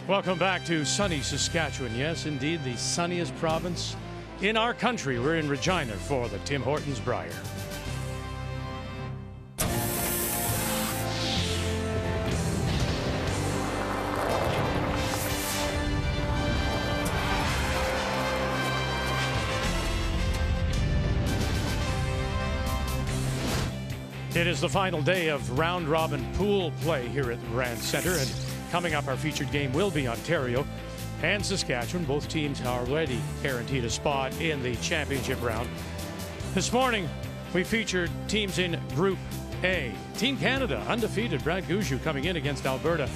Welcome back to sunny Saskatchewan. Yes, indeed, the sunniest province in our country. We're in Regina for the Tim Hortons Brier. It is the final day of round-robin pool play here at the Grand Centre, and coming up, our featured game will be Ontario and Saskatchewan. Both teams are already guaranteed a spot in the championship round. This morning, we featured teams in Group A. Team Canada, undefeated. Brad Goujiu coming in against Alberta.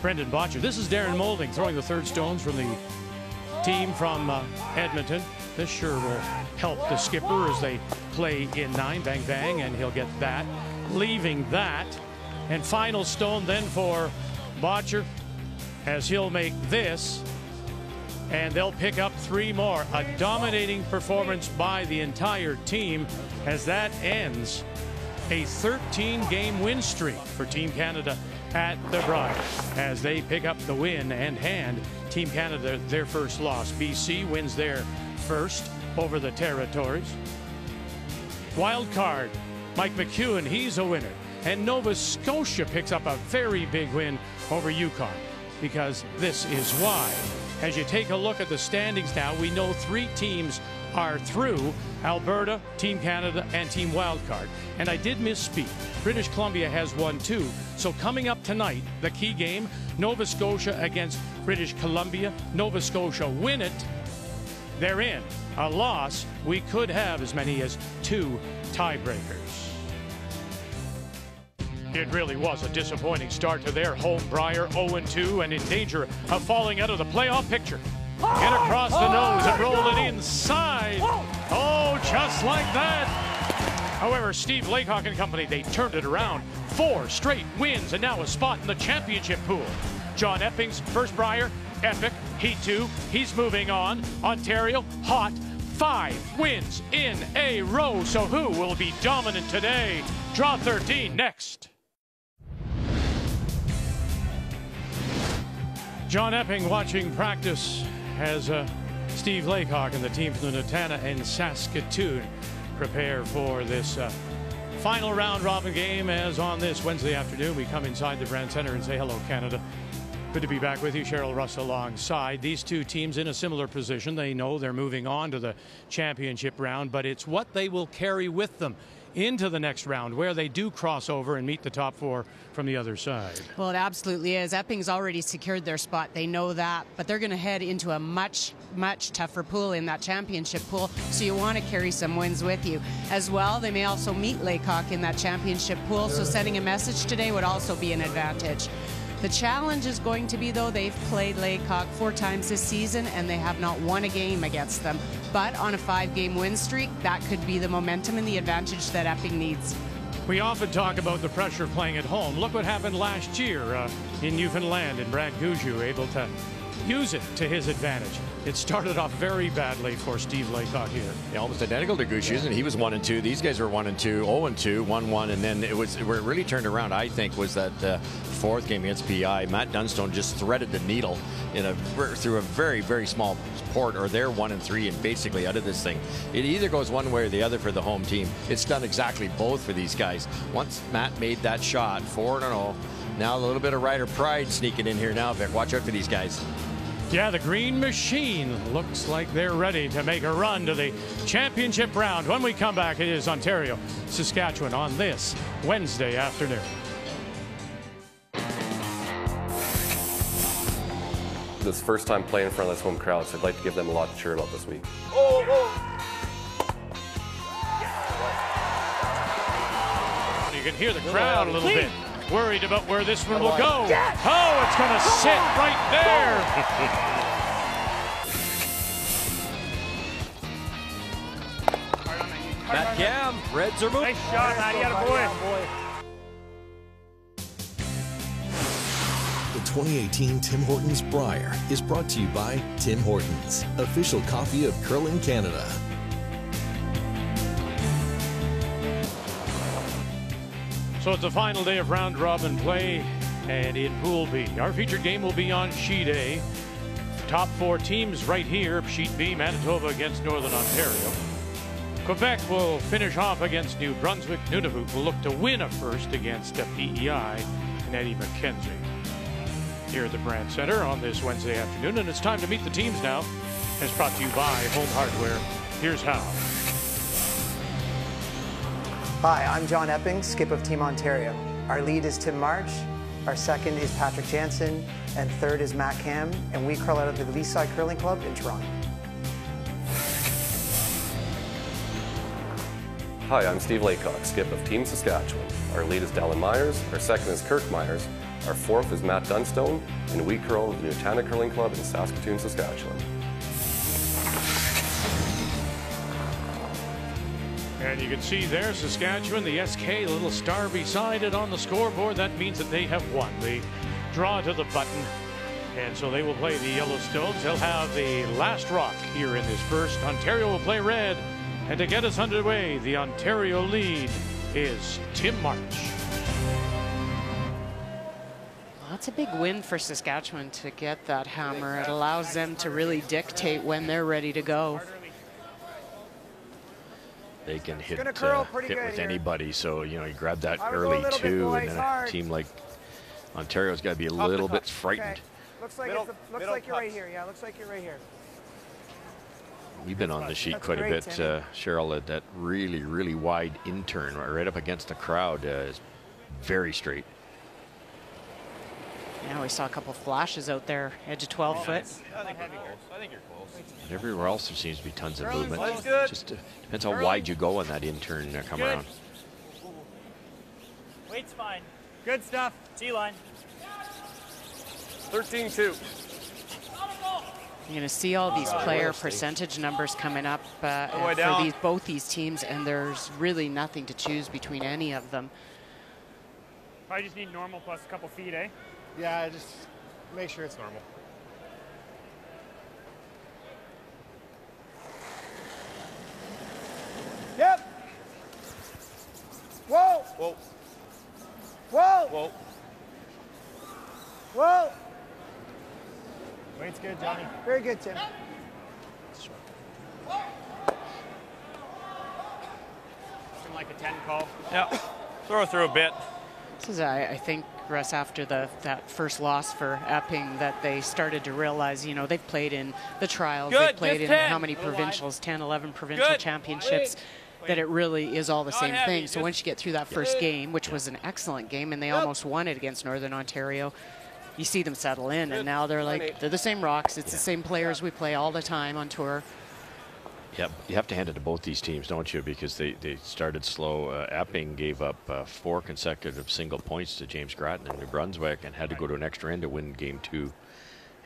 Brendan Botcher. This is Darren Moulding throwing the third stones from the team from Edmonton. This sure will help the skipper as they play in 9. Bang, bang, and he'll get that. Leaving that. And final stone then for Botcher as he'll make this. And they'll pick up 3 more. A dominating performance by the entire team as that ends a 13-game win streak for Team Canada at the Brier as they pick up the win and hand Team Canada their first loss. BC wins their first over the Territories. Wild card, Mike McEwen, he's a winner. And Nova Scotia picks up a very big win over Yukon, because this is why. As you take a look at the standings now, we know 3 teams are through: Alberta, Team Canada, and Team Wildcard. And I did misspeak. British Columbia has won 2. So coming up tonight, the key game, Nova Scotia against British Columbia. Nova Scotia win it, they're in. A loss, we could have as many as 2 tiebreakers. It really was a disappointing start to their home Brier, 0-2, and in danger of falling out of the playoff picture. Get across the nose and roll it inside. Oh, just like that. However, Steve Laycock and company, they turned it around. 4 straight wins and now a spot in the championship pool. John Epping's first Brier, epic. Heat 2, he's moving on. Ontario, hot. 5 wins in a row. So who will be dominant today? Draw 13 next. John Epping watching practice as Steve Laycock and the team from the Nutana and Saskatoon prepare for this final round-robin game, as on this Wednesday afternoon we come inside the Grand Centre and say hello, Canada. Good to be back with you. Cheryl Russ alongside. These 2 teams in a similar position. They know they're moving on to the championship round, but it's what they will carry with them into the next round, where they do cross over and meet the top 4 from the other side. Well, it absolutely is. Epping's already secured their spot. They know that, but they're going to head into a much tougher pool in that championship pool, so you want to carry some wins with you. As well, they may also meet Laycock in that championship pool, so sending a message today would also be an advantage. The challenge is going to be, though, they've played Laycock 4 times this season and they have not won a game against them. But on a 5-game win streak, that could be the momentum and the advantage that Epping needs. We often talk about the pressure of playing at home. Look what happened last year in Newfoundland, and Brad Goujiu able to use it to his advantage. It started off very badly for Steve Laycock here. Yeah, almost identical to Goujiu's, and he was 1-2. These guys were 1-2, 0-2, 1-1, and then it was where it really turned around, I think, was that 4th game against PI. Matt Dunstone just threaded the needle through a very, very small port, or they're 1-3 and basically out of this thing. It either goes one way or the other for the home team. It's done exactly both for these guys. Once Matt made that shot, 4-0. Now a little bit of rider pride sneaking in here now, Vic. Watch out for these guys. Yeah, the Green Machine looks like they're ready to make a run to the championship round. When we come back, it is Ontario, Saskatchewan on this Wednesday afternoon. This first time playing in front of this home crowd, so I'd like to give them a lot to cheer about this week. You can hear the crowd a little bit worried about where this one will go. Oh, it's going to sit right there. Matt Cam, Reds are moving. Nice shot, Matt. You got a boy. The 2018 Tim Hortons Brier is brought to you by Tim Hortons, official coffee of Curling Canada. So it's the final day of round-robin play And in Pool B, our featured game will be on Sheet A. Top 4 teams right here. Sheet B, Manitoba against Northern Ontario. Quebec will finish off against New Brunswick. Nunavut will look to win a first against PEI and Eddie McKenzie. Here at the Brand Center on this Wednesday afternoon, and it's time to meet the teams now. It's brought to you by Home Hardware. Here's how. Hi, I'm John Epping, skip of Team Ontario. Our lead is Tim March, our second is Patrick Jansen, and third is Matt Cam, and we curl out of the Leaside Curling Club in Toronto. Hi, I'm Steve Laycock, skip of Team Saskatchewan. Our lead is Dallin Myers, our second is Kirk Myers, our fourth is Matt Dunstone, and we curl with the Nutana Curling Club in Saskatoon, Saskatchewan. And you can see there, Saskatchewan, the SK, a little star beside it on the scoreboard. That means that they have won. They draw to the button, and so they will play the Yellowstones. They'll have the last rock here in this first. Ontario will play red. And to get us underway, the Ontario lead is Tim March. Well, that's a big win for Saskatchewan to get that hammer. It allows them to really dictate when they're ready to go. They can hit with anybody, so you grab that early too, and then a team like Ontario's got to be a little bit frightened. Looks like you're right here. Yeah, looks like you're right here. We've been on the sheet quite a bit, Cheryl. That really, really wide in-turn right up against the crowd is very straight. Yeah, we saw a couple flashes out there, edge of 12 foot. I think you're close. And everywhere else there seems to be tons of movement. Just depends how wide you go on that in-turn come around. Weight's fine. Good stuff. T-line. 13-2. You're going to see all these player percentage numbers coming up for both these teams, and there's really nothing to choose between any of them. Probably just need normal plus a couple feet, eh? Yeah, just make sure it's normal. Yep. Whoa. Whoa. Whoa. Whoa. Whoa. Weight's good, Johnny. Very good, Tim. Looking like a 10 call. Yeah. Throw through a bit. This is, I think, Russ, after that first loss for Epping, that they started to realize, they've played in the trials, they've played in how many provincials, 10, 11 provincial championships, that it really is all the same thing. So once you get through that first game, which was an excellent game, and they almost won it against Northern Ontario, you see them settle in, and now they're like, they're the same rocks. It's the same players we play all the time on tour. Yeah, you have to hand it to both these teams, don't you? Because they started slow. Epping gave up 4 consecutive single points to James Grattan in New Brunswick and had to go to an extra end to win game 2.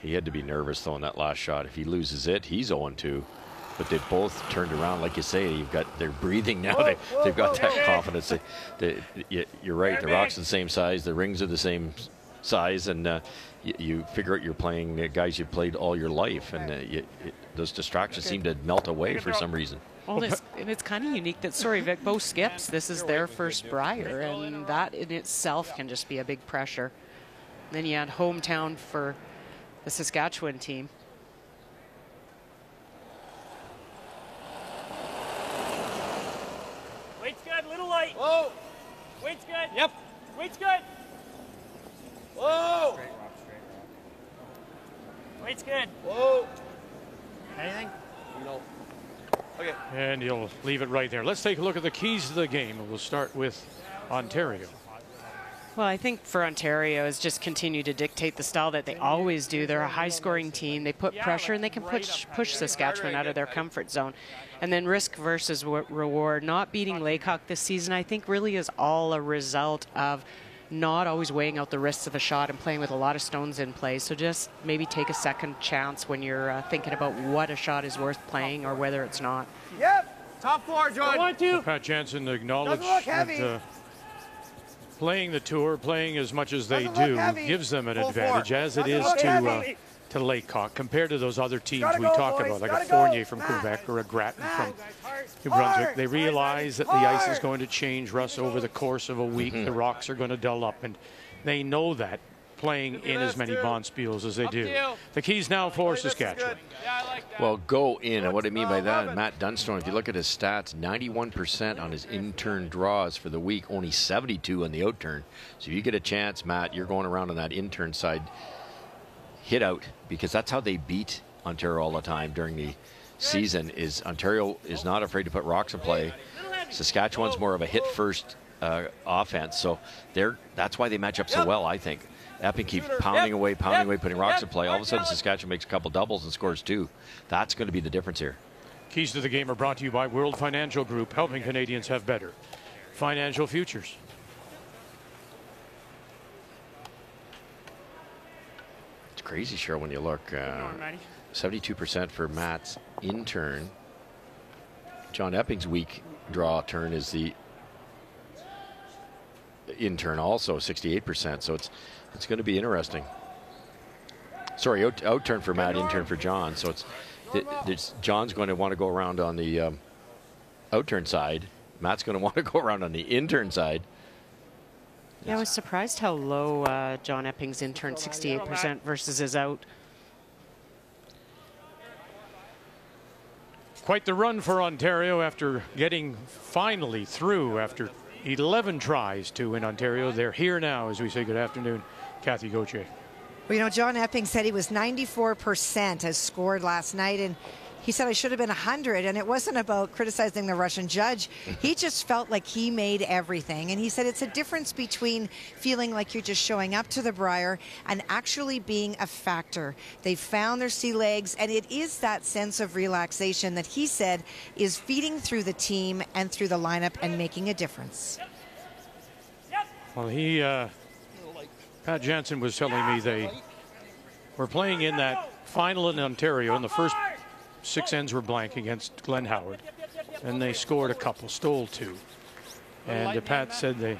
He had to be nervous throwing that last shot. If he loses it, he's 0-2. But they both turned around, like you say. They're breathing now. They've got that confidence. You're right. The rocks are the same size. The rings are the same size, and you figure out you're playing guys you played all your life, and those distractions seem to melt away for some reason. Well, it's kind of unique that, sorry, Vic, both skips, this is their first Brier, and that in itself can just be a big pressure. And then you had hometown for the Saskatchewan team. Weight's good, little light. Whoa. Weight's good. Yep. Weight's good. Whoa. Weight's good. Whoa. Anything? No. Okay. And you'll leave it right there. Let's take a look at the keys to the game, and we'll start with Ontario. Well, I think for Ontario is just continue to dictate the style that they always do. They're a high-scoring team. They put pressure, and they can push Saskatchewan out of their comfort zone. And then risk versus reward. Not beating Laycock this season, I think, really is all a result of not always weighing out the risks of a shot and playing with a lot of stones in play. So just maybe take a second chance when you're thinking about what a shot is worth playing or whether it's not. Yep. Top 4, John. 1, 2. Pat Jansen acknowledged Doesn't look heavy. that playing the tour, playing as much as they do, gives them an advantage, as it is to Laycock, compared to those other teams we talk about, like a Fournier from Quebec or a Grattan from New Brunswick. They realize that the ice is going to change, Russ, over the course of a week. The rocks are going to dull up, and they know that. playing in as many bonspiels as they do. The keys now for Saskatchewan. Well, go in. And what I mean by that, Matt Dunstone, if you look at his stats, 91% on his in-turn draws for the week, only 72 on the out-turn. So if you get a chance, Matt, you're going around on that in-turn side, hit out, because that's how they beat Ontario all the time during the season. Is Ontario is not afraid to put rocks in play. Saskatchewan's more of a hit-first offense, so that's why they match up so well, I think. Epping keeps pounding away, putting rocks in play. All of a sudden, Saskatchewan makes a couple doubles and scores 2. That's going to be the difference here. Keys to the game are brought to you by World Financial Group, helping Canadians have better financial futures. It's crazy, Cheryl, when you look. 72% for Matt's in turn. John Epping's weak draw turn is the in turn also 68%. So it's going to be interesting. Sorry, out turn for Matt, in turn for John. So it's John's going to want to go around on the out turn side. Matt's going to want to go around on the in turn side. Yeah, I was surprised how low John Epping's in turn, 68% versus his out. Quite the run for Ontario after getting finally through after 11 tries to win Ontario. They're here now as we say good afternoon, Kathy Gauthier. Well, you know, John Epping said he was 94% has scored last night, and he said I should have been 100, and it wasn't about criticizing the Russian judge. He just felt like he made everything, and he said it's a difference between feeling like you're just showing up to the Brier and actually being a factor. They found their sea legs, and it is that sense of relaxation that he said is feeding through the team and through the lineup and making a difference. Well, Pat Jansen was telling me they were playing in that final in Ontario, and the first 6 ends were blank against Glenn Howard, and they scored a couple, stole 2. And Pat said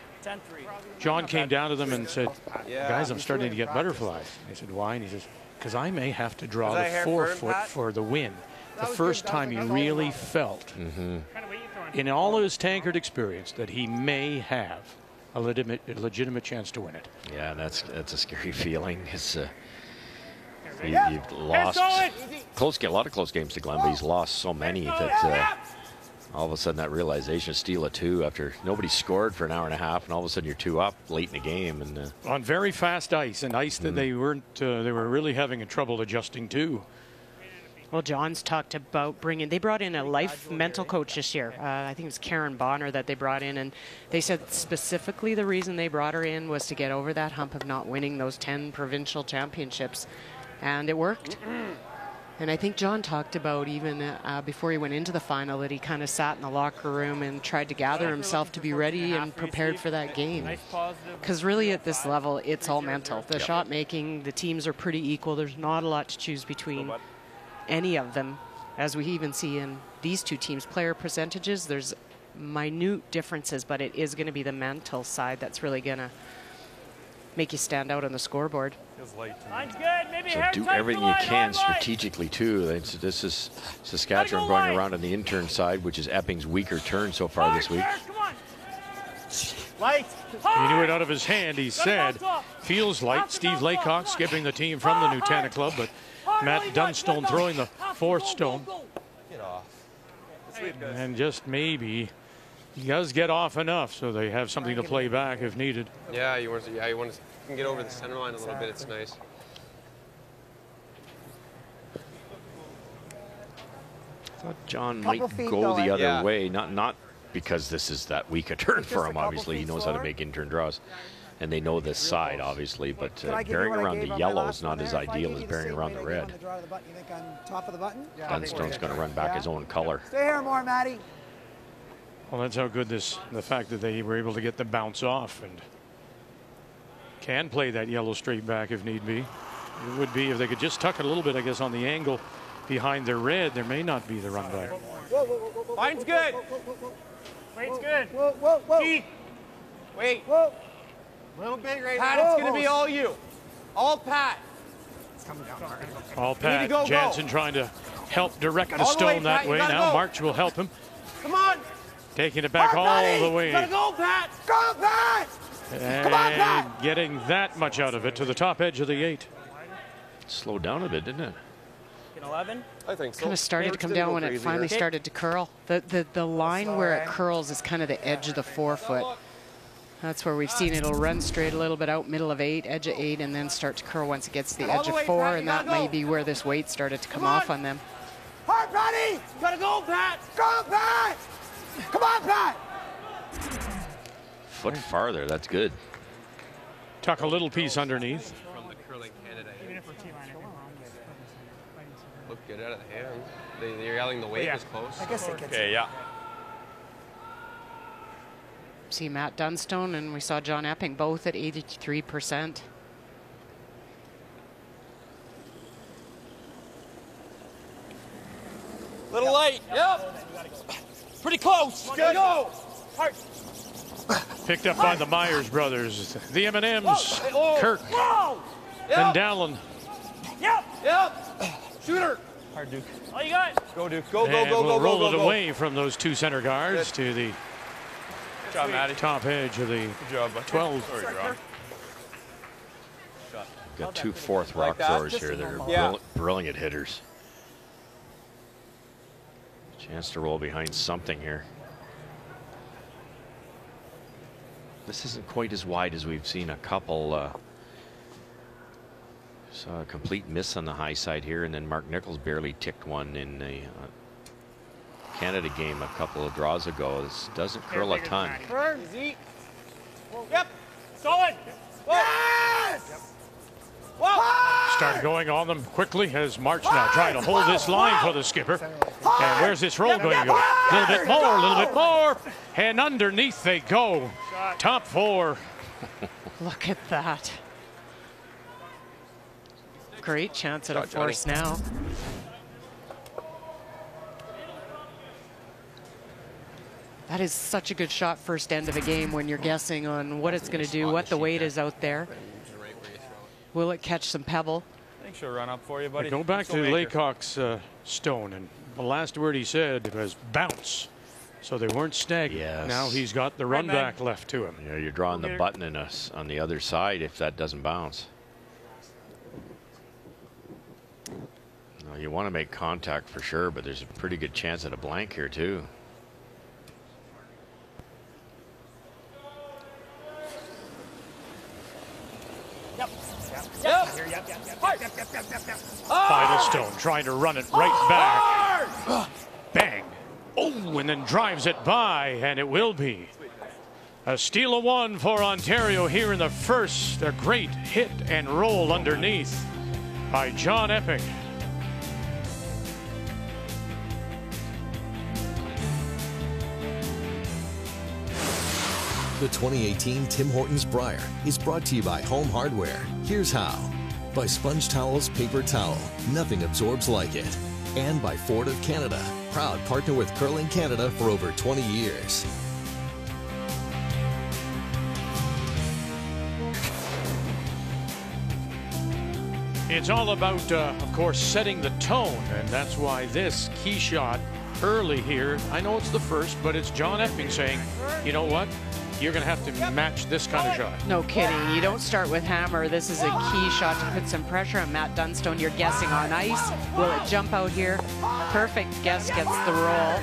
John came down to them and said, guys, I'm starting to get butterflies. He said, why? And he says, because I may have to draw the 4-foot for the win. The first time he really felt in all of his tankard experience that he may have a legitimate chance to win it. Yeah, that's a scary feeling. It's you've lost a lot of close games to Glenn, but he's lost so many that all of a sudden that realization, steal a 2 after nobody scored for an hour and a half, and all of a sudden you're 2 up late in the game, and on very fast ice, and ice that they weren't. They were really having trouble adjusting to. Well, John's talked about they brought in a life mental coach this year. I think it was Karen Bonner that they brought in, and they said specifically the reason they brought her in was to get over that hump of not winning those 10 provincial championships. And it worked. And I think John talked about even before he went into the final that he kind of sat in the locker room and tried to gather himself to be ready and prepared for that game. Because really at this level, it's all mental. The shot making, the teams are pretty equal. There's not a lot to choose between any of them. As we even see in these two teams' player percentages, there's minute differences, but it is going to be the mental side that's really going to make you stand out on the scoreboard. So do everything you can strategically too. This is Saskatchewan going around on the in-turn side, which is Epping's weaker turn so far this week. He knew it out of his hand, he said. Feels like Steve Laycock skipping the team from the Nutana club, but Matt Dunstone throwing the 4th stone. And just maybe he does get off enough so they have something to play back if needed. Yeah, you want to get over the center line a little bit. It's nice. I thought John might go the other way, not because this is that weak a turn for him. Obviously, he knows how to make in-turn draws, and they know this side, obviously. But bearing around the yellow is not as ideal as bearing around the red. Dunstone's going to run back his own color. Stay here more, Matty. Well, that's how good the fact that they were able to get the bounce off and can play that yellow straight back if need be. It would be if they could just tuck it a little bit, I guess, on the angle behind their red. There may not be the run back. Line's good. Weight's good. Keith. Wait. A little bit right Pat, it's going to be all you. All Pat. It's coming down hard. All Pat. Jansen trying to help direct the stone that way. Now March will help him. Come on. Taking it back all the way. Gotta go, Pat. Go, Pat. And come on, Pat. getting that much out of it to the top edge of the 8. Slowed down a bit, didn't it? 11? I think so. Kind of started to come down when it finally started to curl. The line where it curls is kind of the edge of the forefoot. That's where we've seen it'll run straight a little bit out middle of 8, edge of 8, and then start to curl once it gets to the edge of 4, and that may be where this weight started to come off on them. Hard, Patty! Gotta go, Pat! Go, Pat! Come on, Pat! Foot farther, that's good. Tuck a little piece underneath. From the curling Canada. Look good out of the hand. They're yelling the weight was close. I guess they get Okay, yeah. See Matt Dunstone and we saw John Epping both at 83%. Little light. Yep. Pretty close. Good. Go. Hard. Picked up by the Myers brothers. The M&Ms, Kirk and Dallin. Yep. Yep. Shooter. Hard, Duke. All you got. Go, Duke. Go, go, And go, we'll go, roll go, it go. away from those 2 center guards to the Good job, Maddie. top edge of the Good job, bud. 12. Sorry, Rob. Got 2 fourth rock throwers here that are brilliant hitters. Chance to roll behind something here. This isn't quite as wide as we've seen a couple. Saw a complete miss on the high side here, and then Mark Nichols barely ticked one in the Canada game a couple of draws ago. This doesn't curl a ton. Easy. Yep. Solid. Yes. Started going on them quickly as March now trying to hold this line for the skipper. And where's this roll going to go? A little bit more, a little bit more. And underneath they go. Top 4. Look at that. Great chance at a force now. That is such a good shot first end of a game when you're guessing on what it's going to do, what the weight is out there. Will it catch some pebble? I think she'll run up for you, buddy. Go back to Laycock's stone, and the last word he said was bounce. So they weren't stagnant. Yes. Now he's got the run back left to him. Yeah, you're drawing the button in us on the other side if that doesn't bounce. No, you want to make contact for sure, but there's a pretty good chance at a blank here too. Firestone trying to run it right back. Bang. Oh, and then drives it by, and it will be a steal of 1 for Ontario here in the first. A great hit and roll underneath by John Epping. The 2018 Tim Hortons Brier is brought to you by Home Hardware. Here's how. By Sponge Towels Paper Towel. Nothing absorbs like it. And by Ford of Canada. Proud partner with Curling Canada for over 20 years. It's all about, of course, setting the tone, and that's why this key shot early here, I know it's the first, but it's John Epping saying, you know what? You're going to have to match this kind of shot. No kidding. You don't start with hammer. This is a key shot to put some pressure on Matt Dunstone. You're guessing on ice. Will it jump out here? Perfect guess gets the roll.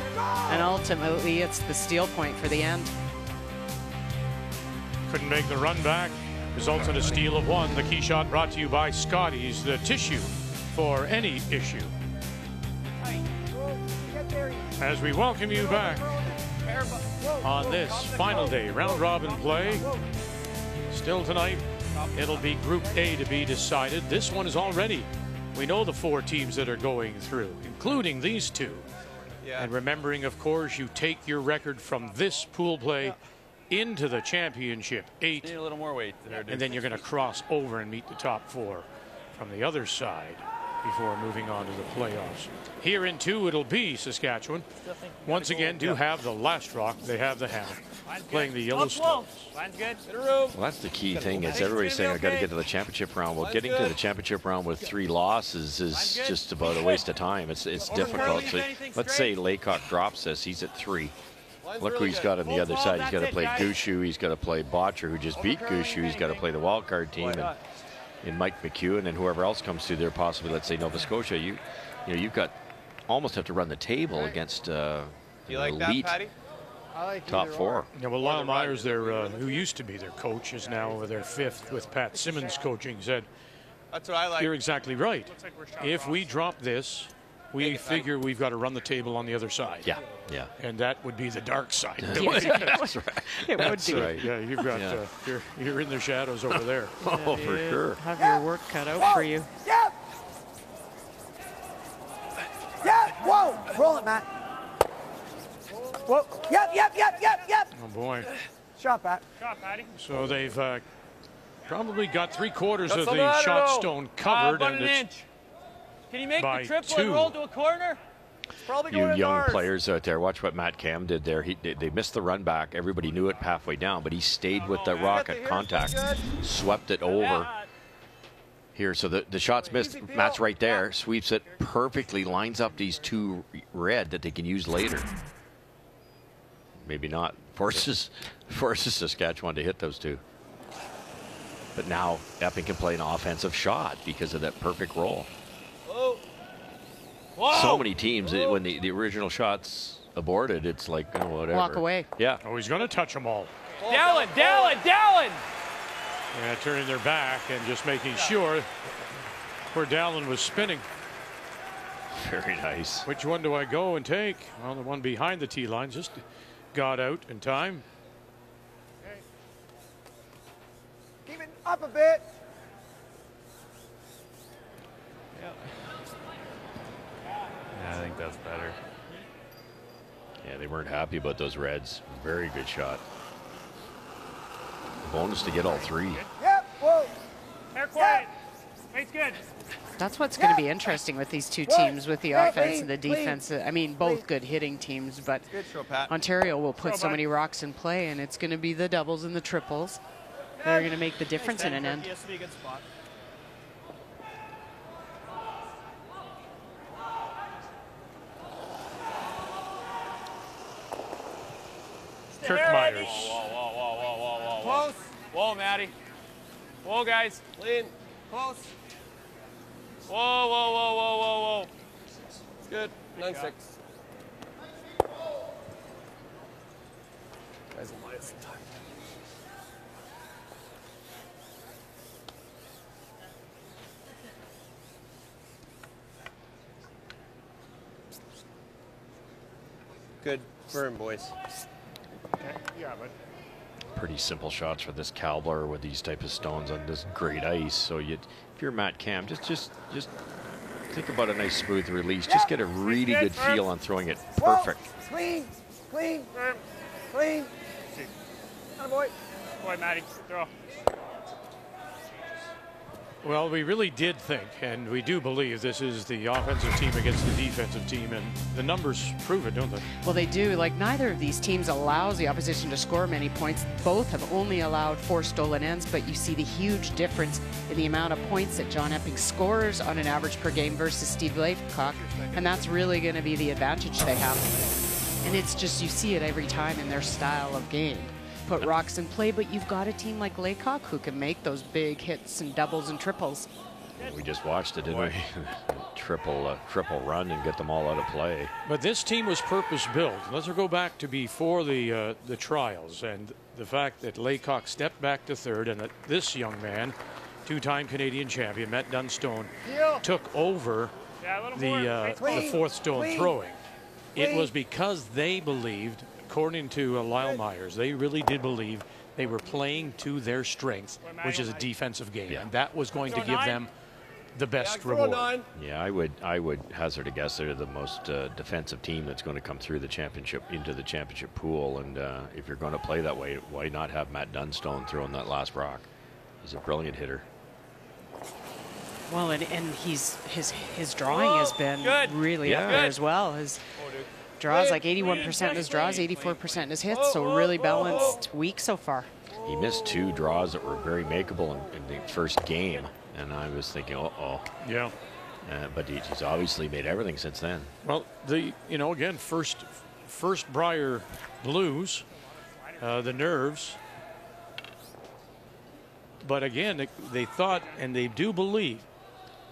And ultimately, it's the steal point for the end. Couldn't make the run back. Results in a steal of 1. The key shot brought to you by Scotty's, the tissue for any issue. As we welcome you back on this final day, round robin play. Still tonight, it'll be Group A to be decided. This one is already, we know the 4 teams that are going through, including these 2. Yeah. And remembering, of course, you take your record from this pool play into the championship 8. Need a little more weight there, and then you're going to cross over and meet the top 4 from the other side before moving on to the playoffs. Here in 2, it'll be Saskatchewan. Once again, do have the last rock. They have the hammer. Playing the Yellowstone. Line's good. Well, that's the key thing is everybody's saying I got to get to the championship round. Well, getting to the championship round with 3 losses is just about a waste of time. It's difficult. So let's say Laycock drops this. He's at 3. Look who he's got on the other side. He's got to play Gushu. He's got to play Botcher, who just beat Gushu. He's got to play the wild card team, and Mike McEwen and whoever else comes through there, possibly, let's say Nova Scotia. You've got almost have to run the table against You like that, elite Patty? I like top four. Yeah, well, Lyle Myers, who used to be their coach, is now their fifth with Pat Simmons coaching, said, That's what I like. you're exactly right. If we drop this, we figure we've got to run the table on the other side. Yeah, yeah. And that would be the dark side. That's right. It would That's be. right. Yeah, you've got you're in the shadows over there. Oh, for sure. Have your work cut out for you. Yep. Yep. Whoa. Roll it, Matt. Whoa. Yep. Oh boy. Shot, Pat. Shot, Patty. So they've probably got 3/4 of the the matter, shot though? stone covered, About and an it's inch. Can he make by the triple 2. and roll to a corner? Probably You going to young ours. players out there, watch what Matt Cam did there. They missed the run back. Everybody knew it halfway down, but he stayed with the rock at contact, swept it over. Here, so the shot's missed. Matt's right there, sweeps it perfectly, lines up these 2 red that they can use later. Maybe not. Forces Saskatchewan to hit those 2. But now Epping can play an offensive shot because of that perfect roll. So many teams, when the original shot's aborted, it's like, oh, whatever. Walk away. Yeah. oh, he's going to touch them all. Dallin! Yeah, turning their back and just making sure where Dallin was spinning. Very nice. Which one do I go and take? Well, the one behind the tee line just got out in time. Keep it up a bit. Yeah, I think that's better. Yeah, they weren't happy about those reds. Very good shot. Bonus to get all 3. Yep. Whoa. Hair quiet. Weight's good. That's what's going to be interesting with these 2 teams, with the offense and the defense. I mean, both good hitting teams, but Good show, Pat. Ontario will put so many rocks in play, and it's going to be the doubles and the triples that are going to make the difference in an end. Yes, be a good spot. Kirk Myers. Whoa. Close. Whoa, Matty. Whoa, guys. Lean. Close. Whoa. Good. 9-6. Guys will lie some time. Good burn, boys. Yeah, but Pretty simple shots for this Cowler with these type of stones on this great ice. So if you're Matt Cam, just think about a nice smooth release. Just get a really good feel on throwing it perfect. Clean. Atta boy. Boy, Matty. Throw. well, we really did think, and we do believe, this is the offensive team against the defensive team, and the numbers prove it, don't they? Well, they do. Like, neither of these teams allows the opposition to score many points. Both have only allowed 4 stolen ends, but you see the huge difference in the amount of points that John Epping scores on an average per game versus Steve Laycock, and that's really going to be the advantage they have. And it's just, you see it every time in their style of game. Put rocks in play, but you've got a team like Laycock who can make those big hits and doubles and triples. We just watched it, didn't we? triple run and get them all out of play. But this team was purpose-built. Let's go back to before the trials, and the fact that Laycock stepped back to third, and that this young man, 2-time Canadian champion, Matt Dunstone, took over the 4th stone throwing. It was because they believed, according to Lyle Myers, they really did believe they were playing to their strength, which is a defensive game, and that was going to give them the best reward. Yeah, I would hazard a guess they're the most defensive team that's going to come through the championship, into the championship pool, and if you're going to play that way, why not have Matt Dunstone throwing that last rock? He's a brilliant hitter. Well, and his drawing has been really up there as well. His draws like 81% in his draws, 84% in his hits, so really balanced week so far. He missed 2 draws that were very makeable in the first game, and I was thinking, uh-oh. Yeah. But he's obviously made everything since then. Well, again, first first Brier blues, the nerves. But again, they thought, and they do believe,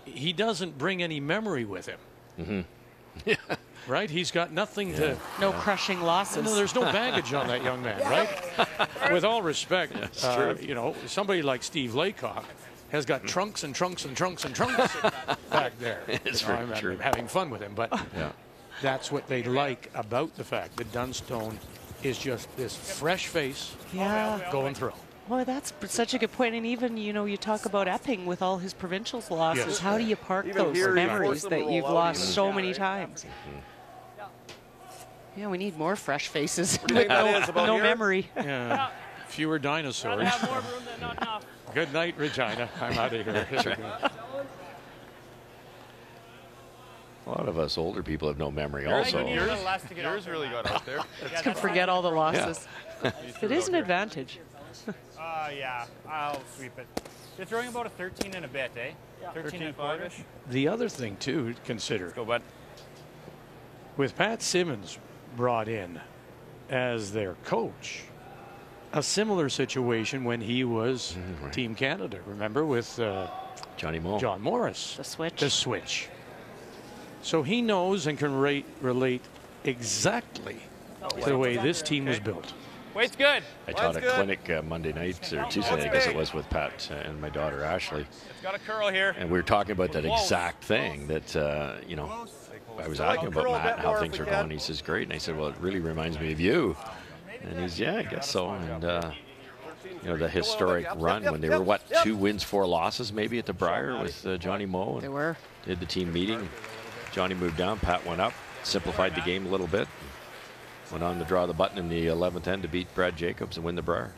he doesn't bring any memory with him. Mm-hmm. Right? He's got nothing to... No crushing losses. No, there's no baggage on that young man, right? With all respect, you know, somebody like Steve Laycock has got trunks and trunks and trunks and trunks back there. It's very true. I'm having fun with him, but that's what they like about the fact that Dunstone is just this fresh face going through. Well, that's such a good point. And even, you know, you talk about Epping with all his provincials losses. Yes. How do you park those memories that you've lost so many times? Yeah, we need more fresh faces with no memory. Yeah. Fewer dinosaurs. Good night, Regina. I'm out of here. Right. A lot of us older people have no memory also. Yours really got out there. Can forget all the losses. Yeah. It is an advantage. Yeah, I'll sweep it. You're throwing about a 13 and a bit, eh? Yeah. 13 and a quarter-ish. The other thing, too, to consider. Let's go, bud. With Pat Simmons brought in as their coach, a similar situation when he was Team Canada. Remember with John Morris. The switch. The switch. So he knows and can relate exactly to the way this team was built. Weight's good. I taught a clinic Monday night, or Tuesday, I guess it was, with Pat and my daughter Ashley. It's got a curl here. And we were talking about that exact thing that, you know, I was asking about Matt and how things are going. He says, great. And I said, well, it really reminds me of you. And he's, yeah, I guess so. And, you know, the historic run when they were, what, 2 wins, 4 losses maybe at the Brier with Johnny Moe. They were. Did the team meeting. Johnny moved down, Pat went up, simplified the game a little bit. Went on to draw the button in the 11th end to beat Brad Jacobs and win the Brier.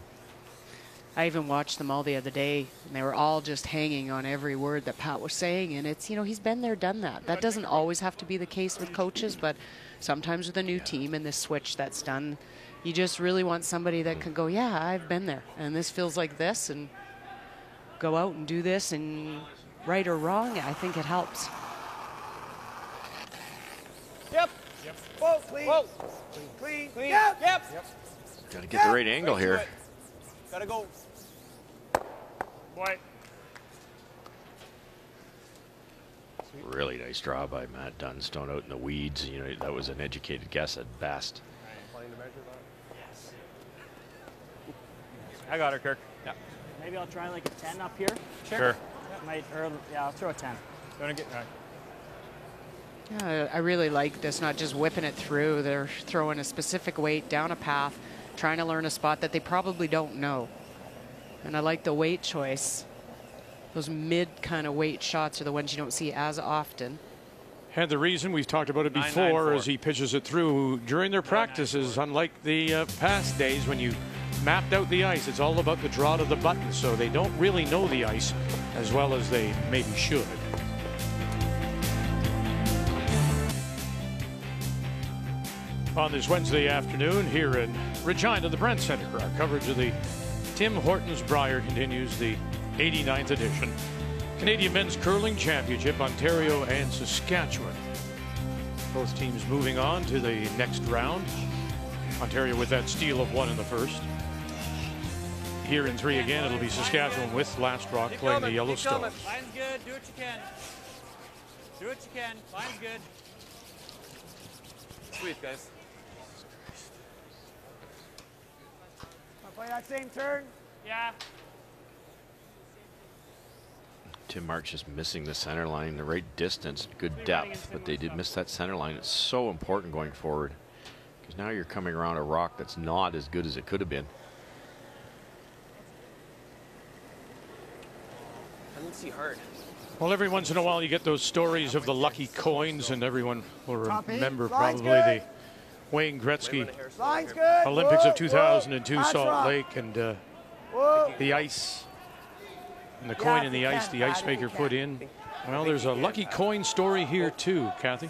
I even watched them all the other day, and they were all just hanging on every word that Pat was saying. And it's, you know, he's been there, done that. That doesn't always have to be the case with coaches, but sometimes with a new team and this switch that's done, you just really want somebody that can go, yeah, I've been there, and this feels like this, and go out and do this, and right or wrong, I think it helps. Yep. Whoa, clean. Whoa. Clean. Yep. Got to get the right angle here. Gotta go. Boy. Really nice draw by Matt Dunstone out in the weeds. You know, that was an educated guess at best. Yes. I got her, Kirk. Yeah. Maybe I'll try like a 10 up here. Sure. I'll throw a 10. Gonna get right. Yeah, I really like this, not just whipping it through. They're throwing a specific weight down a path, trying to learn a spot that they probably don't know. And I like the weight choice. Those mid kind of weight shots are the ones you don't see as often. And the reason, we've talked about it before, as he pitches it through during their practices, unlike the past days when you mapped out the ice, it's all about the draw to the button, so they don't really know the ice as well as they maybe should. On this Wednesday afternoon here in Regina, the Brent Center, our coverage of the Tim Hortons Brier continues, the 89th edition. Canadian Men's Curling Championship, Ontario and Saskatchewan. Both teams moving on to the next round. Ontario with that steal of 1 in the first. Here in 3 again, it'll be Saskatchewan with Last Rock playing the Yellowstone. Line's good. Do what you can. Do what you can. Line's good. Sweet, guys. Play that same turn? Yeah. Tim March is missing the center line, the right distance, good depth, but they did miss that center line. It's so important going forward because now you're coming around a rock that's not as good as it could have been. I didn't see hard. Well, every once in a while you get those stories of the lucky coins, and everyone will remember probably the Wayne Gretzky Olympics of 2002 Salt Lake, and the ice and the coin in the ice maker put in. Well, there's a lucky coin story here too, Kathy.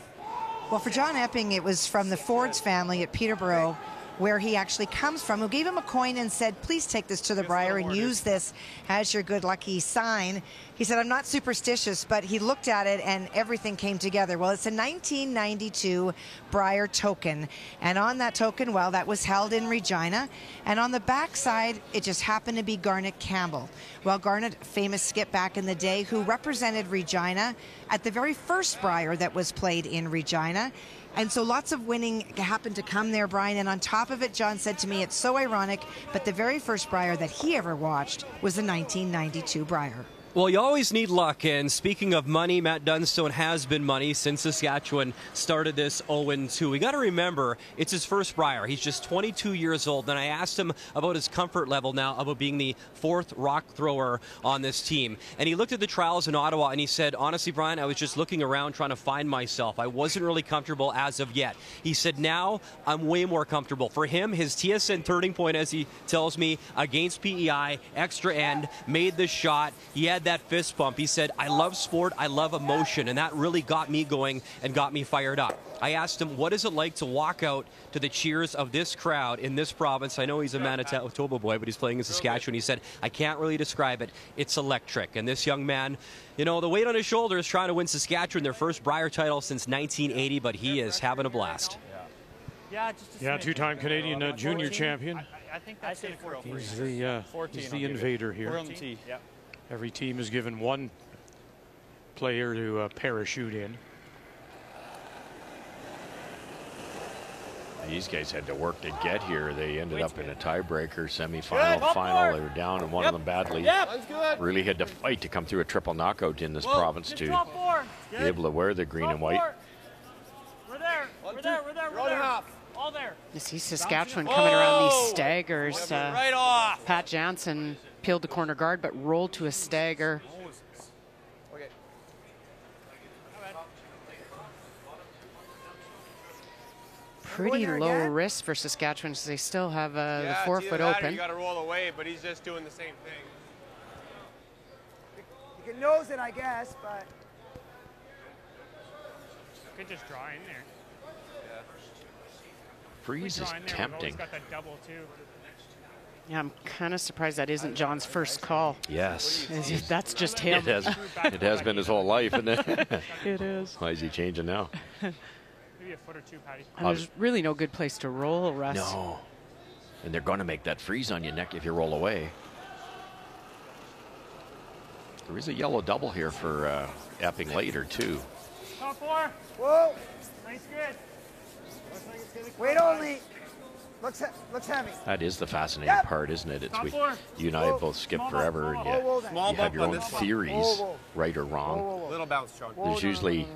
Well, for John Epping, it was from the Ford's family at Peterborough. where he actually comes from, who gave him a coin and said, please take this to the Brier and use this as your good lucky sign. He said, I'm not superstitious, but he looked at it and everything came together. Well, it's a 1992 Brier token. And on that token, well, that was held in Regina. And on the back side, it just happened to be Garnet Campbell. Well, Garnet, famous skip back in the day, who represented Regina at the very first Brier that was played in Regina. And so lots of winning happened to come there, Brian. And on top of it, John said to me, it's so ironic, but the very first Brier that he ever watched was the 1992 Brier. Well, you always need luck, and speaking of money, Matt Dunstone has been money since Saskatchewan started this 0-2. We got to remember, it's his first Brier. He's just 22 years old, and I asked him about his comfort level now about being the 4th rock thrower on this team. And he looked at the trials in Ottawa, and he said, honestly, Brian, I was just looking around trying to find myself. I wasn't really comfortable as of yet. He said, now I'm way more comfortable. For him, his TSN turning point, as he tells me, against PEI, extra end, made the shot. He had that fist bump. He said, I love sport, I love emotion, and that really got me going and got me fired up. I asked him, what is it like to walk out to the cheers of this crowd in this province? I know he's a Manitoba boy, but he's playing in Saskatchewan. He said, I can't really describe it. It's electric. And this young man, you know, the weight on his shoulders trying to win Saskatchewan their first Brier title since 1980, but he is having a blast. Yeah, two-time Canadian junior champion. I think that's it. He's the invader here. Every team is given one player to parachute in. These guys had to work to get here. They ended up in a tiebreaker, semifinal, final. They were down and one of them badly. Really had to fight to come through a triple knockout in this province to be able to wear the green and white. We're there. We're there. We're there. We're there. All there. You see Saskatchewan coming around these staggers. Right off. Pat Jansen peeled the corner guard, but rolled to a stagger. Okay. Pretty low risk for Saskatchewan, because they still have the 4-foot open. You got to roll away, but he's just doing the same thing. You can nose it, I guess, but You could just draw in there. Freeze is tempting. Got that double too. Yeah, I'm kind of surprised that isn't John's first call. Yes. That's just him. It has been his whole life, isn't it? It is. Why is he changing now? Maybe a foot or two, Patty. And there's really no good place to roll, Russ. No. And they're going to make that freeze on your neck if you roll away. There is a yellow double here for Epping later, too. Top 4. whoa, Nice good. wait only. Looks heavy. That is the fascinating part, isn't it? It's you and I have both skipped forever, and you have your own theories, right or wrong. Little bounce, John. There's usually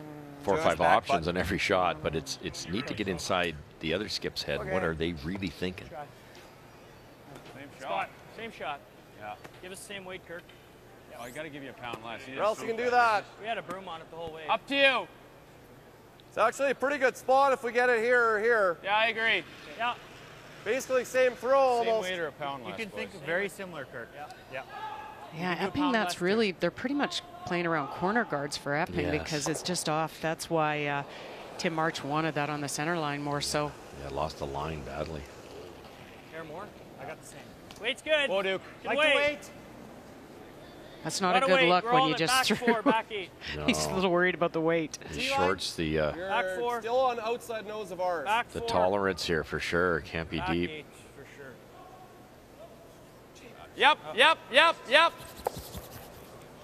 4 or 5 options on every shot, but it's neat to get inside the other skip's head. What are they really thinking? Same shot. Same shot. Yeah. Give us the same weight, Kirk. Oh, I got to give you a pound less. Or else you can do that. We had a broom on it the whole way. Up to you. It's actually a pretty good spot if we get it here or here. Yeah, I agree. Yeah. Basically same throw almost. Same weight or a pound less. You can think very similar, Kirk. Yeah. Yeah, Epping, that's really, they're pretty much playing around corner guards for Epping because it's just off. That's why Tim March wanted that on the center line more so. Yeah, lost the line badly. Care more? I got the same. Weight's good. Whoa, Duke. Like the weight. That's not a good look when you just back threw. 4, back 8. No. He's a little worried about the weight. He shorts the Back 4. Still on outside nose of ours. Back the 4. tolerance here for sure. Can't be Back deep. 8 for sure. Yep.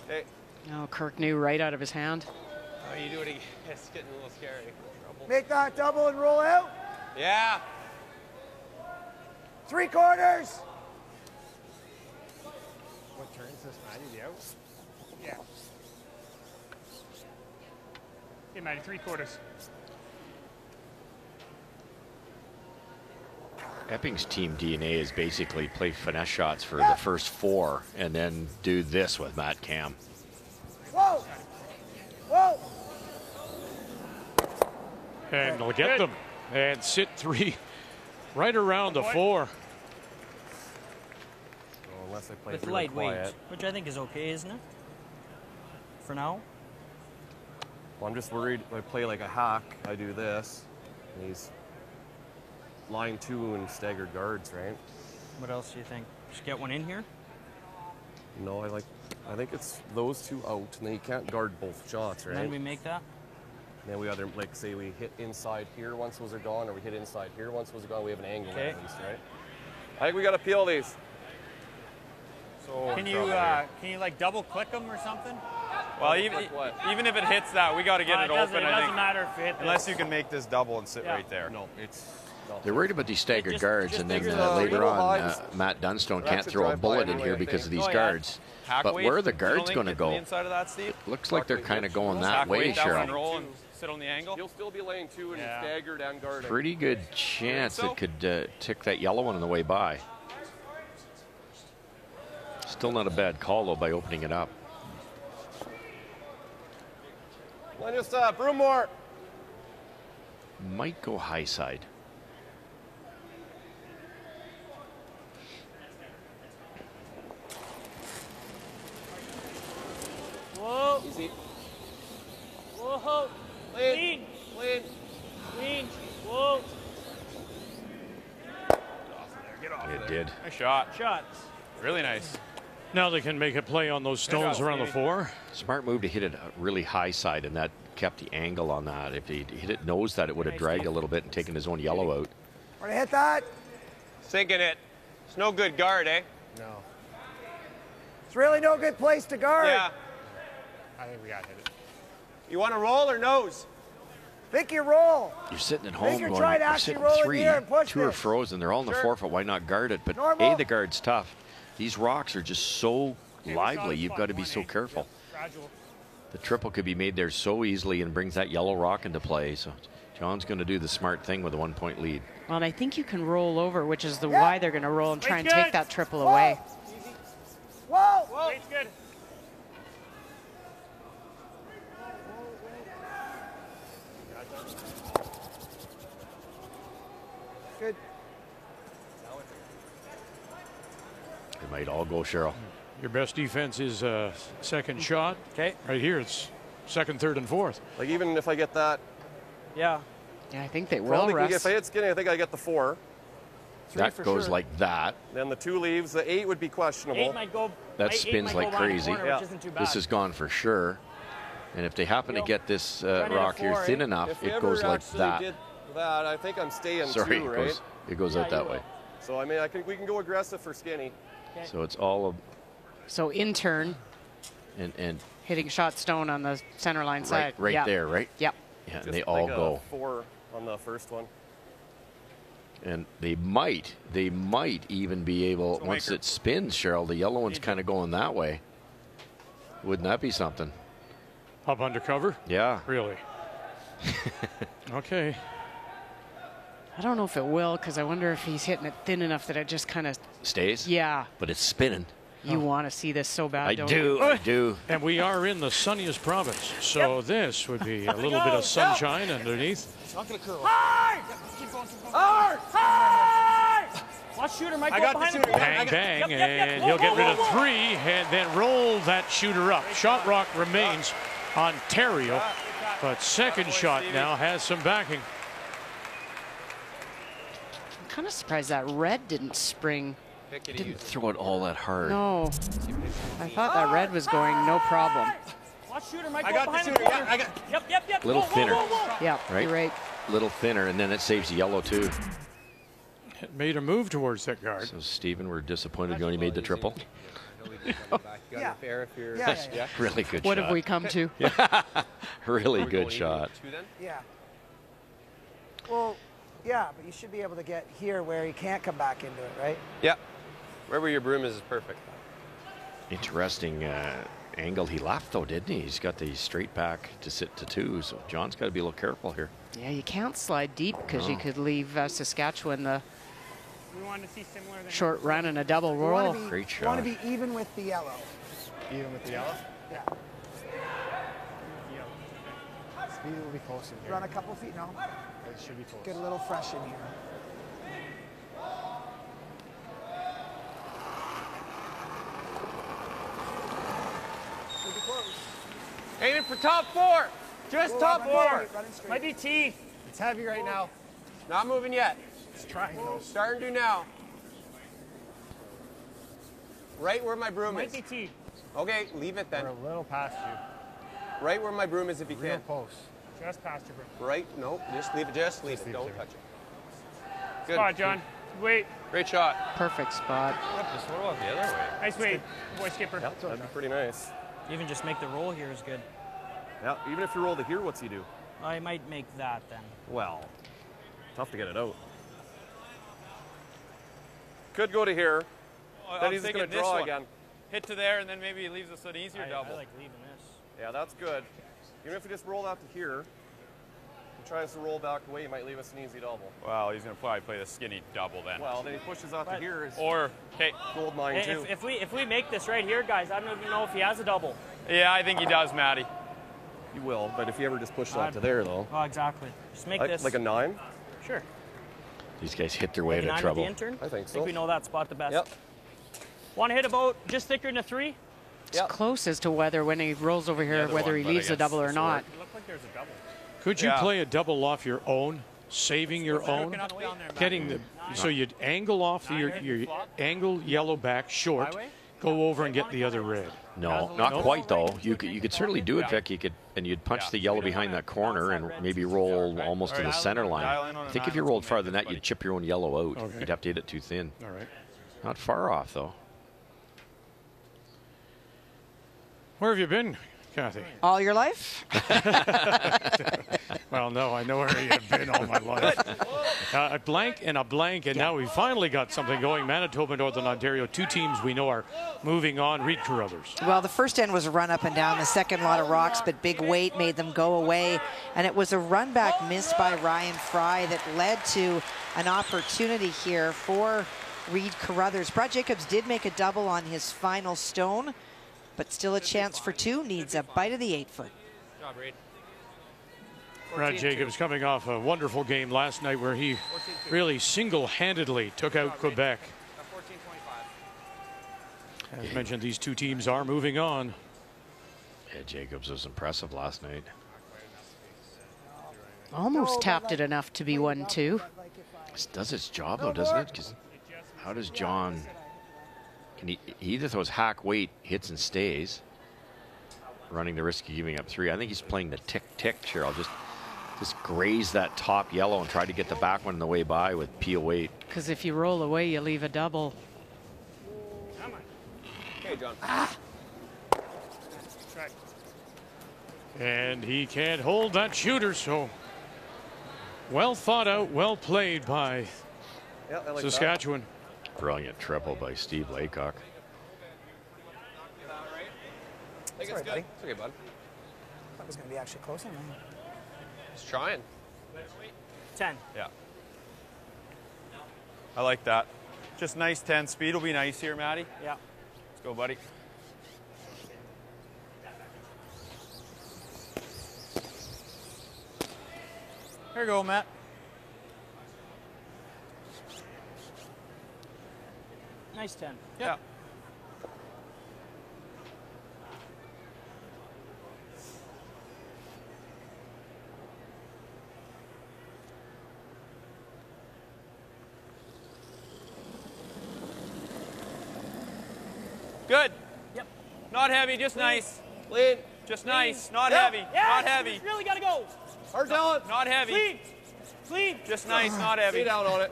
Okay. Oh, Kirk knew right out of his hand. Oh, you do it again. It's getting a little scary. Trouble. Make that double and roll out. Yeah. 3/4. What turns this Matty? The out? Yeah. Okay, Matty, 3/4. Epping's team DNA is basically play finesse shots for the first 4 and then do this with Matt Cam. Whoa. Whoa. And they'll get them and sit 3 right around the 4. Unless I play With really lightweight, quiet. which I think is okay, isn't it? For now. Well, I'm just worried if I play like a hack, I do this. And he's line 2 and staggered guards, right? What else do you think? Just get one in here? No, I think it's those 2 out, and then you can't guard both shots, right? And then we make that? And then we either, like, say we hit inside here once those are gone, or we hit inside here once those are gone. We have an angle at least, right? I think we got to peel these. So can you like double click them or something? Well, even if it hits that, we got to get it open. It doesn't matter if it hits. Unless you can make this double and sit right there. No, it's. They're worried about these staggered guards, and then later on, Matt Dunstone can't throw a bullet in here because of these guards. But where are the guards going to go? Inside of that, Steve? Looks like they're kind of going that way, Cheryl. Roll and sit on the angle. You'll still be laying 2 and staggered and guarded. Pretty good chance it could tick that yellow one on the way by. Still not a bad call, though, by opening it up. Just broom more. Might go high side. Whoa. Easy. Whoa. Clean. Clean. Clean. Whoa. Get off It there. did. Nice shot. Shots. Really nice. Now they can make a play on those stones around the 4. Smart move to hit it really high side, and that kept the angle on that. If he hit it nose that, it would have dragged a little bit and taken his own yellow out. Want to hit that? Sinking it. It's no good guard, eh? No. It's really no good place to guard. Yeah. I think we got to hit it. You want to roll or nose? Think you roll. You're sitting at Think home you're going, trying to you're actually sitting roll in 3, here and push 2 are this. frozen. They're all in the 4-foot. Why not guard it? But Normal. A, the guard's tough. These rocks are just so lively. You've got to be so careful. The triple could be made there so easily and brings that yellow rock into play. So John's going to do the smart thing with a 1-point lead. Well, and I think you can roll over, which is why they're going to roll and try and take that triple away. Whoa! Whoa. Weight's good. Good. It might all go, Cheryl. Your best defense is second shot. Okay. Right here, it's second, third, and fourth. Like, even if I get that. Yeah. Yeah, I think they will, Probably Russ. if I hit skinny, I think I get the 4. That goes like that. Then the 2 leaves. The 8 would be questionable. 8 might go. That spins like crazy. Corner, which isn't too bad. This is gone for sure. And if they happen to get this rock here thin enough, if it goes like that. Did that, I think I'm staying Sorry, 2, right? it goes out that way. So I mean, we can go aggressive for skinny. Okay. So it's all So in turn, and hitting shot stone on the center line side. right there, right? Yep. Yeah, and they all go. 4 on the first one. And they might even be able, once it spins, Cheryl, the yellow one's kind of going that way. Wouldn't that be something? Up undercover? Yeah. Really? Okay. I don't know if it will, because I wonder if he's hitting it thin enough that it just kind of stays. Yeah. But it's spinning. You want to see this so bad, I don't do. you? I do. And we are in the sunniest province, so this would be a little bit of sunshine underneath. It's not going to curl. Hard! Keep going. Hard! Hard! Watch shooter, Mike. I got the shooter. Bang, bang, and he'll get rid of 3 and then roll that shooter up. Shot rock remains Ontario, but second shot now has some backing. I'm kind of surprised that red didn't spring. Didn't throw it all that hard. No. I thought that red was going no problem. Watch shooter, Mike. I got the shooter. Yeah, I got. Yep. Little thinner. Yeah, right? You're right. Little thinner, and then it saves the yellow too. It made a move towards that guard. So Stephen, we're disappointed you only made the triple. Yeah. Yeah. Really good What shot. have we come to? Really good shot. Yeah. Well, yeah, but you should be able to get here where he can't come back into it, right? Yeah. Wherever your broom is perfect. Interesting angle he left, though, didn't he? He's got the straight back to sit to 2, so John's got to be a little careful here. Yeah, you can't slide deep because you could leave Saskatchewan the short run and a double roll. Great shot. You want to be even with the yellow. Even with the yellow? Yeah. Speed will be close in here. Run a couple feet, no? It should be close. Get a little fresh in here. Should be close. Aiming for top 4. Just top 4. Running straight. Might be teeth. It's heavy right now. Not moving yet. It's trying though. Start and do now. Right where my broom Might is. be teed. Okay, leave it then. We're a little past you. Right where my broom is if you Real can. close. Just past your broom. Right? No, just leave it. Just leave it. Don't touch it. Good. Spot, John. Wait. Great shot. Perfect spot. Just what about the other way? Nice wait, boy skipper. Yep, that'd be pretty nice. Even just make the roll here is good. Yeah, even if you roll to here, what's he do? I might make that then. Well, tough to get it out. Could go to here. Oh, Then he's going to draw again. Hit to there, and then maybe he leaves us an easier double. I like leaving this. Yeah, that's good. Even if we just roll out to here, he tries to roll back away, he might leave us an easy double. Well, he's going to probably play the skinny double then. Well, then he pushes out to here. Or, okay. Gold mine too. If we make this right here, guys, I don't even know if he has a double. Yeah, I think he does, Matty. He will, but if he ever just pushes out to there, though. Oh, exactly. Just make this. Like a 9? Sure. These guys hit their way Maybe into 9 trouble. with the intern? I think so. I think we know that spot the best. Yep. Want to hit about just thicker than a 3? It's close as to whether when he rolls over here, whether he leaves a double or not. It looked like there's a double. Could you play a double off your own, saving your own, getting the so you'd angle off your angle yellow back short, go over and get the other red? No, not quite though. You could certainly do it, Vic. You could, and you'd punch the yellow behind that corner and maybe roll almost to the center line. I think if you rolled farther than that, you'd chip your own yellow out. Okay. You'd have to hit it too thin. All right. Not far off though. Where have you been, Kathy? All your life? Well, no, I know where you've been all my life. A blank and a blank, and now we finally got something going. Manitoba, Northern Ontario, two teams we know are moving on. Reed Carruthers. Well, the first end was a run up and down. The second, lot of rocks, but big weight made them go away. And it was a run back missed by Ryan Fry that led to an opportunity here for Reed Carruthers. Brad Jacobs did make a double on his final stone, but still a chance for 2. Needs a bite of the 8-foot. Good job, Reed. Brad Jacobs coming off a wonderful game last night where he really single-handedly took out Quebec. As mentioned, these two teams are moving on. Yeah, Jacobs was impressive last night. Almost tapped it enough to be 1-2. This does its job though, doesn't it? Because how does John? Can he either throws hack weight, hits and stays, running the risk of giving up 3. I think he's playing the tick-tick, Cheryl. Just graze that top yellow and try to get the back one on the way by with peel weight. Because if you roll away, you leave a double. Okay, John. And he can't hold that shooter, so well thought out, well played by Saskatchewan. Brilliant triple by Steve Laycock. Think it's good. buddy. It's okay, bud. That was going to be actually closer. Just trying. 10. Yeah. I like that. Just nice 10. Speed will be nice here, Matty. Yeah. Let's go, buddy. Here you go, Matt. Nice 10. Yeah. Good. Yep. Not heavy, just nice. Lean. Just nice, not Yep. heavy, Yes, not heavy. Really got to go. Hard down. Not heavy. Sleep. Sleep. Just nice, not heavy. Stay down on it.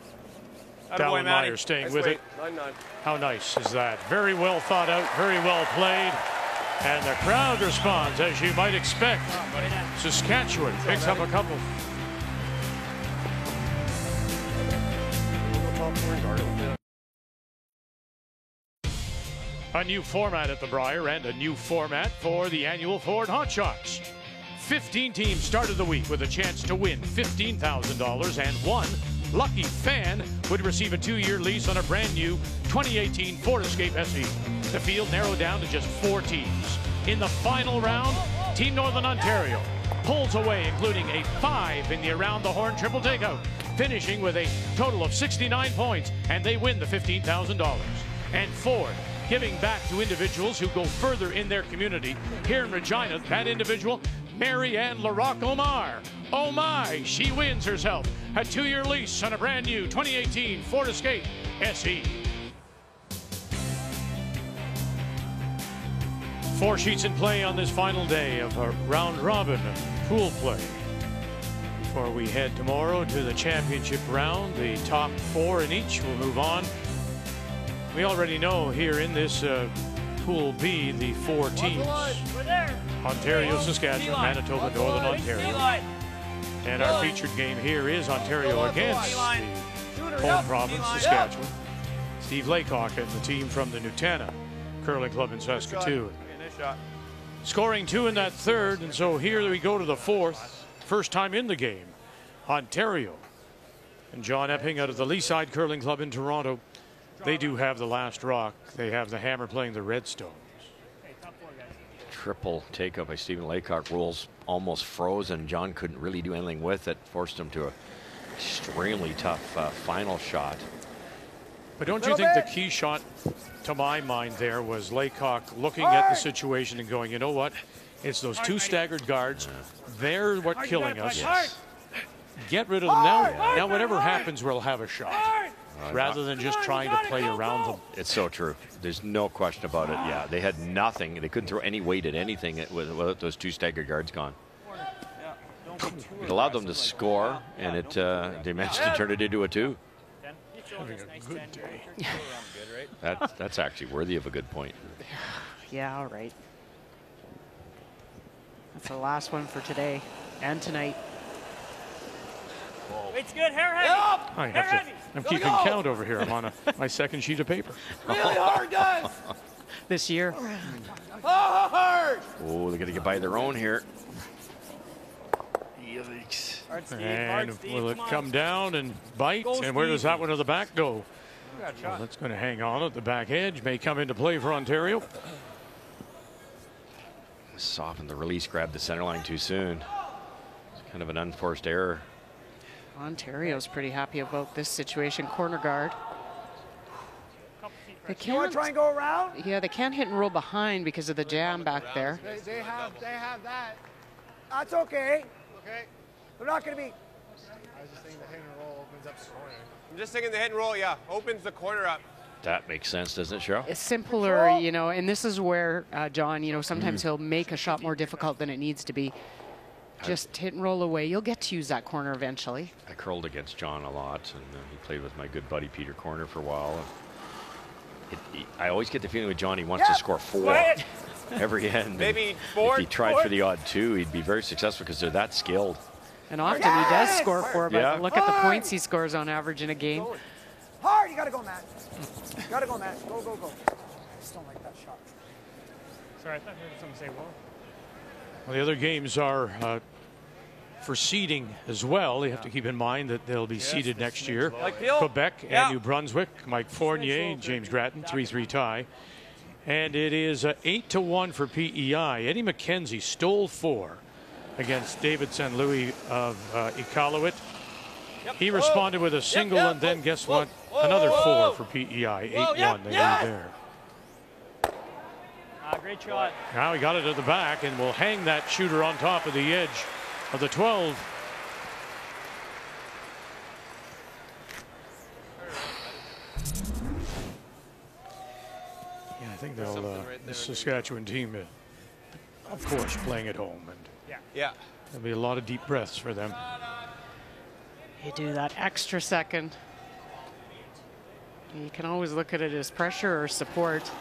Dallin Meyer staying with it. 9-9. How nice is that? Very well thought out, very well played. And the crowd responds, as you might expect. Saskatchewan picks up a couple. A new format at the Brier and a new format for the annual Ford Hot Shots. 15 teams started the week with a chance to win $15,000, and one lucky fan would receive a 2-year lease on a brand new 2018 Ford Escape SE. The field narrowed down to just 4 teams. In the final round, Team Northern Ontario pulls away, including a 5 in the Around the Horn triple takeout, finishing with a total of 69 points, and they win the $15,000. And Ford, giving back to individuals who go further in their community. Here in Regina, that individual Mary Ann LaRock Omar. Oh my, she wins herself a 2-year lease on a brand new 2018 Ford Escape SE. 4 sheets in play on this final day of a round robin pool play. Before we head tomorrow to the championship round, the top 4 in each will move on. We already know here in this Pool B the 4 teams: Ontario, Saskatchewan, Manitoba, Northern Ontario. And our featured game here is Ontario against the home province, Saskatchewan. Steve Laycock and the team from the Nutana Curling Club in Saskatoon. Scoring 2 in that third, and so here we go to the 4th. First time in the game, Ontario. And John Epping out of the Leaside Curling Club in Toronto. They do have the last rock. They have the Hammer playing the Redstones. Triple takeout by Stephen Laycock. Rules almost frozen. John couldn't really do anything with it. Forced him to an extremely tough final shot. But don't you think the key shot, to my mind, there was Laycock looking at the situation and going, you know what? It's those 2 staggered guards. They're what killing us. Yes. Get rid of them now. Now whatever happens, we'll have a shot. Rather than just trying to play around them. It's so true. There's no question about it. Yeah, they had nothing. They couldn't throw any weight at anything without those 2 staggered guards gone. It allowed them to score, and they managed to turn it into a 2. Having a good day. That's actually worthy of a good point. Yeah, all right. That's the last one for today and tonight. Weight's good, hair heavy. I'm keeping count over here. I'm on my 2nd sheet of paper. Really hard, guys. This year. Hard. Oh, they're going to get by their own here. Yikes. Hard, Steve. And Hard, Steve. will it come down and bite? And where does that one to the back go? Well, that's going to hang on at the back edge. May come into play for Ontario. Softened the release, grabbed the center line too soon. It's kind of an unforced error. Ontario's pretty happy about this situation. Corner guard. They can't. You want to try and go around? Yeah, they can't hit and roll behind because of the jam back there. They have that. That's okay. Okay. They're not going to be. I was just thinking the hit and roll opens up the corner. I'm just thinking the hit and roll, yeah, opens the corner up. That makes sense, doesn't it, Cheryl? It's simpler, you know, and this is where, John, you know, sometimes he'll make a shot more difficult than it needs to be. Just hit and roll away. You'll get to use that corner eventually. I curled against John a lot, and he played with my good buddy Peter Corner for a while. I always get the feeling with John he wants to score 4 every end. Maybe if he tried for the odd 2, he'd be very successful because they're that skilled. And often he does score 4, but look at the points he scores on average in a game. Hard, you got to go, Matt. You got to go, Matt. Go, go, go. I just don't like that shot. Sorry, I thought I heard someone say, whoa. Well, the other games are for seeding as well. They have to keep in mind that they'll be seeded next year. Quebec and New Brunswick. Mike Fournier, James Grattan, 3-3 tie. And it is 8-1 for PEI. Eddie McKenzie stole 4 against David St. Louis of Iqaluit. He responded with a single, and then guess what? Another 4 for PEI. 8-1. They lead there. Great shot. Now he got it at the back and will hang that shooter on top of the edge of the 12. Yeah, I think they'll, the Saskatchewan team, of course, playing at home. And there'll be a lot of deep breaths for them. You do that extra second. You can always look at it as pressure or support.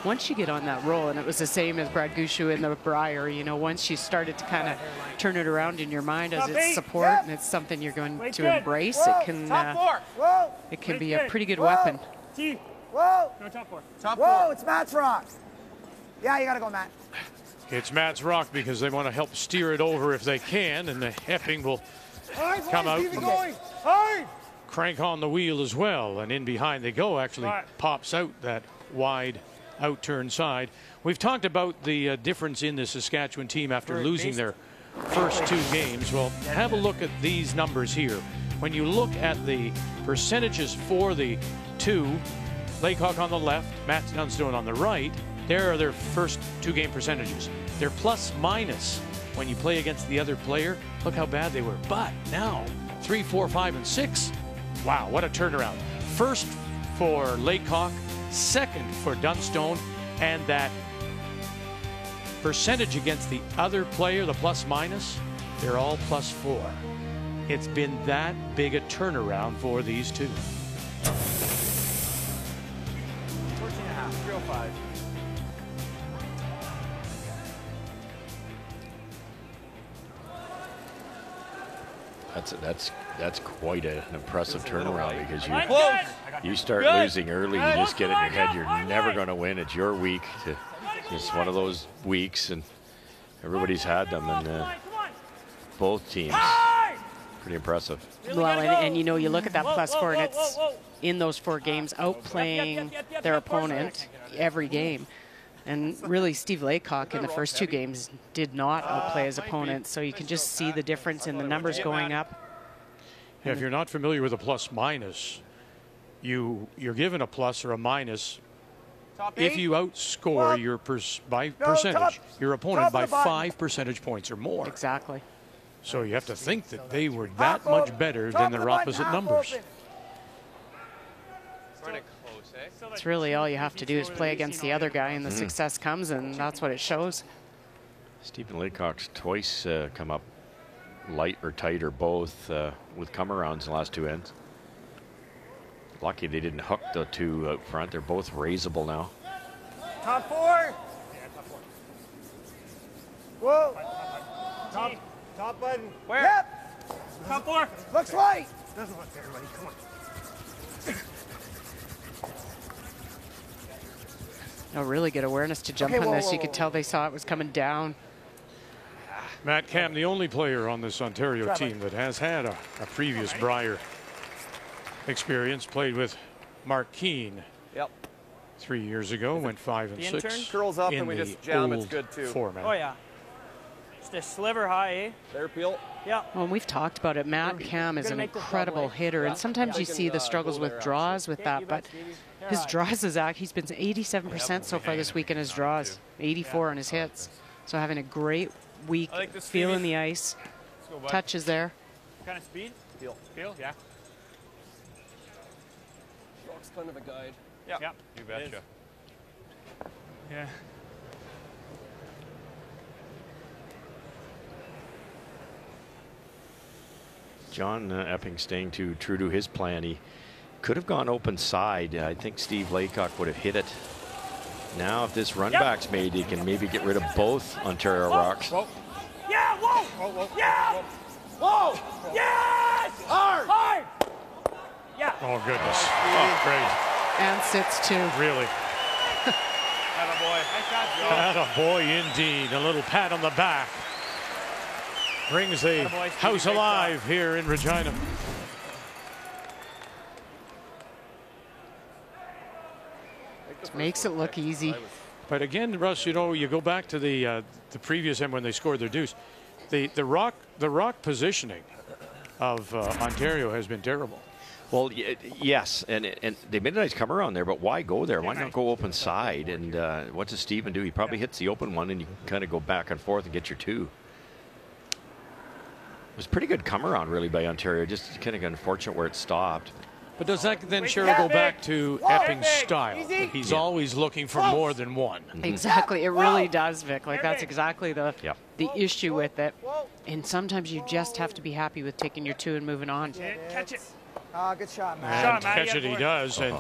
Once you get on that roll, and it was the same as Brad Gushu in the Brier, you know, once you started to kind of turn it around in your mind as it's support and it's something you're going to embrace, it can be a pretty good weapon. Whoa! No, top 4. Whoa, it's Matt's rock. Yeah, you got to go, Matt. It's Matt's rock because they want to help steer it over if they can, and the Epping will come out and crank on the wheel as well, and in behind they go. Actually pops out that wide out-turn side. We've talked about the difference in the Saskatchewan team after losing their first 2 games. Well, have a look at these numbers here. When you look at the percentages for the 2, Laycock on the left, Matt Dunstone on the right, there are their first 2 game percentages. They're plus minus when you play against the other player, look how bad they were. But now, 3, 4, 5, and 6. Wow, what a turnaround. First for Laycock, second for Dunstone, and that percentage against the other player, the plus minus, they're all +4. It's been that big a turnaround for these two. 14.5, 305. That's quite an impressive turnaround, because you start Good. losing early, you just get in your head you're never going to win. It's your week. It's one of those weeks, and everybody's had them, and both teams pretty impressive. Well, and you know, you look at that +4, and it's in those 4 games outplaying their opponent every game. And really, Steve Laycock in the first 2 games did not outplay his opponent, so you can just see the difference in the numbers going up. Yeah, if you're not familiar with a plus-minus, you're given a plus or a minus if you outscore your percentage, your opponent by 5 percentage points or more. Exactly. So you have to think that they were that much better than their opposite numbers. It's really all you have to do is play against the other guy, and the success comes, and that's what it shows. Stephen Laycock's twice come up light or tight or both with come-arounds in the last 2 ends. Lucky they didn't hook the 2 out front. They're both raisable now. Top 4. Whoa. Top button. Where? Yep. Top 4. Looks light. Doesn't look there, buddy. Come on. No, really good awareness to jump on this. You could tell they saw it was coming down. Matt Cam, the only player on this Ontario team that has had a previous Brier experience, played with Mark Keane 3 years ago, went 5 and 6. Curls up and we just jam, it's good too. Format. Oh yeah. Just a sliver high, eh? There, Peel. Yeah. Well, we've talked about it. Matt Cam is an incredible hitter, and sometimes you see the struggles with draws with that, but his draws is he's been 87% so far this week in his draws, 84 on his hits. So having a great week, feeling the ice, touch is there. What kind of speed? Peel. Peel, yeah. Rock's kind of a guide. Yeah. Yep. You betcha. Yeah. John Epping staying true to his plan. He could have gone open side. I think Steve Laycock would have hit it. Now, if this run back's made, he can maybe get rid of both Ontario Rocks. Whoa. Yeah, whoa! Whoa, whoa! Yeah! Whoa! Yes! Hard! Hard! Yeah. Oh, goodness. Oh, great. And sits too. Really. Attaboy indeed. A little pat on the back. Brings the house alive here in Regina. Makes it look easy. But again, Russ, you know, you go back to the previous end when they scored their deuce. The rock positioning of Ontario has been terrible. Well, yes, and they made a nice come around there, but why go there? Why not go open side? And what does Steven do? He probably hits the open one, and you can kind of go back and forth and get your 2. It was a pretty good come around, really, by Ontario. Just kind of unfortunate where it stopped. But does that then, Cheryl, go back to Epping's style? He's always looking for more than one. Exactly. It really does, Vic. Like, that's exactly the issue with it. And sometimes you just have to be happy with taking your 2 and moving on. Catch it. Good shot, Matt. And catch it he does. And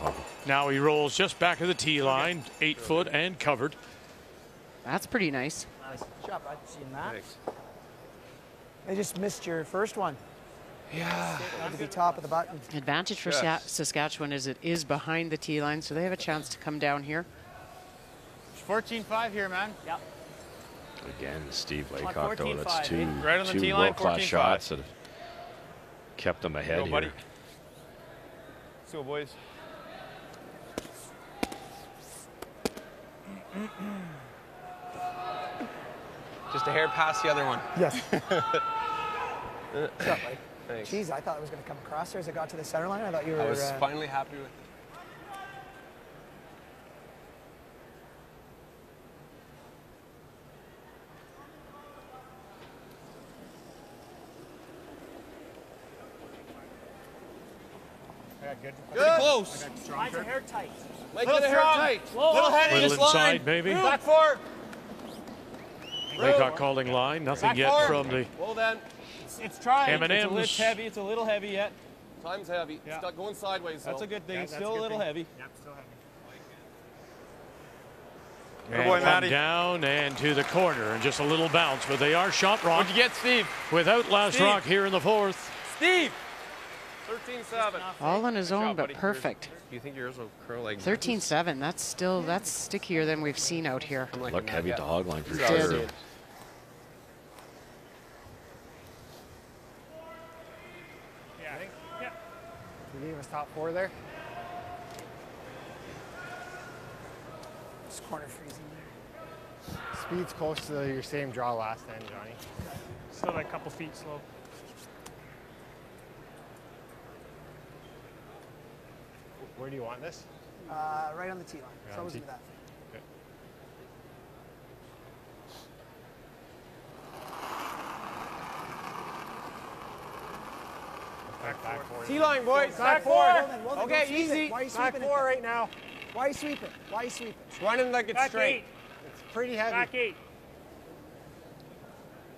now he rolls just back of the tee line, 8 foot and covered. That's pretty nice. Nice shot, bud. Seen that? They just missed your first one. Yeah. Had to be top of the button. Advantage for Saskatchewan is it is behind the tee line, so they have a chance to come down here. 14-5 here, man. Yep. Again, Steve Laycock, though, that's two T-line, world-class shots that have kept them ahead here. Let's go, boys. Just a hair past the other one. Yes. What's up, Mike? Thanks. Jeez, I thought it was going to come across there as it got to the center line. I thought you were... I was finally happy with it. good. Pretty close. Mine's a hair tight. Make it a hair tight. Little heavy. Little inside, maybe. Back four. Laycock calling line. Nothing Back yet four. from the Well then. It's trying. M&Ms. It's heavy. It's a little heavy yet. Time's heavy. Yeah. It's going sideways. That's though. a good thing. Yeah, It's that's still a a good little thing. heavy. Yep, still heavy. And boy, come Matty. down and to the corner, and just a little bounce, but they are shot rock. What'd you get, Steve? Without last Steve. rock here in the fourth. Steve! 13-7. All on his own, job, but buddy. perfect. Do you think yours will curl like 13-7. That's stickier than we've seen out here. Look heavy at the hog line for Did. sure. Yeah. You gave us top four there. This corner freezing there. Speed's close to your same draw last end, Johnny. Still like a couple feet slow. Where do you want this? Right on the tee line. It's always with that. Back four. T-line, boys. Back four. Okay, easy. Why are you Back sweeping four right now. Why are you sweeping? Why are you sweeping? It's running like it's Back straight. 8. It's pretty heavy. Back 8.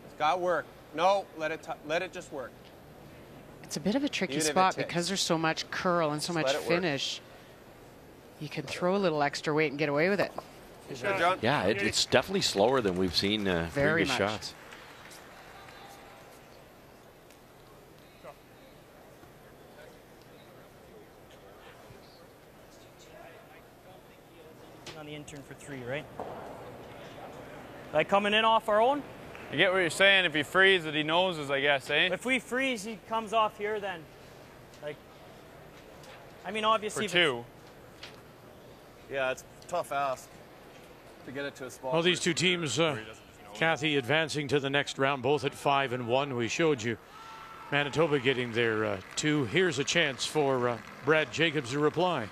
It's got work. No, let it just work. It's a bit of a tricky Even if it spot tips. because there's so much curl and so Just much let it work. finish. You can throw a little extra weight and get away with it. Good shot, John. Yeah, it's definitely slower than we've seen Very previous much. shots. On the intern for 3, right? Like coming in off our own? I get what you're saying. If he freezes, he knows, I guess, eh? If we freeze, he comes off here then. Like, I mean, obviously. For 2. Yeah, it's a tough ask to get it to a spot. Well, these two teams, Kathy advancing to the next round, both at 5-1. We showed you Manitoba getting their 2. Here's a chance for Brad Jacobs to reply.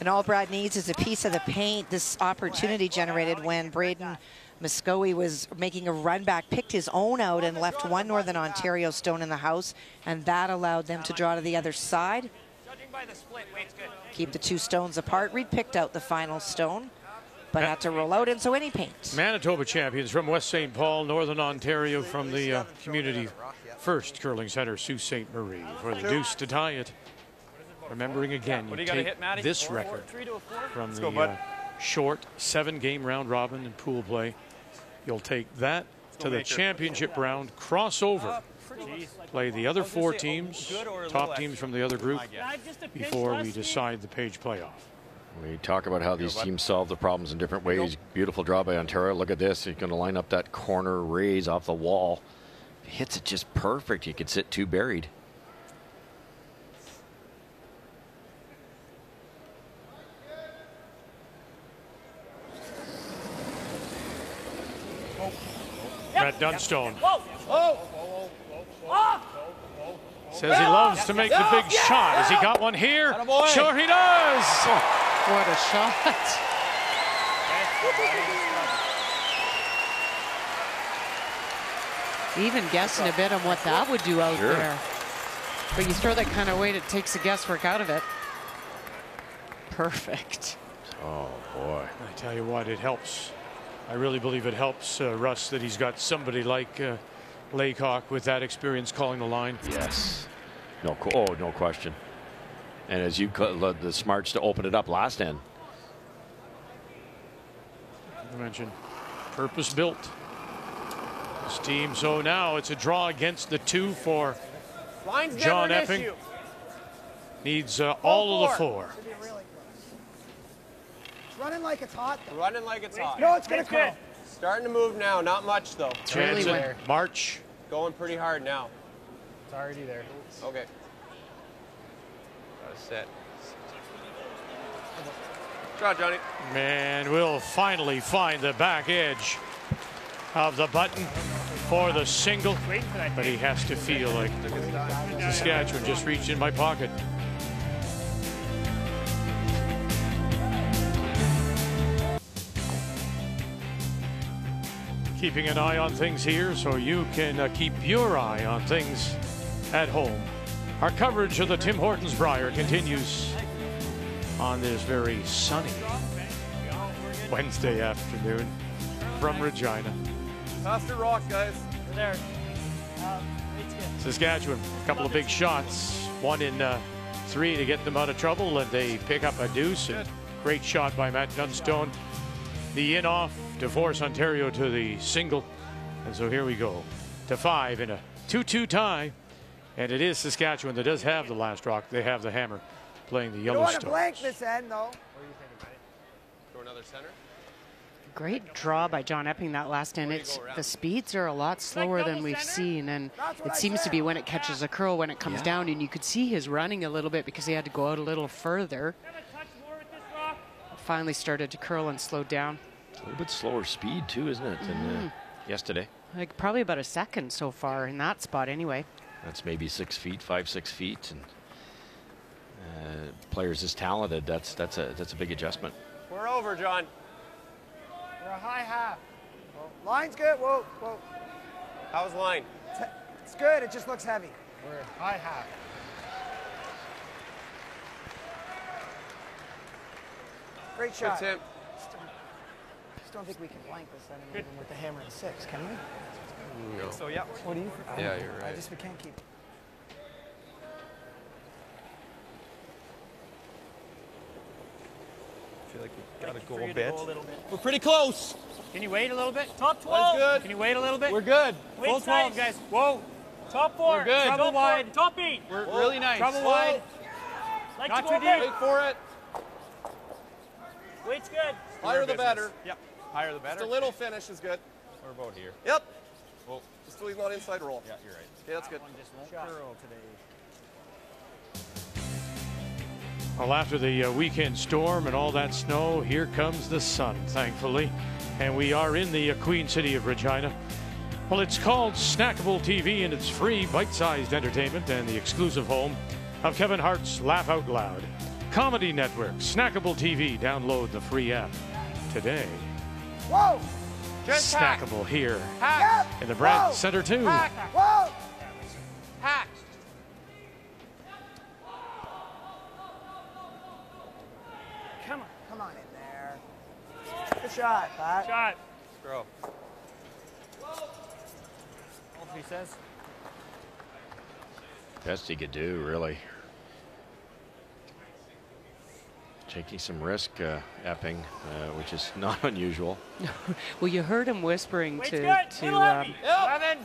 And all Brad needs is a piece of the paint. This opportunity generated when Braden Muskowee was making a run back, picked his own out and left one Northern Ontario stone in the house, and that allowed them to draw to the other side. Keep the 2 stones apart. Reed picked out the final stone, but had to roll out, and so any paint. Manitoba champions from West St. Paul, Northern Ontario, from the Community First Curling Center, Sault Ste. Marie, for the deuce to tie it. Remembering again, What do you you gotta take hit, Matty? this record from Let's the go, bud. short 7-game round robin and pool play. You'll take that to the championship round, crossover, play the other 4 teams, top teams from the other group, before we decide the page playoff. We talk about how these teams solve the problems in different ways. Beautiful draw by Ontario. Look at this. He's going to line up that corner raise off the wall. Hits it just perfect. You could sit 2 buried. Brett Dunstone Oh! says he loves to make the big shot. Has he got one here? Attaboy. Sure he does. What a shot. Even guessing a bit on what that would do out Sure. there. But you throw that kind of weight, it takes the guesswork out of it. Perfect. Oh, boy. I tell you what, it helps. I really believe it helps Russ that he's got somebody like Laycock with that experience calling the line. Yes. No question. And as you the smarts to open it up last end. You mentioned purpose built. This team, so now it's a draw against the 2 for Line's John never an Epping. issue. Needs all of the 4. It's running like it's hot. Running like it's hot. No, it's going to curl. Starting to move now. Not much, though. Chance Really at March. Going pretty hard now. It's already there. Okay. Gotta set. Draw, Johnny. And we'll finally find the back edge of the button for the single. But he has to feel like Saskatchewan just reached in my pocket. Keeping an eye on things here so you can keep your eye on things at home. Our coverage of the Tim Hortons Brier continues on this very sunny Wednesday afternoon from Regina. Faster rock, guys. We're there. Saskatchewan, a couple of big shots. One in 3 to get them out of trouble, and they pick up a deuce. And great shot by Matt Dunstone. The in-off to force Ontario to the single. And so here we go to 5 in a 2-2 tie. And it is Saskatchewan that does have the last rock. They have the hammer playing the Yellowstone. You don't want to blank this end, though. What are you thinking, buddy? Go another center? Great draw by John Epping that last end. The speeds are a lot slower than we've seen, and it seems to be when it catches a curl, when it comes down, and you could see his running a little bit because he had to go out a little further. Finally started to curl and slow down. A little bit slower speed too, isn't it, than yesterday? Like probably about a second so far in that spot anyway. That's maybe 6 feet, 5-6 feet, and players this talented, that's a big adjustment. We're over, John. We're a high half. Well, line's good. Whoa, whoa. How's line? It's good. It just looks heavy. We're a high half. Great shot. Good, Tim. Just don't think we can blank this end even with the hammer and 6, can we? No. So yeah. What do you? Yeah, you're right. We can't keep. I feel like we've got to go a bit. We're pretty close. Can you wait a little bit? Top 12. Good. Can you wait a little bit? We're good. Wait, full 12, guys. Whoa. Top 4. We're good. Trouble wide. Top 8. We're really nice. Trouble wide. Like Not to too go deep. Wait for it. Wait's good. Higher the better. Yep. Higher the better. Just a little finish is good. We're about here. Yep. Oh. Just till he's not inside roll. Yeah, you're right. Okay, that's good. Just won't curl today. Well, after the weekend storm and all that snow, here comes the sun, thankfully. And we are in the Queen City of Regina. Well, it's called Snackable TV, and it's free, bite-sized entertainment and the exclusive home of Kevin Hart's Laugh Out Loud. Comedy Network, Snackable TV. Download the free app today. Whoa! Just Snackable here Hack. in the Brad Whoa. Center, too. Hack. Whoa! Hack. Come on in there. Good shot, Pat. Shot. Throw. All 3 says. Best he could do, really. Taking some risk, Epping, which is not unusual. Well, you heard him whispering Wait's to good.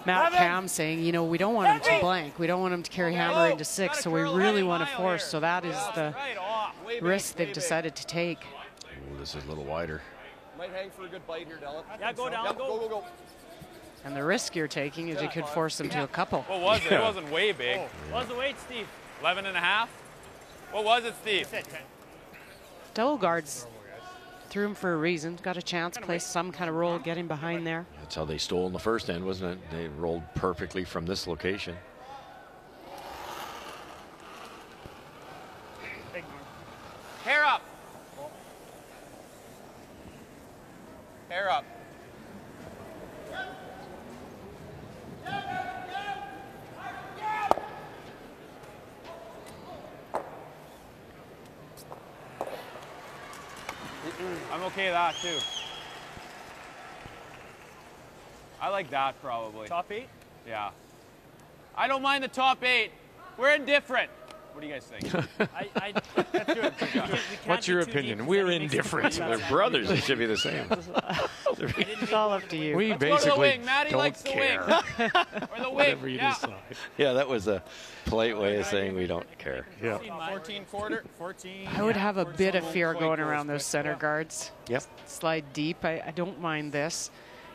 Matt Cam saying, you know, we don't want him to blank. We don't want him to carry hammer into 6, so we really want to force. So that is the risk they've decided to take. Ooh, this is a little wider. Might hang for a good bite here, Dylan. Yeah, go down. Yep, go. And the risk you're taking is you could force them to a couple. What was it? It wasn't way big. What's the weight, Steve? 11.5? What was it, Steve? Double guards threw him for a reason. Got a chance, play some kind of role, get him behind there. That's how they stole in the first end, wasn't it? They rolled perfectly from this location. Hair up. Hair up. I'm okay with that, too. I like that, probably. Top 8? Yeah. I don't mind the top 8. We're indifferent. What do you guys think? That's good. What's your opinion? We're indifferent. They're brothers. It should be the same. It's all up to you. We Let's go to the basically wing. Maddie don't likes the care. wing. Or the wing. Whatever you yeah. decide. Yeah, that was a polite way of saying we don't care. Yeah. 14 quarter. 14. I would have a bit of fear going around those center guards. Yep. Slide deep. I don't mind this.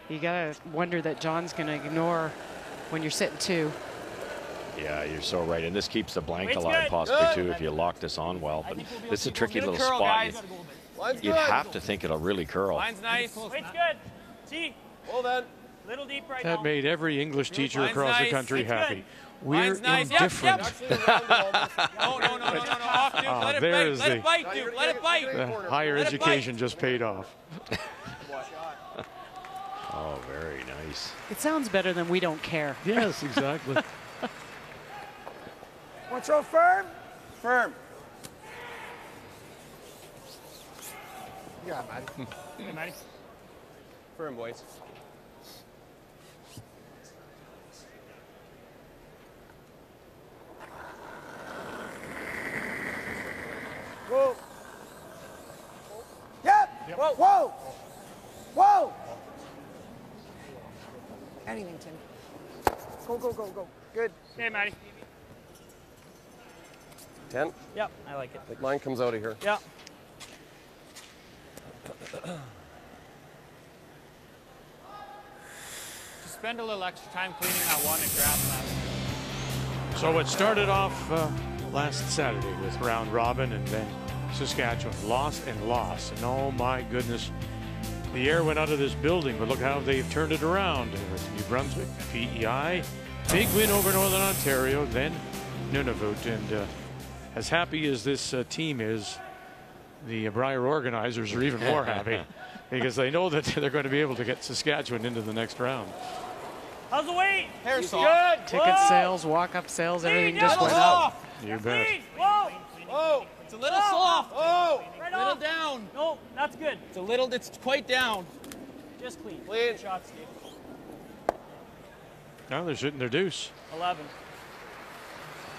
You got to wonder that John's going to ignore when you're sitting 2. Yeah, you're so right. And this keeps the blank Wait's alive good. possibly, too, if you lock this on well. But this is a tricky little curl, spot. guys. You'd have to think it'll really curl. Line's nice. Weight's good. T. Well then. Little deep right now. That made every English teacher Line's across the nice. country It's happy. good. We're Line's nice. Yep, indifferent. No. Off, Duke. Let it there's bite. Let the- it bite, Duke. Let it bite. Higher Let it education just paid off. Oh, very nice. It sounds better than we don't care. Yes, exactly. Neutral, firm. Firm. Yeah, Matty. Hey, Matty. Firm, boys. Whoa. Yep. Whoa. Whoa. Whoa. Anything, Tim. Go, go, go, go. Good. Hey, Matty. 10. Yep, I like it. Like mine comes out of here. Yeah. Just spend a little extra time cleaning that one and grab that. So it started off last Saturday with round robin, and then Saskatchewan lost and lost. And oh my goodness, the air went out of this building, but look how they've turned it around. With New Brunswick, PEI, big win over Northern Ontario, then Nunavut. And as happy as this team is, the Brier organizers are even more happy because they know that they're going to be able to get Saskatchewan into the next round. How's the weight? Hair's good. Ticket sales, walk-up sales, everything just went up. You bet. Whoa. Whoa. It's a little soft. Oh. Right Little off. down. No, that's good. It's quite down. Just clean. Clean. Good shot, Steve. Now they're shooting their deuce. 11.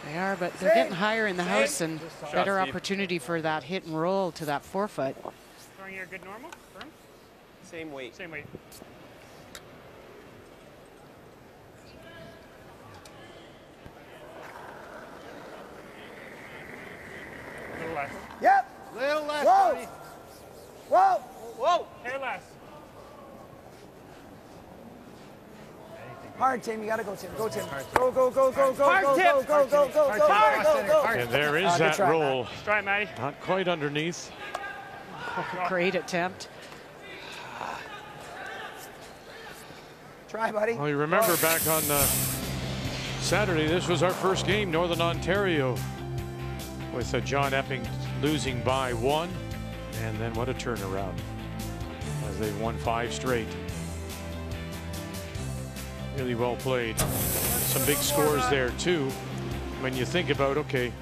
They are, but they're getting higher in the house and better Steve. opportunity for that hit and roll to that forefoot. Throwing your good normal? Firm? Same weight. Same weight. A little less. Yep. Little less, Whoa. buddy. Whoa. Whoa. Hair less. Hard, Tim. You gotta go, Tim. Go, Tim. Go, go, go, go, go, Hard go, tip. go, go, go, go, go, go, go. And there is Good that try, roll. Matt. Try it, Matty. Not quite underneath. Great attempt. Try, buddy. Well, you remember back on Saturday, this was our first game, Northern Ontario, with John Epping losing by 1. And then what a turnaround as they've won 5 straight. Really well played. Some big scores there too. When you think about, okay,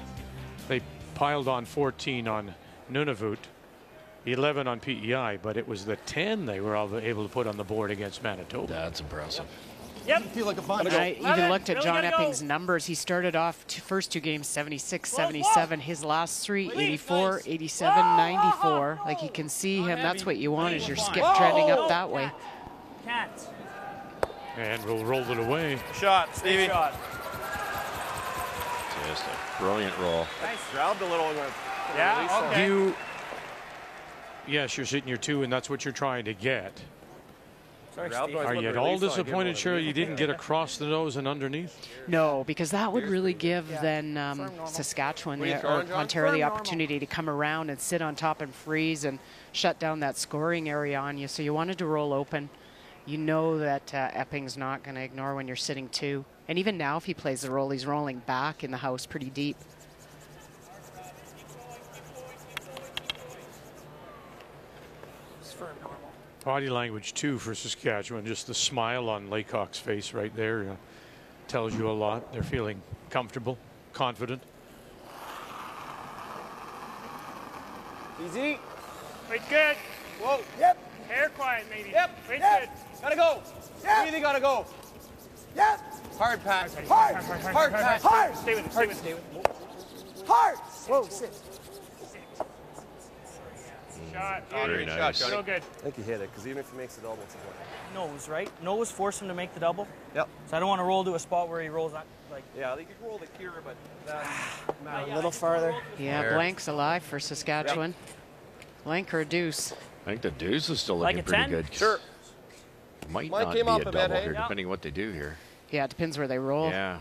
they piled on 14 on Nunavut, 11 on PEI, but it was the 10 they were able to put on the board against Manitoba. That's impressive. Yep. Feel like a fun. I even looked at Really John gotta go. Epping's numbers. He started off first 2 games 76, 77. His last 3, 84, 87, 94. Like you can see him. That's what you want is your skip trending up that way. Can't. And we'll roll it away. Shot, Stevie. Good shot. Just a brilliant roll. Nice. Grabbed a little in the Yeah, okay. Yes, you're sitting your 2, and that's what you're trying to get. Sorry, Grabbed Steve. one. Are you at all disappointed, Cheryl, you didn't get across the nose and underneath? No, because that would really give then Saskatchewan What are you or throwing, John? Ontario the Firm normal. opportunity to come around and sit on top and freeze and shut down that scoring area on you. So you wanted to roll open. You know that Epping's not going to ignore when you're sitting 2. And even now, if he plays the roll, he's rolling back in the house pretty deep. Body language too for Saskatchewan. Just the smile on Laycock's face right there tells you a lot. They're feeling comfortable, confident. Easy. Wait, good. Whoa. Yep. Hair quiet, maybe. Yep. Wait, Yep. good. Gotta go. Yep. Really gotta go. Yep. Hard pass. Hard. Hard pass. Hard. Stay with it, stay with it. Hard. Whoa, sit. Shot. Very Good nice. shot, Real Johnny. good. I think he hit it because even if he makes the double, it's a point. Nose, right? Nose force him to make the double. Yep. So I don't want to roll to a spot where he rolls that. Like. Yeah, they could roll the here, but that's A little farther. Yeah, There. blank's alive for Saskatchewan. Blank or a deuce. I think the deuce is still Like looking a pretty 10? good. Sure. Might Mine not came be up a a bit, double hey? here, Yeah. depending what they do here. Yeah, it depends where they roll. Yeah.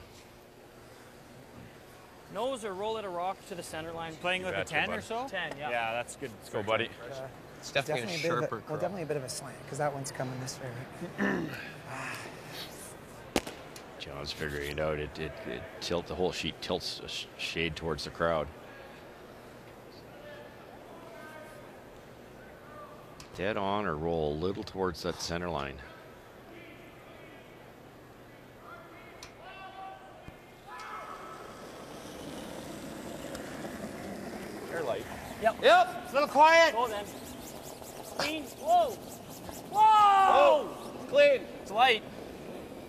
Nose or roll at a rock to the center line. Playing with a 10 or so? 10, yeah. Yeah, that's good. Let's go, buddy. It's definitely, a bit of sharper well, definitely a bit of a slant because that one's coming this way. Right? John's figuring it out. It tilts, the whole sheet tilts a shade towards the crowd. Dead on or roll a little towards that center line. or light? Yep. Yep. It's a little quiet. Go then. Clean. Whoa. Whoa. Oh, clean. It's light.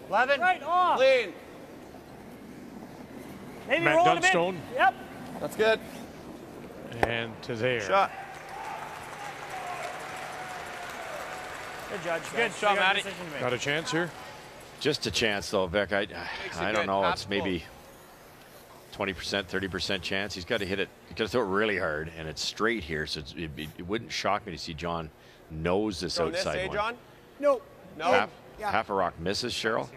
11. Right off. Clean. Maybe Matt roll it a bit. Dunstone. Yep. That's good. And to there. Shot. Good judge. Good shot, Matty. Got a chance here? Just a chance, though, Vic. I don't good. know. It's Absolute. maybe 20%, 30% chance. He's got to hit it. He's got to throw it really hard, and it's straight here. So it wouldn't shock me to see John nose this Throwing outside this, one. John? No. No. Half a rock misses, Cheryl.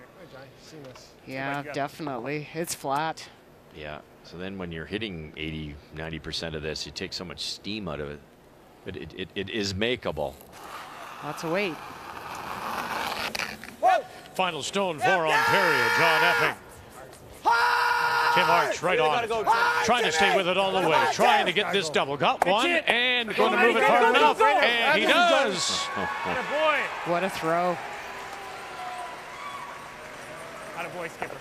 Yeah, definitely. It's flat. Yeah. So then when you're hitting 80, 90% of this, you take so much steam out of it. But it is makeable. Lots of weight. Final stone for Ontario, John Epping. Tim Arch right on it. Trying to stay with it all the way. Trying to get this double. Got one and going to move it hard enough. And he does. Boy. What a throw. Attaboy, skipper.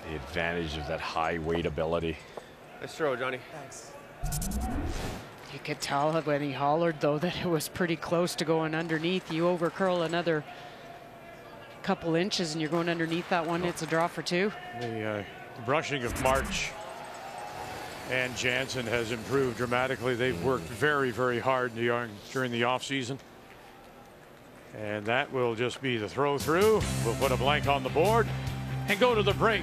The advantage of that high weight ability. Nice throw, Johnny. Thanks. You could tell when he hollered, though, that it was pretty close to going underneath. You overcurl another couple inches and you're going underneath that one. It's a draw for two. The brushing of March and Jansen has improved dramatically. They've worked very, very hard during the offseason. And that will just be the throw through. We'll put a blank on the board and go to the break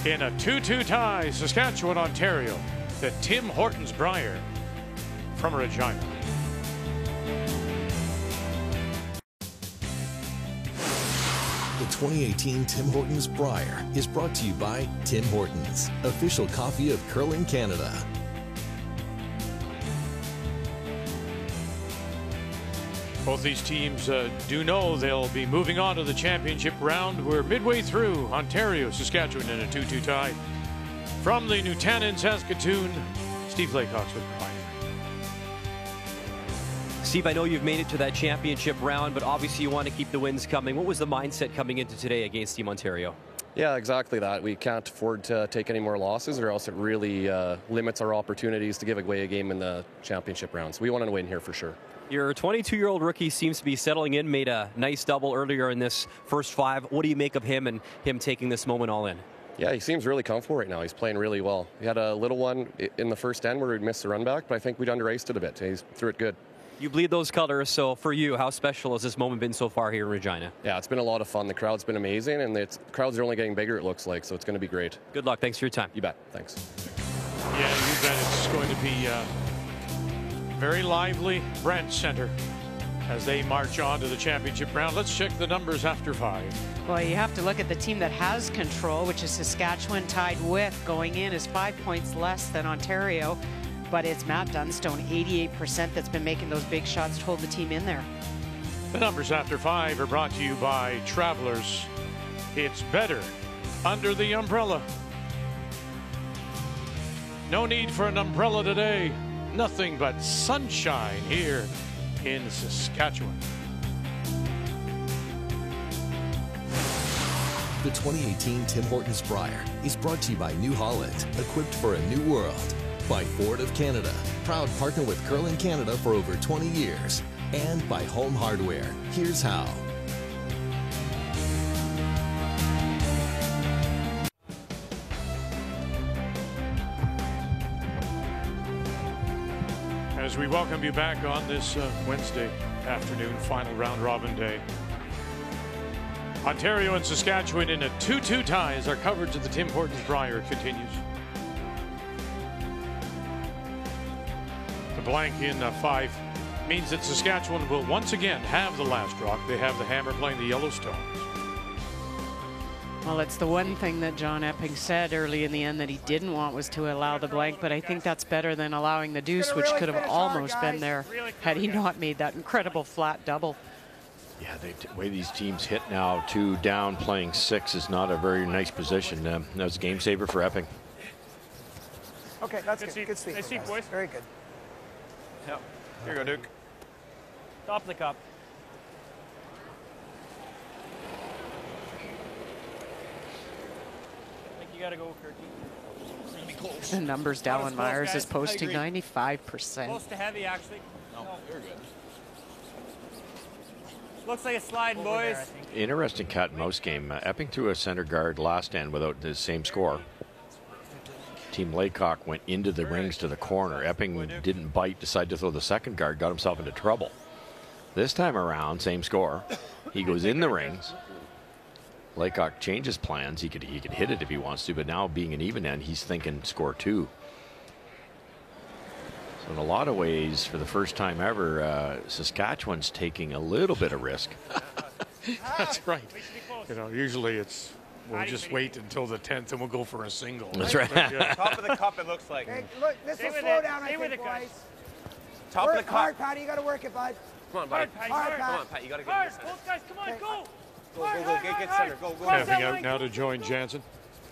in a 2-2 tie, Saskatchewan, Ontario, the Tim Hortons Brier from Regina. The 2018 Tim Hortons Brier is brought to you by Tim Hortons, official coffee of curling Canada. Both these teams do know they'll be moving on to the championship round. We're midway through. Ontario, Saskatchewan in a 2-2 tie. From the Newtown, Saskatoon, Steve Laycock with Brian. Steve, I know you've made it to that championship round, but obviously you want to keep the wins coming. What was the mindset coming into today against Team Ontario? Yeah, exactly that. We can't afford to take any more losses or else it really limits our opportunities to give away a game in the championship round. So we want to win here for sure. Your 22-year-old rookie seems to be settling in, made a nice double earlier in this first five. What do you make of him and him taking this moment all in? Yeah, he seems really comfortable right now. He's playing really well. He had a little one in the first end where he missed the run back, but I think we'd undericed it a bit. He threw it good. You bleed those colors, so for you, how special has this moment been so far here in Regina? Yeah, it's been a lot of fun. The crowd's been amazing, and the crowds are only getting bigger, it looks like, so it's going to be great. Good luck. Thanks for your time. You bet. Thanks. Yeah, you bet it's going to be very lively Brent Center as they march on to the championship round. Let's check the numbers after five. Well, you have to look at the team that has control, which is Saskatchewan, tied with going in is 5 points less than Ontario. But it's Matt Dunstone, 88%, that's been making those big shots to hold the team in there. The numbers after five are brought to you by Travelers. It's better under the umbrella. No need for an umbrella today. Nothing but sunshine here in Saskatchewan. The 2018 Tim Hortons Brier is brought to you by New Holland, equipped for a new world. By Ford of Canada, proud partner with Curling Canada for over 20 years. And by Home Hardware. Here's how. As we welcome you back on this Wednesday afternoon, final round robin day. Ontario and Saskatchewan in a 2-2 tie as our coverage of the Tim Hortons Brier continues. The blank in five means that Saskatchewan will once again have the last rock. They have the hammer playing the Yellowstones. Well, it's the one thing that John Epping said early in the end that he didn't want was to allow the blank, but I think that's better than allowing the deuce, which could have almost been there had he not made that incredible flat double. Yeah, the way these teams hit now, 2 down, playing 6 is not a very nice position. That was a game saver for Epping. Okay, that's good. Good speed. Nice sweep, boys. Very good. Yep. Here you go, Duke. Top of the cup. Thank you. You got to go, Kirky. It's going to be close. The numbers Dallin Myers is posting 95%. Close to heavy, actually. No, you're good. Looks like a slide, boys. Interesting cat and mouse game. Epping threw a center guard last end without the same score. Team Laycock went into the rings to the corner. Epping didn't bite, decided to throw the second guard, got himself into trouble. This time around, same score. He goes in the rings. Laycock changes plans. He could hit it if he wants to, but now being an even end, he's thinking score 2. So in a lot of ways, for the first time ever, Saskatchewan's taking a little bit of risk. That's right. You know, usually it's we'll just wait until the 10th and we'll go for a single. That's right. Top of the cup, it looks like. Hey, look, this will slow down, I think, boys. Top of the cup. Hard, Patty, you got to work it, bud. Come on, buddy. Hard, Come on, Pat, you got to get Hard, in the center. both guys, come on, go. Go, get center. Go. Stepping out now to join Jansen.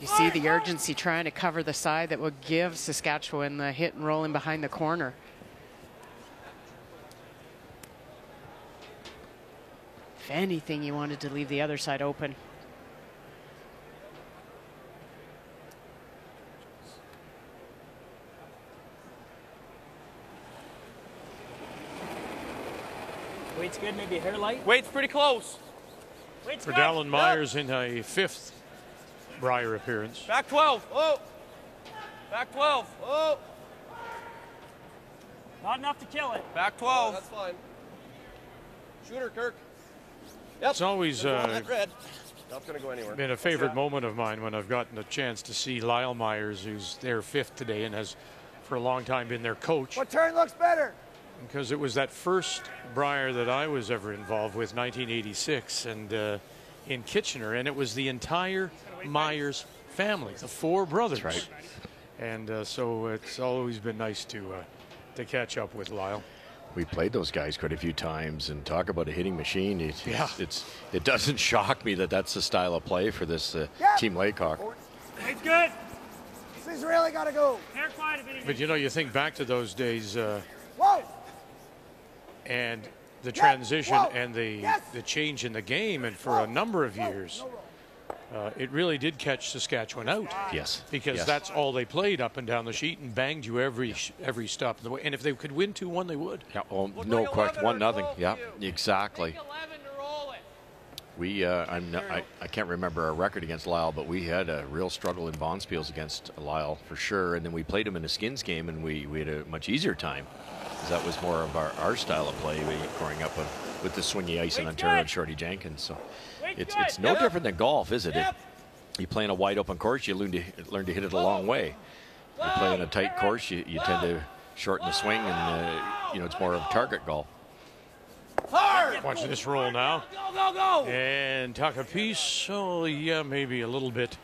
You see the urgency trying to cover the side that will give Saskatchewan the hit and roll in behind the corner. If anything, you wanted to leave the other side open. Weight's good, maybe a hair light. Weight's pretty close. Weight's For good. Dallin Myers in a 5th Brier appearance. Back 12. Oh. Back 12. Oh. Not enough to kill it. Back 12. That's fine. Shooter, Kirk. It's always red. Not going to go anywhere. been a favorite moment of mine when I've gotten a chance to see Lyle Myers, who's their 5th today and has for a long time been their coach. What turn looks better? Because it was that first Brier that I was ever involved with, 1986, and in Kitchener, and it was the entire Myers family, the 4 brothers. That's right. And so it's always been nice to catch up with Lyle. We played those guys quite a few times, and talk about a hitting machine. It doesn't shock me that that's the style of play for this Team Laycock. Weight's good. This really got to go. Hair quiet a bit. But you know, you think back to those days Whoa. and the transition and the change in the game, and for a number of years, it really did catch Saskatchewan out. Yes. Because that's all they played up and down the sheet and banged you every stop of the way. And if they could win 2-1, they would. Yeah, well, no question. 1-0. Yeah, exactly. We, I can't remember our record against Lyle, but we had a real struggle in Bonspiels against Lyle for sure. And then we played him in a skins game, and we had a much easier time, because that was more of our style of play, growing up with the swingy ice in Ontario and Shorty Jenkins. So it's no different than golf, is it? You play in a wide open course, you learn to hit it a long way. You play in a tight course, you tend to shorten the swing, and it's more of target golf. Hard. Watch this roll now. Go. And tuck a piece. Oh, yeah, maybe a little bit.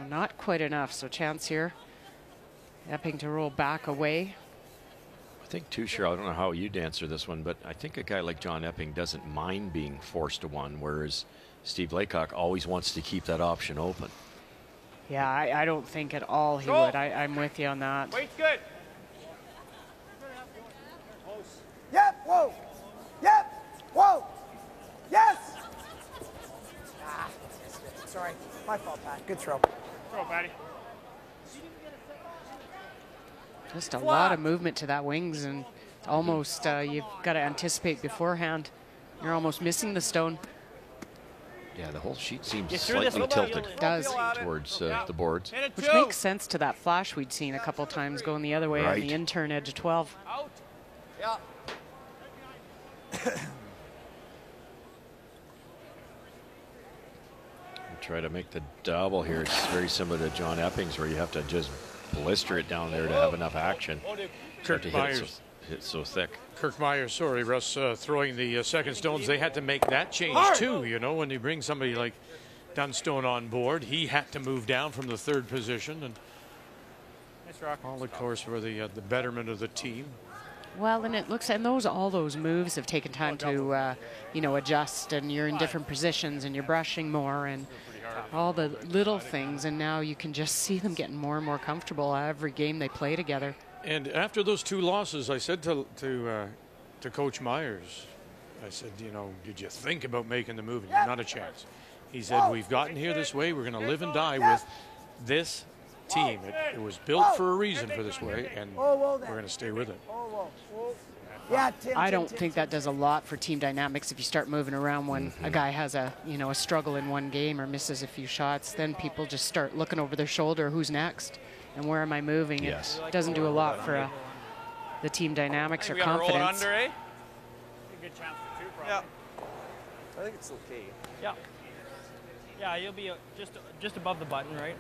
Not quite enough, so chance here. Epping to roll back away. I think too, Cheryl, I don't know how you'd answer this one, but I think a guy like John Epping doesn't mind being forced to one, whereas Steve Laycock always wants to keep that option open. Yeah, I don't think at all he would. I'm with you on that. Weight's good. Yep. Whoa. Yep. Whoa. Yes. Sorry. My fault, Pat. Good throw. Throw, Patty. Just a lot of movement to that wings, and almost you've got to anticipate beforehand. You're almost missing the stone. Yeah, the whole sheet seems slightly tilted. It does. Towards the boards. Which makes sense to that flash we'd seen a couple times going the other way on the intern edge of 12. Out. Yeah. Try to make the double here. It's very similar to John Epping's, where you have to just blister it down there to have enough action. Kirk Myers. Hit so thick. Kirk Myers, sorry, Russ, throwing the second stones. They had to make that change too. When you bring somebody like Dunstone on board, he had to move down from the 3rd position, and all, of course, for the betterment of the team. Well, and it looks, and all those moves have taken time to, adjust, and you're in different positions, and you're brushing more, and all the little things, and now you can just see them getting more and more comfortable every game they play together. And after those 2 losses, I said to Coach Myers, I said, you know, did you think about making the move? Not a chance. He said, we've gotten here this way. We're going to live and die with this team. It was built for a reason for this way, and we're going to stay with it. Yeah, I don't think that does a lot for team dynamics if you start moving around when a guy has a struggle in one game or misses a few shots. Then people just start looking over their shoulder, who's next and where am I moving? Yes. It doesn't do a lot for the team dynamics or confidence. Roll it under, eh? A good chance for two, probably. Yeah. I think it's okay. Yeah. Yeah, you'll be just above the button, right?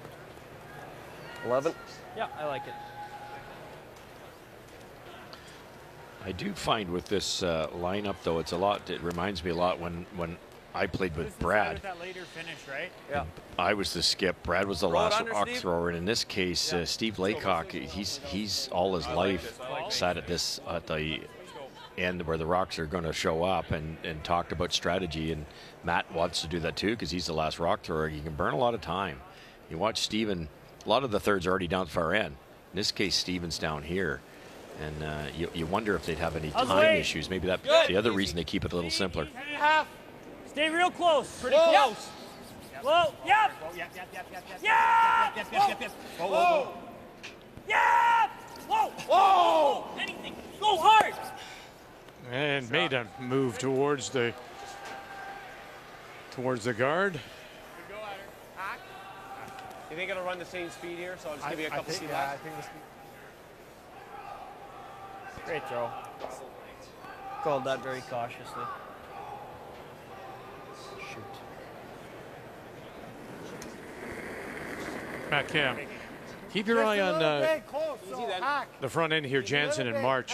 11. Yeah, I like it. I do find with this lineup, though, it's a lot. It reminds me a lot when I played with Brad. That later finish, right? Yeah. I was the skip. Brad was the last rock thrower, and in this case, Steve Laycock, he's all his life sat at the end where the rocks are going to show up and talked about strategy. And Matt wants to do that too because he's the last rock thrower. He can burn a lot of time. You watch Steven. A lot of the thirds are already down the far end. In this case, Steven's down here. And you wonder if they'd have any time issues. Maybe that's the other reason they keep it a little simpler. Half. Stay real close. Pretty close. Whoa. Yep. Yeah. Whoa. Yeah. Whoa. Whoa. Anything. Go hard. And made a move towards the guard. You think it'll run the same speed here? So I'll just give you a couple speed. Yeah, I think this. Great throw. Called that very cautiously. Shoot. Matt Cam, keep your eye on the front end here, Jansen and March.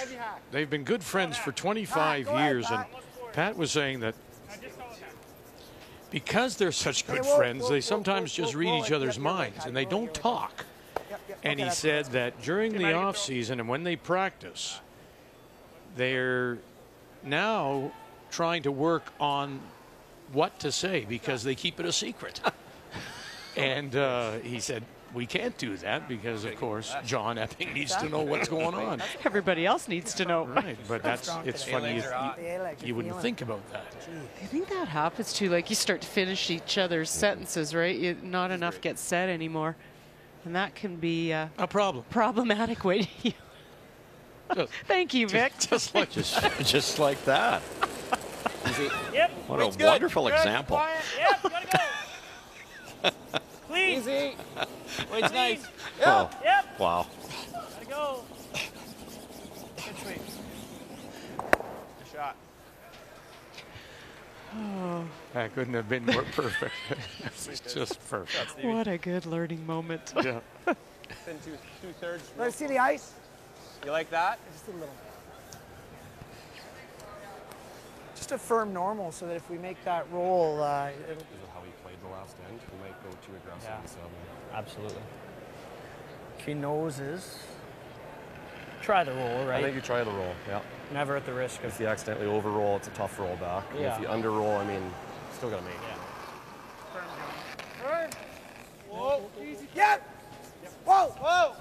They've been good friends for 25 years, and Pat was saying that because they're such good friends, they sometimes just read each other's minds, and they don't talk. And he said that during the off season and when they practice, they're now trying to work on what to say because they keep it a secret. And he said, we can't do that because, of course, John Epping needs to know what's going on. Everybody else needs to know. Right, but it's funny. You wouldn't think about that. I think that happens too. Like you start to finish each other's sentences, right? Not enough gets said anymore. And that can be a problem. Problematic way to Thank you, Vic. Just like that. Yep. What a wonderful example. Quiet. Yep, gotta go. Clean. Easy. Wait's nice. Oh. Yep. Wow. Gotta go. Good swing. Good shot. Oh. That couldn't have been more perfect. It's just perfect. What a good learning moment. Yeah. Then two-thirds. Let's see the ice. You like that? Just a little. Just a firm normal so that if we make that roll, Is it how he played the last end? We might go too aggressive. Yeah. So Absolutely. If he noses, try the roll, right? I think you try the roll, yeah. Never at the risk of. If you accidentally overroll, it's a tough roll back. And Yeah. if you underroll, I mean, still got to make it. Whoa. Easy. Yep. Whoa. Whoa.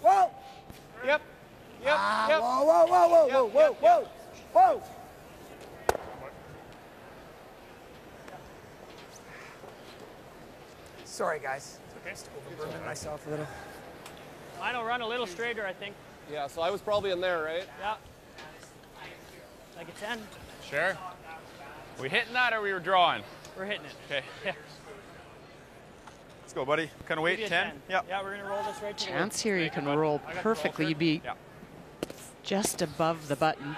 Whoa. Yep. Yep. Yep. Whoa, whoa, whoa, whoa, Yep, whoa, whoa, yep, whoa, whoa. Sorry, guys. It's okay. Overburdened myself a little. Mine will run a little straighter, I think. Yeah, so I was probably in there, right? Yeah. Like a 10. Sure. We hitting that or we were drawing? We're hitting it. Okay. Yeah. Let's go, buddy. Kind of Give wait, you a 10? Yeah. Yeah, we're going to roll this right to the Chance here, you can roll perfectly. You'd be just above the button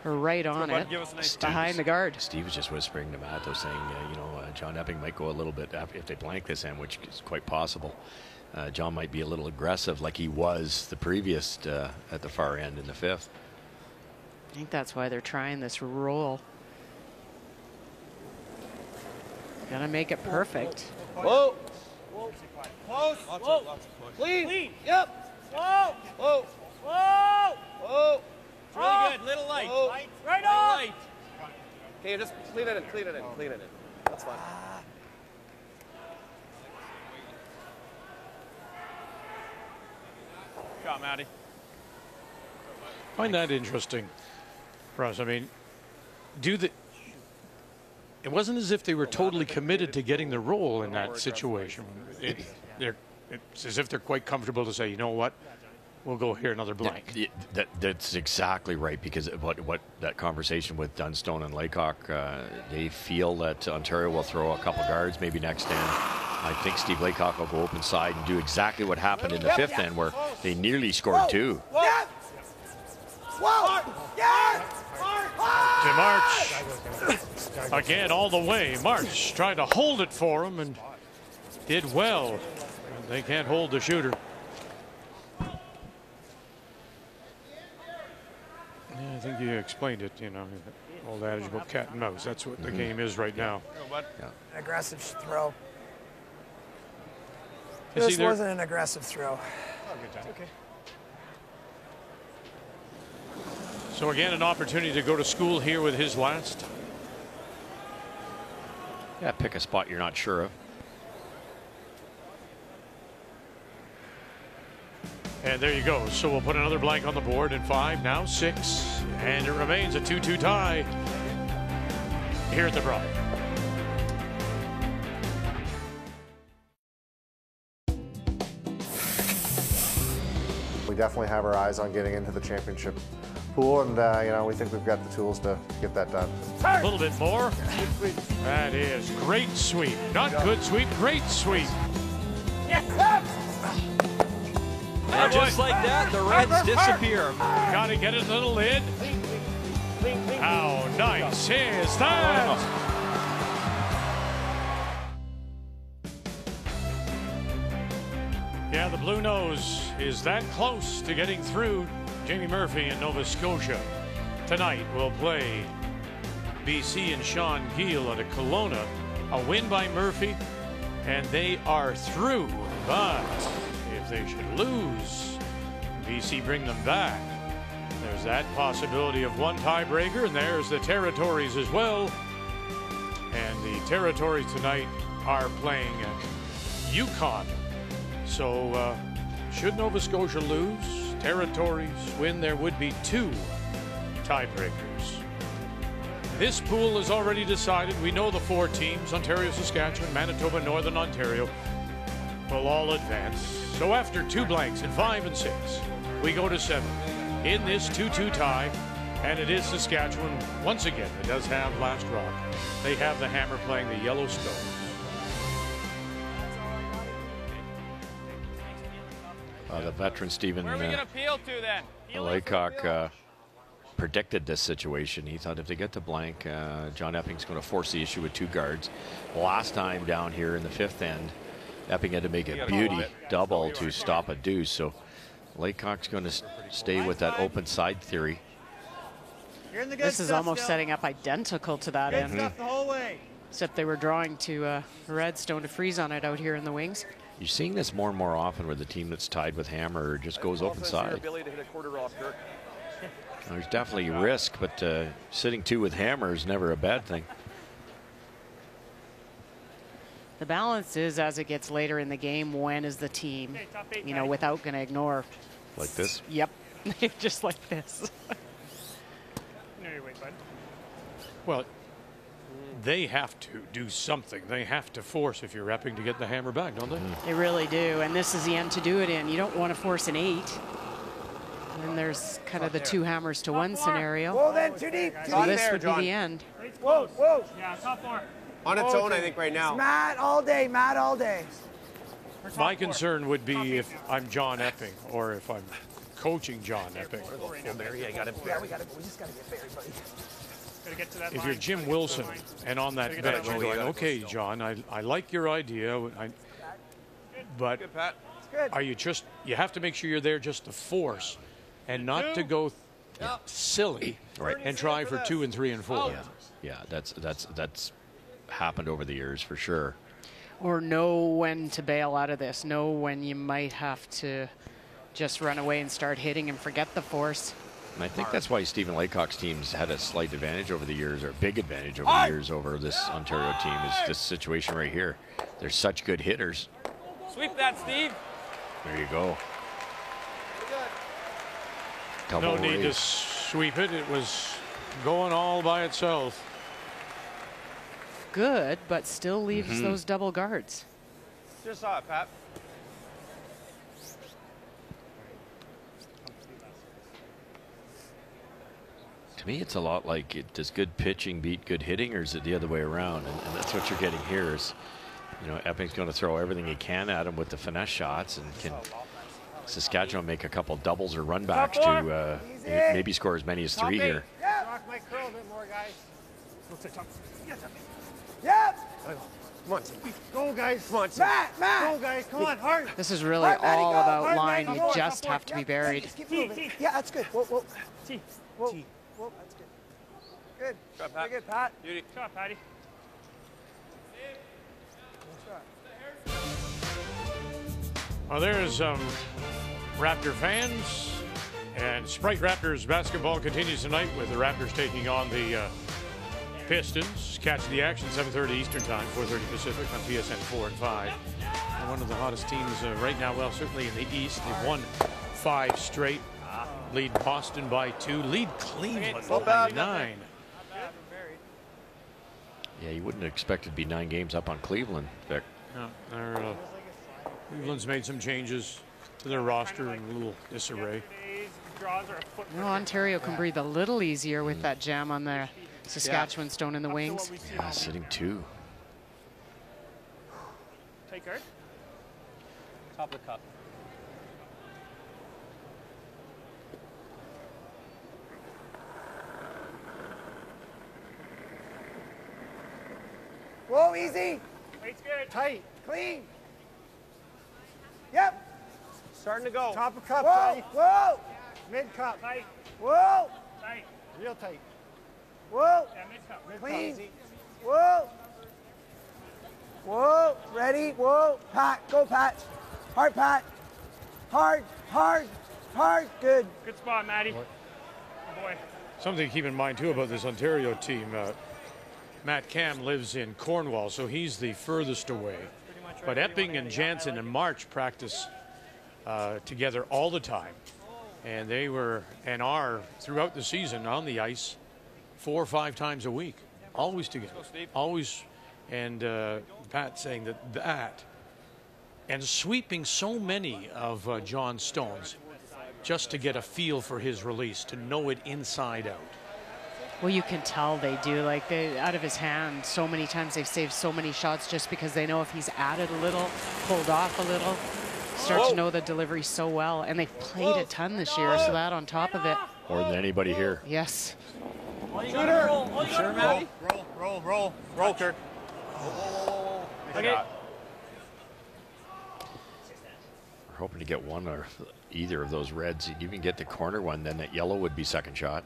or right on it, Give us a nice behind the guard. Steve was just whispering to Matt, though, saying, John Epping might go a little bit if they blank this end, which is quite possible. John might be a little aggressive like he was the previous at the far end in the fifth. I think that's why they're trying this roll. Gotta make it perfect. Whoa. Whoa. Close. Whoa. Clean. Yep. Whoa. Whoa. Whoa. Whoa. It's really good. Little light. Whoa. Light. Right on. Light. Okay, just clean it in. Clean it in. Clean it in. That's fine. Shot, Matty. Find that interesting, Russ. I mean, It wasn't as if they were totally committed to getting the roll in that situation. It's as if they're quite comfortable to say, you know what, we'll go here another blank. That's exactly right, because what that conversation with Dunstone and Laycock, they feel that Ontario will throw a couple guards maybe next end. I think Steve Laycock will go open side and do exactly what happened in the fifth end, where they nearly scored two. To March again all the way. March tried to hold it for him and did well. They can't hold the shooter. Yeah, I think you explained it, you know, old adage about cat and mouse. That's what the game is right now. An aggressive throw. You see This there- wasn't an aggressive throw. Okay. So again, an opportunity to go to school here with his last. Yeah, pick a spot you're not sure of. And there you go. So we'll put another blank on the board in 5, now 6. And it remains a 2-2 tie here at the Brier. We definitely have our eyes on getting into the championship pool, and you know, we think we've got the tools to get that done. A little bit more. That is great sweep. Not good sweep, great sweep. And just like that, the Reds disappear. Got to get it to the lid. How nice is that? Yeah, the Blue Nose is that close to getting through. Jamie Murphy in Nova Scotia. Tonight we'll play BC and Sean Gill at a Kelowna. A win by Murphy, and they are through. But if they should lose, BC bring them back. There's that possibility of one tiebreaker, and there's the Territories as well. And the Territories tonight are playing Yukon. So should Nova Scotia lose, Territories win, there would be 2 tiebreakers. This pool is already decided. We know the 4 teams, Ontario, Saskatchewan, Manitoba, Northern Ontario, will all advance. So after 2 blanks in 5 and 6, we go to 7 in this 2-2 tie, and it is Saskatchewan once again. It does have last rock. They have the Hammer playing the Yellowstone. The veteran Stephen Where are we going to appeal to then? Laycock predicted this situation. He thought if they get the blank, John Epping's going to force the issue with 2 guards. Last time down here in the 5th end, Epping had to make a beauty double to stop a deuce. So Laycock's going to stay with that open side theory. This is almost setting up identical to that end. Stuff the whole way. Except they were drawing to Redstone to freeze on it out here in the wings. You're seeing this more and more often where the team that's tied with Hammer just goes open side. There's definitely risk, but sitting 2 with Hammer is never a bad thing. The balance is, as it gets later in the game, when is the team, you know, without going to ignore. Like this? Yep, just like this. No, you wait, bud. Well, they have to do something. They have to force, if you're Epping, to get the Hammer back, don't they? They really do, and this is the end to do it in. You don't want to force an 8. And then there's kind of the 2 hammers to 1 scenario. Whoa, then too deep. So this would be the end. Whoa, whoa. Yeah, top 4. On its own, I think, right now. It's Matt all day, Matt all day. My concern would be if I'm John Epping, or if I'm coaching John Epping. Yeah, we just got to get buried, buddy. Get to that If you're Jim Wilson and on that bench, you're going, okay, John, I like your idea, but are you just, you have to make sure you're there just to force and not to go silly and try for 2 and 3 and 4. Yeah, that's happened over the years for sure. Or know when to bail out of this. Know when you might have to just run away and start hitting and forget the force. And I think that's why Stephen Laycock's team's had a slight advantage over the years, or a big advantage over the years over this Ontario team, is this situation right here. They're such good hitters. Sweep that, Steve. There you go. No need to sweep it. It was going all by itself. Good, but still leaves those double guards. Just saw it, Pat. To me, it's a lot like, does good pitching beat good hitting, or is it the other way around? And that's what you're getting here is, you know, Epping's going to throw everything he can at him with the finesse shots, and can Saskatchewan make a couple doubles or run backs to maybe score as many as 3 here. Rock my curl a bit more, guys. Yep. Come on, go, guys. Come on, Matt. Go, guys. Come on, hard. This is really all about line. You just have to be buried. Just keep moving. Yeah, that's good. Whoa, whoa. Whoa, whoa, that's good. Good. Shot, Pat. Very good, Pat. Beauty. Shot, Patty. Well, there's Raptor fans, and Sprite Raptors basketball continues tonight with the Raptors taking on the Pistons. Catch the action 7:30 Eastern Time, 4:30 Pacific on PSN 4 and 5. And one of the hottest teams right now, well, certainly in the East. They've won 5 straight. Lead Boston by 2. Lead Cleveland by 9. Yeah, you wouldn't expect it to be 9 games up on Cleveland, Vic. No, Cleveland's made some changes to their roster in a little disarray. Well, Ontario can breathe a little easier with that jam on the Saskatchewan stone in the wings. Yeah, sitting 2. Take guard. Top of the cup. Whoa, easy. Weight's good. Tight. Clean. Yep. Starting to go. Top of cup, Whoa, Johnny. whoa. Mid cup. Tight. Whoa. Tight. Real tight. Whoa. Yeah, mid-cup. Clean. Whoa. Whoa. Ready. Whoa. Pat. Go, Pat. Hard, Pat. Hard. Hard. Hard. Good. Good spot, Matty. Good boy. Something to keep in mind, too, about this Ontario team. Matt Cam lives in Cornwall, so he's the furthest away. But Epping and Jansen and March practice together all the time. And they were and are throughout the season on the ice 4 or 5 times a week. Always together. Always. And Pat saying that and sweeping so many of John Stone's just to get a feel for his release, to know it inside out. Well, you can tell they do. Like, out of his hand, so many times they've saved so many shots just because they know if he's added a little, pulled off a little, start to know the delivery so well. And they've played a ton this year, so that on top of it. More than anybody here. Yes. Shooter. Sure, Matty? Roll, Kirk. Okay. We're hoping to get one or either of those reds. You can get the corner one, then that yellow would be second shot.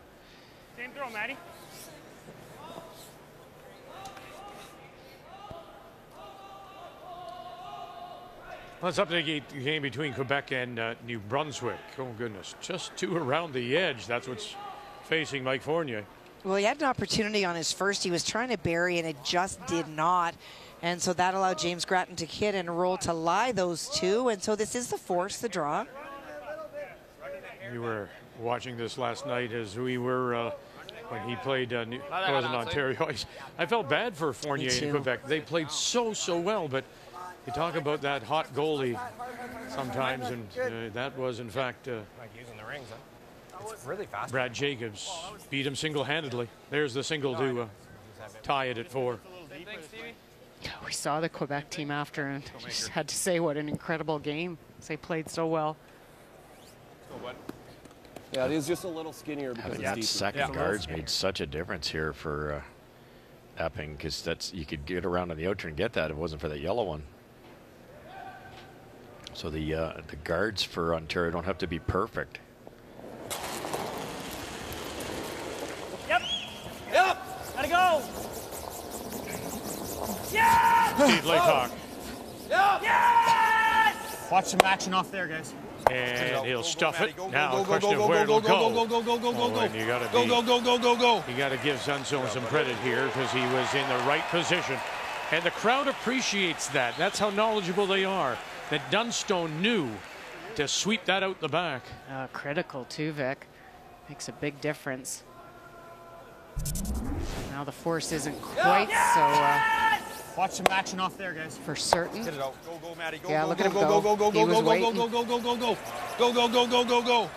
Same throw, Matty. Let's update the game between Quebec and New Brunswick. Oh, goodness. Just 2 around the edge. That's what's facing Mike Fournier. Well, he had an opportunity on his first. He was trying to bury, and it just did not. And so that allowed James Gratton to hit and roll to lie those 2. And so this is the force, the draw. You were watching this last night as we were when he played Northern Ontario. I felt bad for Fournier in Quebec. They played so well, but you talk about that hot goalie sometimes, and that was, in fact, Like using the rings, huh? It's really fast. Brad Jacobs beat him single-handedly. There's the single to tie it at 4. We saw the Quebec team after, and just had to say what an incredible game. They played so well. Yeah, it is just a little skinnier because Having that second guards made such a difference here for Epping, because you could get around on the outer and get that if it wasn't for that yellow one. So the guards for Ontario don't have to be perfect. Yep. Gotta go. Yeah. Steve Laycock. Yes. Watch some action off there, guys. And he'll stuff it. Now the question of where it'll go. And you gotta go. You gotta give Zunzone some credit here because he was in the right position. And the crowd appreciates that. That's how knowledgeable they are. That Dunstone knew to sweep that out the back. Critical too, Vic. Makes a big difference. Now the force isn't quite so Watch some action off there, guys. for certain. Get it out. Go, go, Maddie. Go, Yeah, go, look go, at him go, go. go, go, He go, was go, go, waiting. go, go, go, go, go. Go, go, go, go, go, go.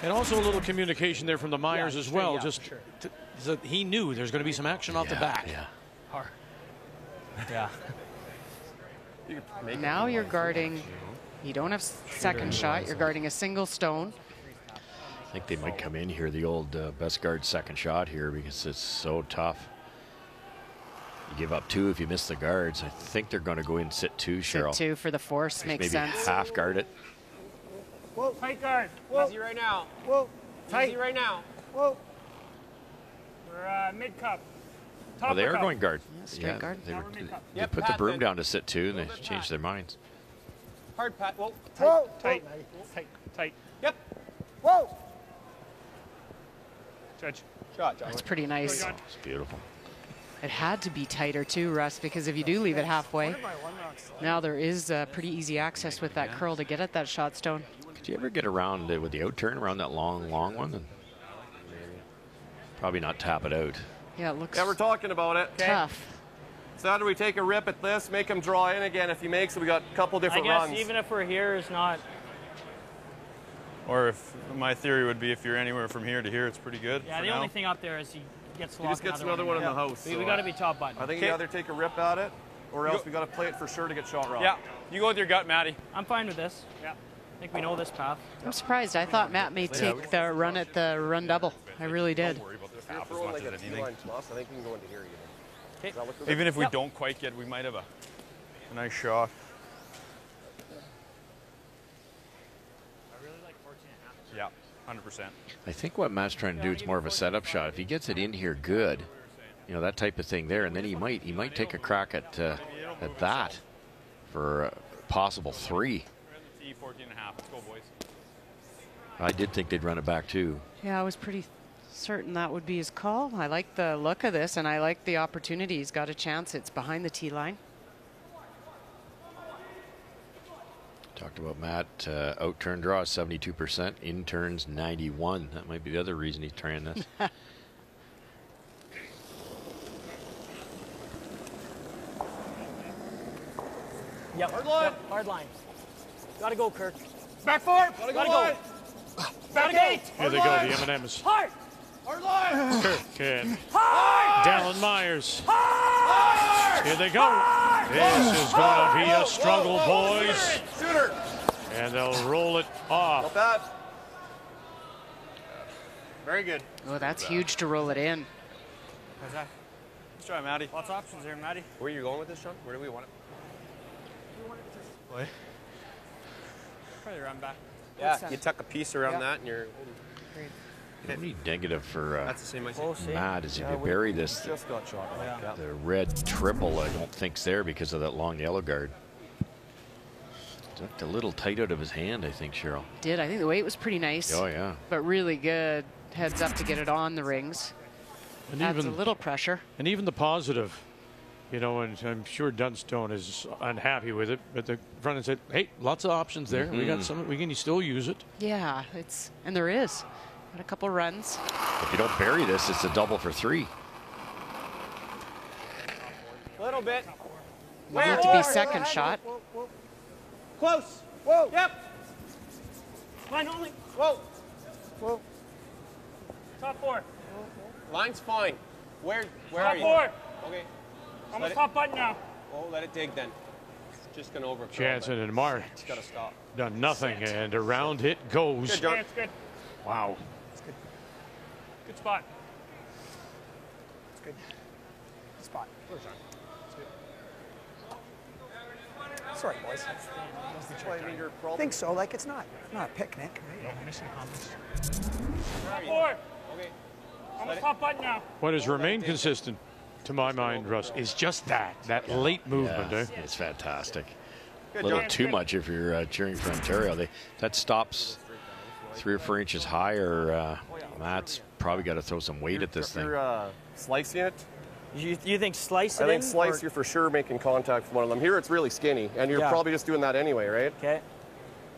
And also a little communication there from the Myers as well. yeah, Just for sure. so he knew there's going to be some action off the back. Yeah. Now you're guarding. You don't have second shot. You're guarding a single stone. I think they might come in here, the old best guard second shot here, because it's so tough. You give up 2 if you miss the guards. I think they're going to go in sit 2, Cheryl. Sit 2 for the force. Makes maybe sense. half guard it. Whoa. Tight guard. Whoa. Easy right now. Whoa. Tight. Easy right now. Whoa. We're mid cup. Oh, they are going guard. Straight guard. They put the broom down to sit 2, and they changed their minds. Hard, Pat. Whoa. Tight. Whoa. Tight. Tight. Tight. Yep. Whoa. Judge. Shot, John. That's pretty nice. It's beautiful. It had to be tighter too, Russ, because if you do leave it halfway, now there is pretty easy access with that curl to get at that shot stone. Did you ever get around with the out turn around that long one? And probably not tap it out. Yeah, it looks Yeah, we're talking about it. tough. So how do we take a rip at this, make him draw in again if he makes it? We got a couple different I guess runs. even if we're here, it's not. Or if my theory would be if you're anywhere from here to here, it's pretty good. Yeah, for the now. only thing up there is he gets He just gets another one in the house. We so got to be top button. I think you either take a rip at it, or else we got to play it for sure to get shot wrong. Yeah, you go with your gut, Matty. I'm fine with this. Yeah. I think we know this path. I'm surprised. I thought Matt may take the run at the run double. I really did. If you're throwing like a T-line plus, I think you can go into here even. Does that look good? Even if we don't quite get, we might have a nice shot. I really like 14.5. Yeah, 100%. I think what Matt's trying to do is more of a setup shot. If he gets it in here good, you know, that type of thing there, and then he might take a crack at that for a possible 3. 14.5. Let's go, boys. I did think they'd run it back too. Yeah, I was pretty certain that would be his call. I like the look of this, and I like the opportunity. He's got a chance. It's behind the tee line. Talked about Matt, out turn draw 72%, in turns 91. That might be the other reason he's trying this. Yep. Hard line. Yep. Hard line. Gotta go, Kirk. Back 4. Gotta go. Back 8. Here they go, the M&Ms. Hard. Hard line. Kirk and Hard. Dallin Myers. Hard. Here they go. This is going to be a struggle, boys. Shooter. And they'll roll it off. Not bad. Very good. Oh, that's huge to roll it in. How's that? Let's try, Matty. Lots of options there, Matty. Where are you going with this, Sean? Where do we want it? Play. Probably run back. Yeah, you tuck a piece around that and you're... The only negative for That's the same I see. Matt is if you bury this, Just got shot. Right? the red triple I don't think's there because of that long yellow guard. Looked a little tight out of his hand, I think, Cheryl. Did. I think the weight was pretty nice. Oh, yeah. But really good heads up to get it on the rings. And Adds even a little pressure. And even the positive, you know, and I'm sure Dunstone is unhappy with it, but the front end said, hey, lots of options there. We got some, we can still use it. Yeah, and there is. Got a couple runs. If you don't bury this, it's a double for 3. Little bit. Where? To be second shot. Close. Whoa. Yep. Line only. Whoa. Whoa. Top 4. Line's fine. Where Top are you? 4. Okay. Almost top button now. Oh, let it dig then. Just gonna over. Jansen and Mark It's gotta stop. done nothing, and around it goes. Good, John. Yeah, it's good. Wow. Good spot. It's good. Good spot. It's good. Sorry, boys. I think so. Like it's not a picnic. Mission accomplished. Top 4. Okay. Almost top button now. What has remained consistent, to my mind, Russ, is just that late movement. Yeah, Eh? it's fantastic. Good, A little John. too much if you're cheering for Ontario. That stops 3 or 4 inches higher. Matt's probably got to throw some weight at this thing. You're slicing it. You think slice it I think in? slice, you're for sure making contact with one of them. Here it's really skinny, and you're probably just doing that anyway, right? Okay.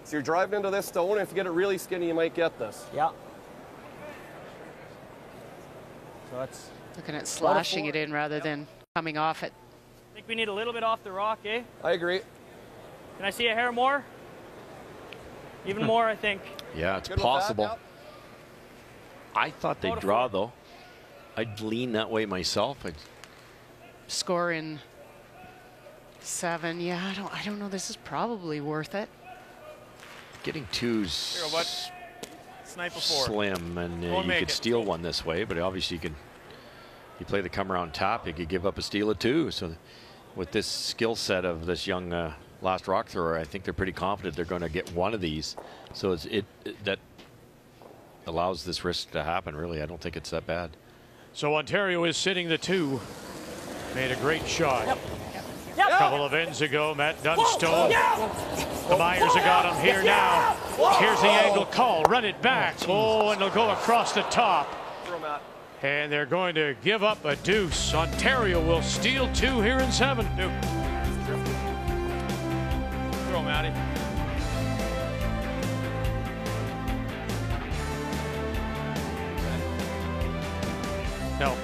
So you're driving into this stone. If you get it really skinny, you might get this. Yeah. So it's Looking at slashing it in rather than coming off it. I think we need a little bit off the rock, eh? I agree. Can I see a hair more? Even more, I think. Yeah, it's possible. I thought they'd draw, though. I'd lean that way myself. Score in 7. Yeah, I don't know. This is probably worth it. Getting twos slim, and you could steal one this way, but obviously you play the come around top, you could give up a steal of 2. So with this skill set of this young last rock thrower, I think they're pretty confident they're going to get one of these. So that allows this risk to happen. Really, I don't think it's that bad. So Ontario is sitting the 2. Made a great shot. A couple of ends ago, Matt Dunstone. The Myers have got him here now. Here's the angle call. Run it back. Oh, and it'll go across the top. And they're going to give up a deuce. Ontario will steal 2 here in 7. Throw, Matty. No,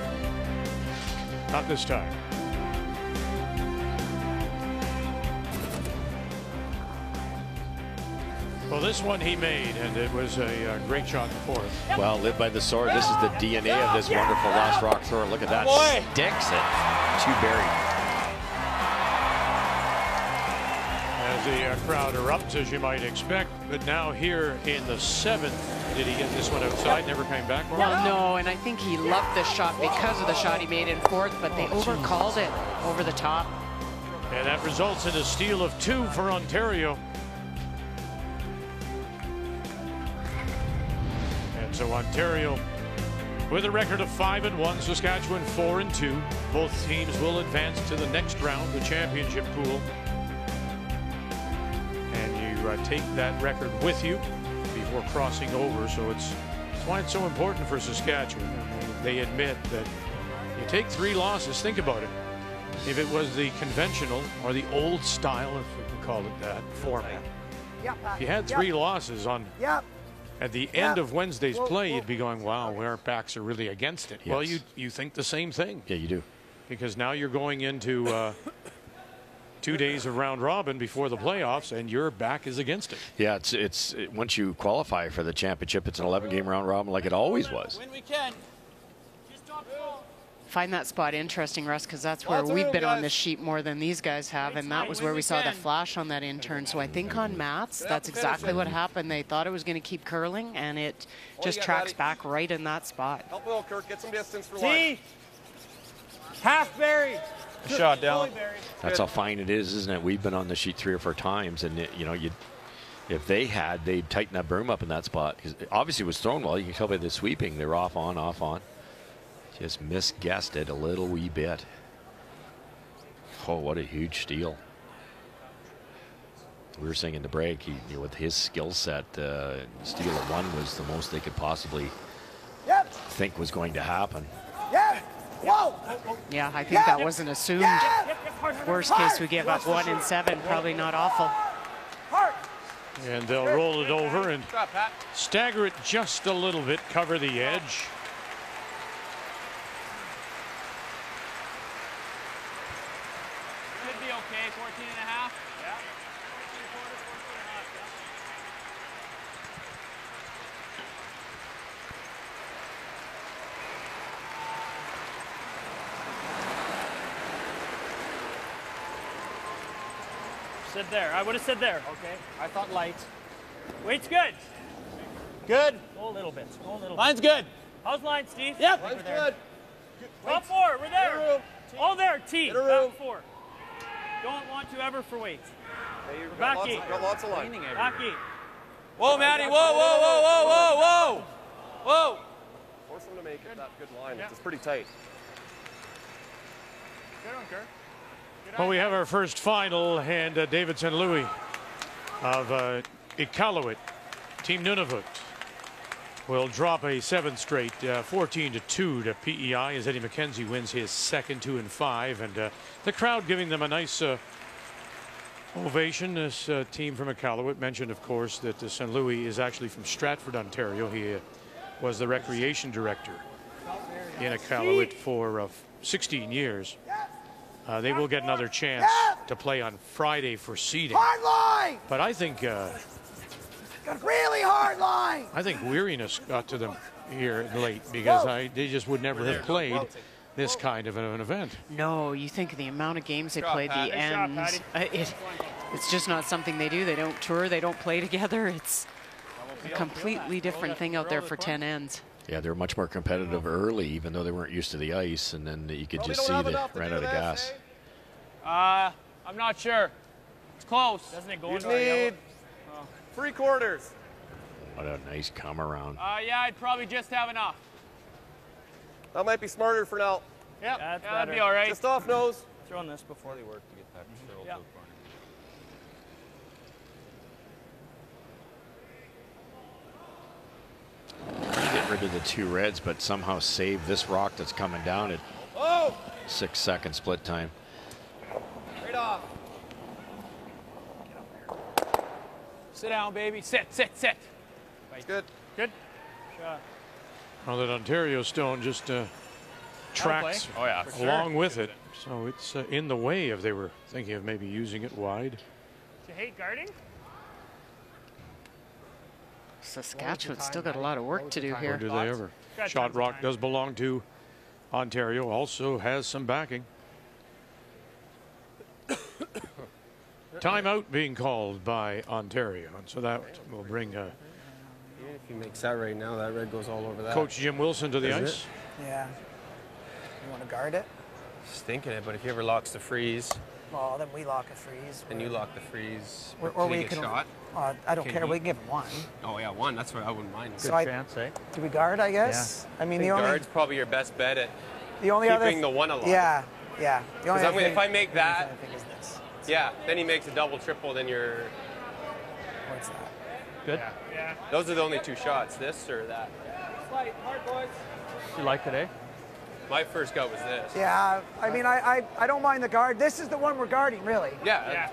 not this time. Well, this one he made, and it was a great shot before. Well, live by the sword. This is the DNA of this wonderful last rock thrower. Look at that. Sticks it. 2 buried. As the crowd erupts, as you might expect. But now here in the 7th, did he get this one outside? Never came back? Well, no, and I think he loved this shot because of the shot he made in 4th, but they overcalled it over the top. And that results in a steal of 2 for Ontario. So Ontario with a record of 5-1, Saskatchewan 4-2. Both teams will advance to the next round, the championship pool. And you take that record with you before crossing over. So it's why it's so important for Saskatchewan. They admit that you take 3 losses. Think about it. If it was the conventional or the old style, if we can call it that, format. If you had 3 losses on. At the end of Wednesday's play, you'd be going, wow, our backs are really against it. Yes. Well, you think the same thing. Yeah, you do. Because now you're going into 2 days of round robin before the playoffs, and your back is against it. Yeah, once you qualify for the championship, it's an 11-game round robin like it always was. When we can. Find that spot interesting, Russ, because that's where we've been on this sheet more than these guys have, and that was where we saw the flash on that in turn. So I think on Matt's, that's exactly what happened. They thought it was going to keep curling, and it just tracks back right in that spot. Help Will, Kirk. Get some distance for line. Half buried. Shot down. That's how fine it is, isn't it? We've been on the sheet 3 or 4 times, and if they had, they'd tighten that berm up in that spot. Because obviously it was thrown well. You can tell by the sweeping. They're off, on, off, on. Just misguessed it a little wee bit. Oh, what a huge steal. We were saying in the break, with his skill set, steal of 1 was the most they could possibly think was going to happen. Yeah, I think that wasn't assumed. Worst case, we give up 1 in 7. Probably not awful. And they'll roll it over and stagger it just a little bit, cover the edge. Okay, 14 and a half. Yeah. Sit there. I would have said there. Okay. I thought light. Weight's good. Good. Go a little bit. Go a little Line's good. How's line, Steve? Yep. Line's good. Top 4. We're there. Oh, there. T. Get a room. Back 4. Don't want to ever for weight. Hey, you've Back got 8. lots of line. Back 8. Whoa, Matty. Whoa, whoa, whoa, whoa, whoa, whoa. Whoa. Force them to make it that good line. It's pretty tight. Good one, Kirk. Well, we have our first final, and David St. Louis of Iqaluit, Team Nunavut, will drop a 7th straight 14-2 to PEI as Eddie McKenzie wins his second 2 and 5, and the crowd giving them a nice ovation. This team from Iqaluit mentioned, of course, that St. Louis is actually from Stratford, Ontario. He was the recreation director in Iqaluit for 16 years. They will get another chance to play on Friday for seeding. Hard line! But I think Got a really hard line! I think weariness got to them here late because they just would never have played this kind of an event. No, you think of the amount of games they played, the ends. It's just not something they do. They don't tour, they don't play together. It's a completely different thing out there for 10 ends. Yeah, they were much more competitive early, even though they weren't used to the ice, and then you could just see they ran out of gas. I'm not sure. It's close. Doesn't it go You need 3/4. What a nice come around. Yeah, I'd probably just have enough. That might be smarter for now. Yep. Yeah, that's that'd better. be all right. Just off nose. Throwing this before they work to get that to the corner. Get rid of the 2 reds, but somehow save this rock that's coming down at 6-second split time. Right off. Sit down, baby. Sit. That's good. Good. Shot. Well, that Ontario stone just tracks along with it. So it's in the way if they were thinking of maybe using it wide. Do you hate guarding? Saskatchewan's still got a lot of work to do here. Or do they ever? Shot rock does belong to Ontario, also has some backing. Timeout being called by Ontario, and so that will bring If he makes that right now, that red goes all over that. Coach Jim Wilson to the Is ice. it? Yeah. You want to guard it? Stinking it, but if he ever locks the freeze, Well, then we lock a freeze. and you lock the freeze, Or can he we get can. shot? I don't Can care. he? We can give him 1. Oh yeah, 1. That's what I wouldn't mind. So do we guard? I guess. I mean, I the think only guard's probably your best bet at the only keeping other the 1 alive. Yeah. The only other If I make thing that, I think is this. yeah, then he makes a double, triple, then you're. What's that? Good. Yeah. Those are the only 2 shots. This or that. Hard boys. You like it, eh? My first gut was this. Yeah. I mean, I don't mind the guard. This is the one we're guarding, really. Yeah.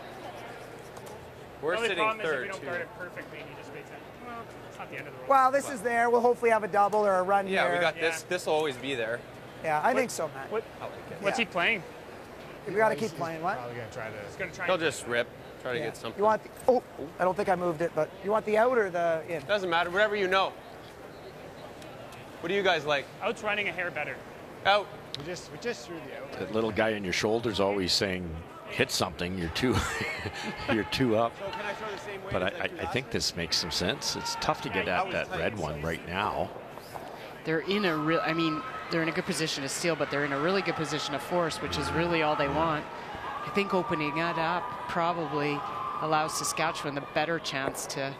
We're The only sitting problem is if third we don't too. guard it perfectly, and you just make that. Well, it's not the end of the road. Well, this is there. We'll hopefully have a double or a run Yeah, here. we got this. This will always be there. Yeah, I think so, Matt. I like it. What's he playing? We got to keep playing. What? Probably going to try to. He's going to try. He'll just rip. Try to Yeah. get something. You want? I don't think I moved it, but you want the out or the in? Doesn't matter. Whatever you know. What do you guys like? Out's running a hair better. Out. We just threw the out. That little guy on your shoulder's always saying, hit something, you're too up. So can I throw the same way But as I I threw last think this makes some sense. It's tough to get at that red one right now. They're in a real, I mean, they're in a good position to steal, but they're in a really good position to force, which is really all they want. I think opening it up probably allows Saskatchewan the better chance to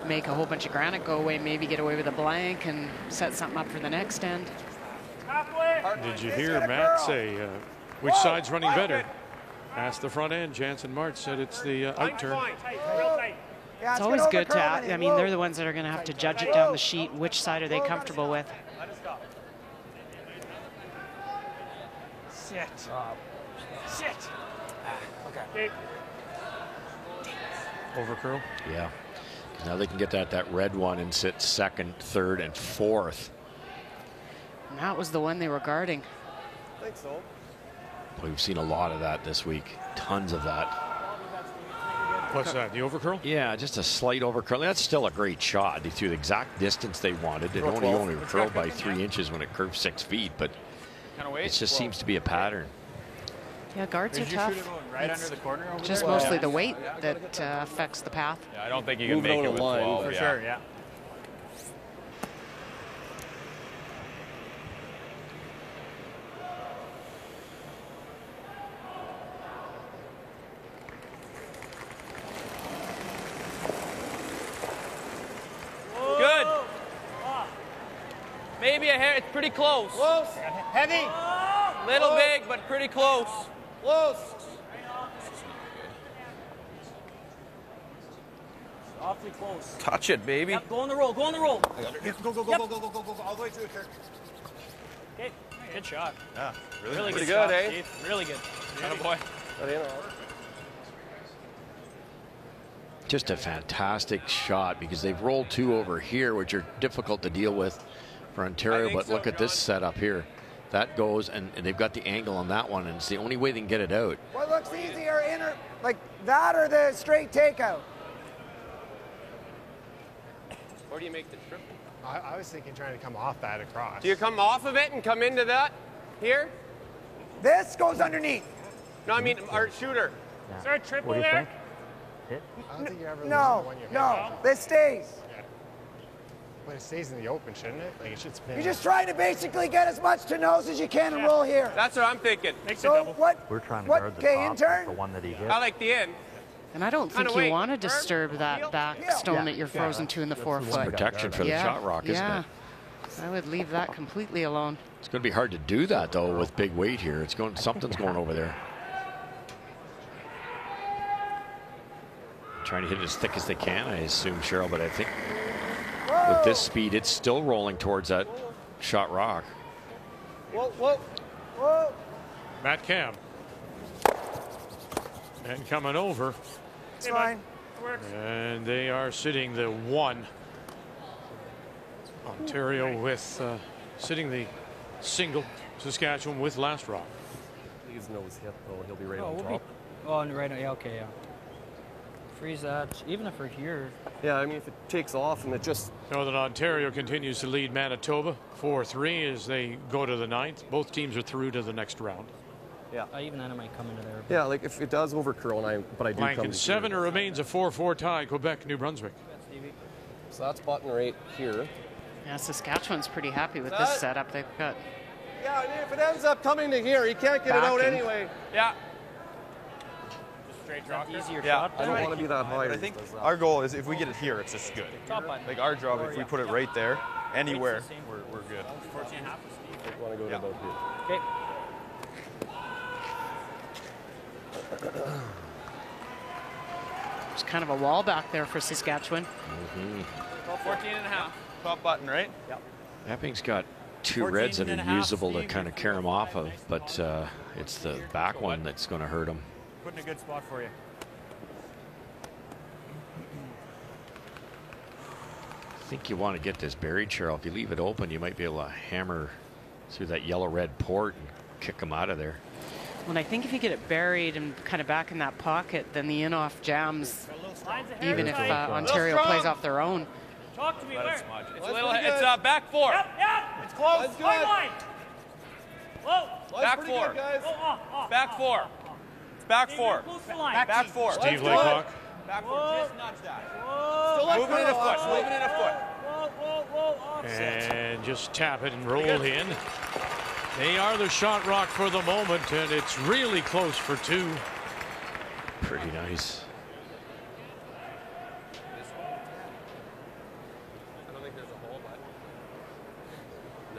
make a whole bunch of granite go away, maybe get away with a blank and set something up for the next end. Did you hear Matt say which side's running better? Asked the front end. Jansen March said it's the out turn. Yeah, It's always good to, I mean, they're the ones that are going to have to judge it down the sheet. Which side are they comfortable with? Sit. Sit. Okay. Over curl? Yeah. Now they can get that red one and sit second, third, and fourth. And that was the one they were guarding. I think so. We've seen a lot of that this week. Tons of that. What's that, the overcurl? Yeah, just a slight overcurl. That's still a great shot. They threw the exact distance they wanted. It only curled by 3 inches when it curved 6 feet, but it just seems to be a pattern. Yeah, guards are tough. Right It's under the corner over just there? mostly the weight that affects the path. Yeah, I don't think you can make it with 12. For sure, yeah. Good. Maybe a hair. It's pretty close. Close. Heavy. Little big, but pretty close. Close. Awfully close. Touch it, baby. Yep, go on the roll. Go on the roll. Go, all the way through it, Kirk. Okay. Good shot. Yeah, Really Pretty good good, shot, eh? Steve. Really good. Boy. Just a fantastic shot because they've rolled 2 over here, which are difficult to deal with for Ontario, but look at this setup here. That goes, and they've got the angle on that one, and it's the only way they can get it out. What looks easier, like that or the straight takeout? Or do you make the triple? I was thinking trying to come off that across. Do you come off of it and come into that here? This goes underneath. No, I mean our shooter. Yeah. Is there a triple there? I don't think you ever lose No, the one you hit. no, this stays. Yeah. But it stays in the open, shouldn't it? Like it should spin. You're just trying to basically get as much to nose as you can and roll here. That's what I'm thinking. So what? We're trying to what, guard the top, intern? the one that he hit. I like the end. And I don't think you want to disturb that back stone Yeah. that you're frozen to in the 4 It's foot. protection for the shot rock, isn't it? I would leave that completely alone. It's going to be hard to do that though with big weight here. It's going, something's going over there. Trying to hit it as thick as they can, I assume, Cheryl, but I think with this speed, it's still rolling towards that shot rock. Whoa, whoa, whoa. Matt Cam. And coming over. It's fine. And they are sitting the 1. Ontario with sitting the single. Saskatchewan with last rock. His nose hit, though. He'll be right Oh, on we'll top. Oh, right. Yeah, okay, yeah. Freeze that. Even if we're here. Yeah, I mean, if it takes off and it just... Northern Ontario continues to lead Manitoba 4-3 as they go to the 9th. Both teams are through to the next round. Yeah. Even then, I might come into there. Yeah, like if it does overcurl, but I do Blank come in to 7, it here. remains a 4-4 tie, Quebec, New Brunswick. So that's button right here. Yeah, Saskatchewan's pretty happy with this setup they've got. Yeah, I mean, if it ends up coming to here, you can't get it out Backing. anyway. Yeah. Straight drop. Easier Yeah. shot. I don't want to be that high. I think our goal is if we get it here, it's just good. Top button. Like our job, if we put it right there, anywhere, we're good. 14 and a half. I want to go to about here. Okay. There's kind of a wall back there for Saskatchewan. 14 and a half. Top button, right? Yep. Epping's got 2 14 reds that and a are half, usable to Steve. kind of carry him off of, but it's the back one that's going to hurt him. Put in a good spot for you. I think you want to get this buried, Cheryl. If you leave it open, you might be able to hammer through that yellow-red port and kick him out of there. Well, I think if you get it buried and kind of back in that pocket, then the in-off jams, even if Ontario plays off their own. Talk to me. Let Where? it smudge. It's a little. It's back 4. Yep, yep. It's close. That's Line good. line. Whoa. Back pretty 4. good, guys. Off. Back 4. It's back Steve, 4. you're close to the line. Back 4. Steve Laycock. Back 4. Whoa. Just nudge that. Whoa. Moving in a foot. Moving in a foot. Whoa. Offset. And just tap it and roll in. They are the shot rock for the moment, and it's really close for 2. Pretty nice. I don't think there's a hole, but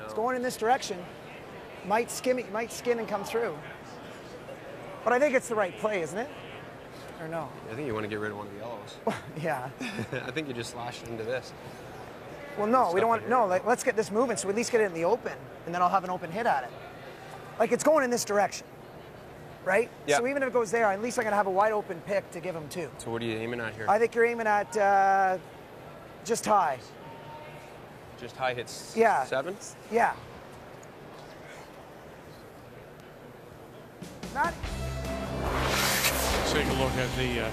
It's going in this direction. Might skim and come through. But I think it's the right play, isn't it? Or no? I think you want to get rid of one of the yellows. Yeah. I think you just slash it into this. Well, no, we don't want. No, like, let's get this moving so we at least get it in the open, and then I'll have an open hit at it. Like it's going in this direction, right? Yeah. So even if it goes there, at least I'm gonna have a wide open pick to give him 2. So what are you aiming at here? I think you're aiming at just high. Just high hits. Yeah. 7. Yeah. Not. Let's take a look at the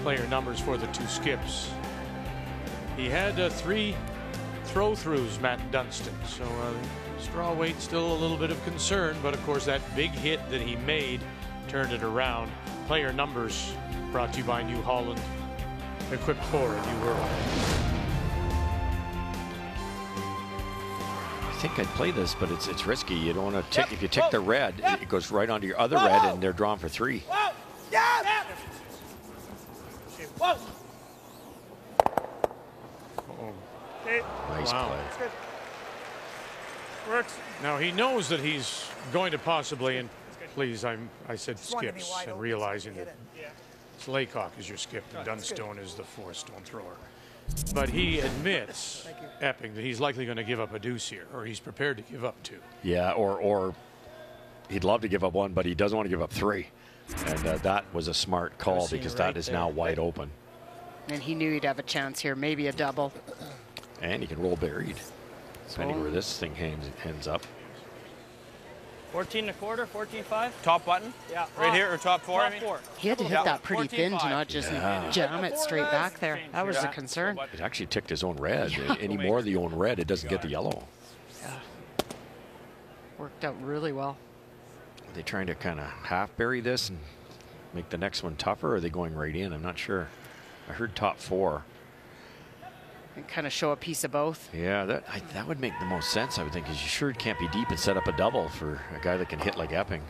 player numbers for the 2 skips. He had 3 throw-throughs, Matt Dunston. So straw weight still a little bit of concern, but of course that big hit that he made turned it around. Player numbers brought to you by New Holland, equipped for a new world. I think I'd play this, but it's risky. You don't want to tick. If you tick the red, it goes right onto your other red, and they're drawn for 3. Whoa! Yeah! Whoa! Okay. Nice Wow. play. Works. Now he knows that he's going to possibly, and please, I said Just wanted to be skips, wide and open realizing so we that hit it. it's Laycock is your skip, and Dunstone is the 4-stone thrower. But he admits, Epping, that he's likely going to give up a deuce here, or he's prepared to give up 2. Yeah, or he'd love to give up 1, but he doesn't want to give up 3. And that was a smart call because that is now wide open. And he knew he'd have a chance here, maybe a double. And he can roll buried. Depending where this thing ends up. 14 1/4, 14-5. Top button? Yeah. Right here, or top four? Top four. He had to hit that pretty thin to not just jam it straight back there. That was a concern. It actually ticked his own red. Any more of the own red, it doesn't get the yellow. Yeah. Worked out really well. Are they trying to kind of half bury this and make the next one tougher, or are they going right in? I'm not sure. I heard top four. And kind of show a piece of both. Yeah, that would make the most sense, I would think, because you sure can't be deep and set up a double for a guy that can hit like Epping.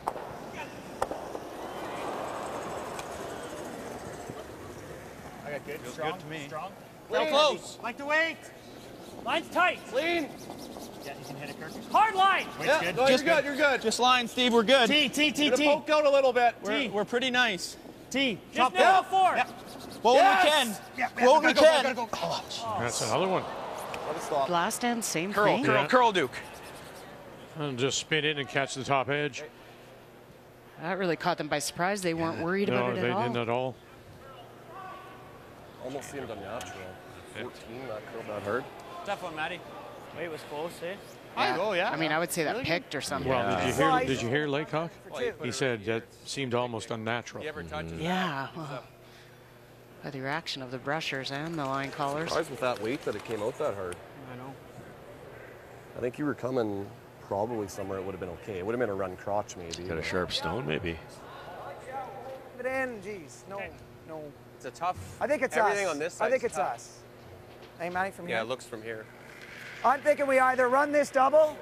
I got good. Feels Strong. good to me. Strong. Real close. Like the weight. Line's tight. Clean. Yeah, you can hit it, Kirk. Hard line. Weight's good. No, you're good. Just line, Steve. We're good. T. Gonna poke out a little bit. We're pretty nice. T. Just down 4. Yeah. Well, when we can. Well, we can. That's another one. Last end, same Curl, thing. curl, Duke. And just spin in and catch the top edge. That really caught them by surprise. They weren't worried about it at all. No, they didn't at all. Almost seemed unnatural. 14, not curled that hard. Tough one, Matty. Weight was close, eh? I mean, I would say that picked or something. Well, did you hear Laycock? He said that seemed almost unnatural. Yeah. Well, by the reaction of the brushers and the line callers. Surprised with that weight that it came out that hard. I know. I think you were coming probably somewhere it would have been okay. It would have been a run crotch maybe. Got a sharp stone maybe. Put it in, geez. No. It's a tough. I think it's everything us. on this side. I think it's us. Hey, Matty, from here? Yeah, it looks from here. I'm thinking we either run this double,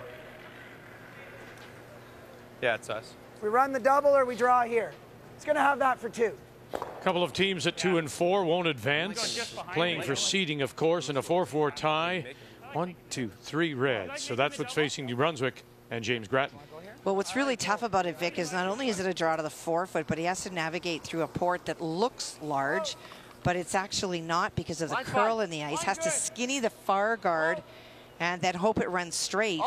Yeah, it's us. we run the double, or we draw here. It's going to have that for 2. A couple of teams at 2 and 4 won't advance. Playing for seeding, of course, in a 4-4 tie. 1, 2, 3 reds. So that's what's facing New Brunswick and James Grattan. Well, what's really tough about it, Vic, is not only is it a draw to the 4-foot, but he has to navigate through a port that looks large, but it's actually not because of the curl in the ice. Has to skinny the far guard and then hope it runs straight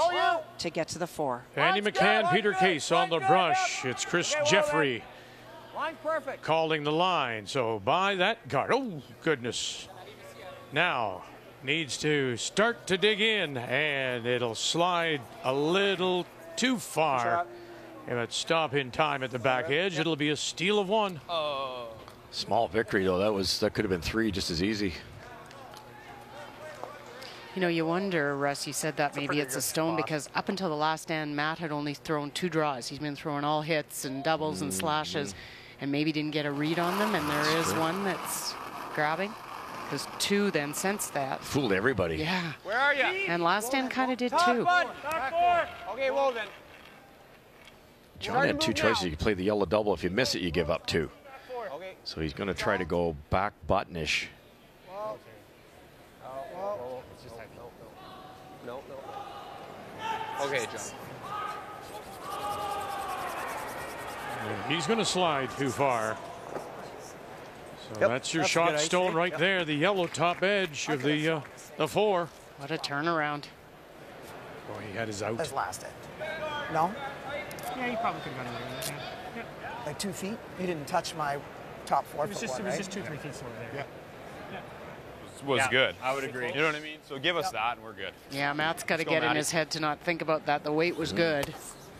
to get to the 4. Andy McCann, Peter Case on the brush. It's Chris Jeffrey Line's perfect. calling the line. So by that guard. Oh, goodness. Now needs to start to dig in, and it'll slide a little too far. If it stop in time at the back edge, it'll be a steal of 1. Small victory though. That could have been 3 just as easy. You know, you wonder, Russ, you said that maybe it's a stone because up until the last stand, Matt had only thrown 2 draws. He's been throwing all hits and doubles and slashes and maybe didn't get a read on them, and there is one that's grabbing because 2 then sensed that. Fooled everybody. Yeah. Where are you? And last stand kind of did Top too. one. Top 4. Okay, well then. John had 2 choices. You could play the yellow double. If you miss it, you give up 2. Okay. So he's going to try to go back buttonish. No. Okay, John. He's going to slide too far. So that's your shot stone right there, the yellow top edge of the 4. What a turnaround. Boy, he had his out. That's last end. No? Yeah, you probably could have gone there. Yeah. Like 2 feet? You didn't touch my top 4 foot one, It was just 2-3 feet over there. Was good. I would agree. You know what I mean? So give us that and we're good. Yeah, Matt's got to get in his head to not think about that. The weight was good.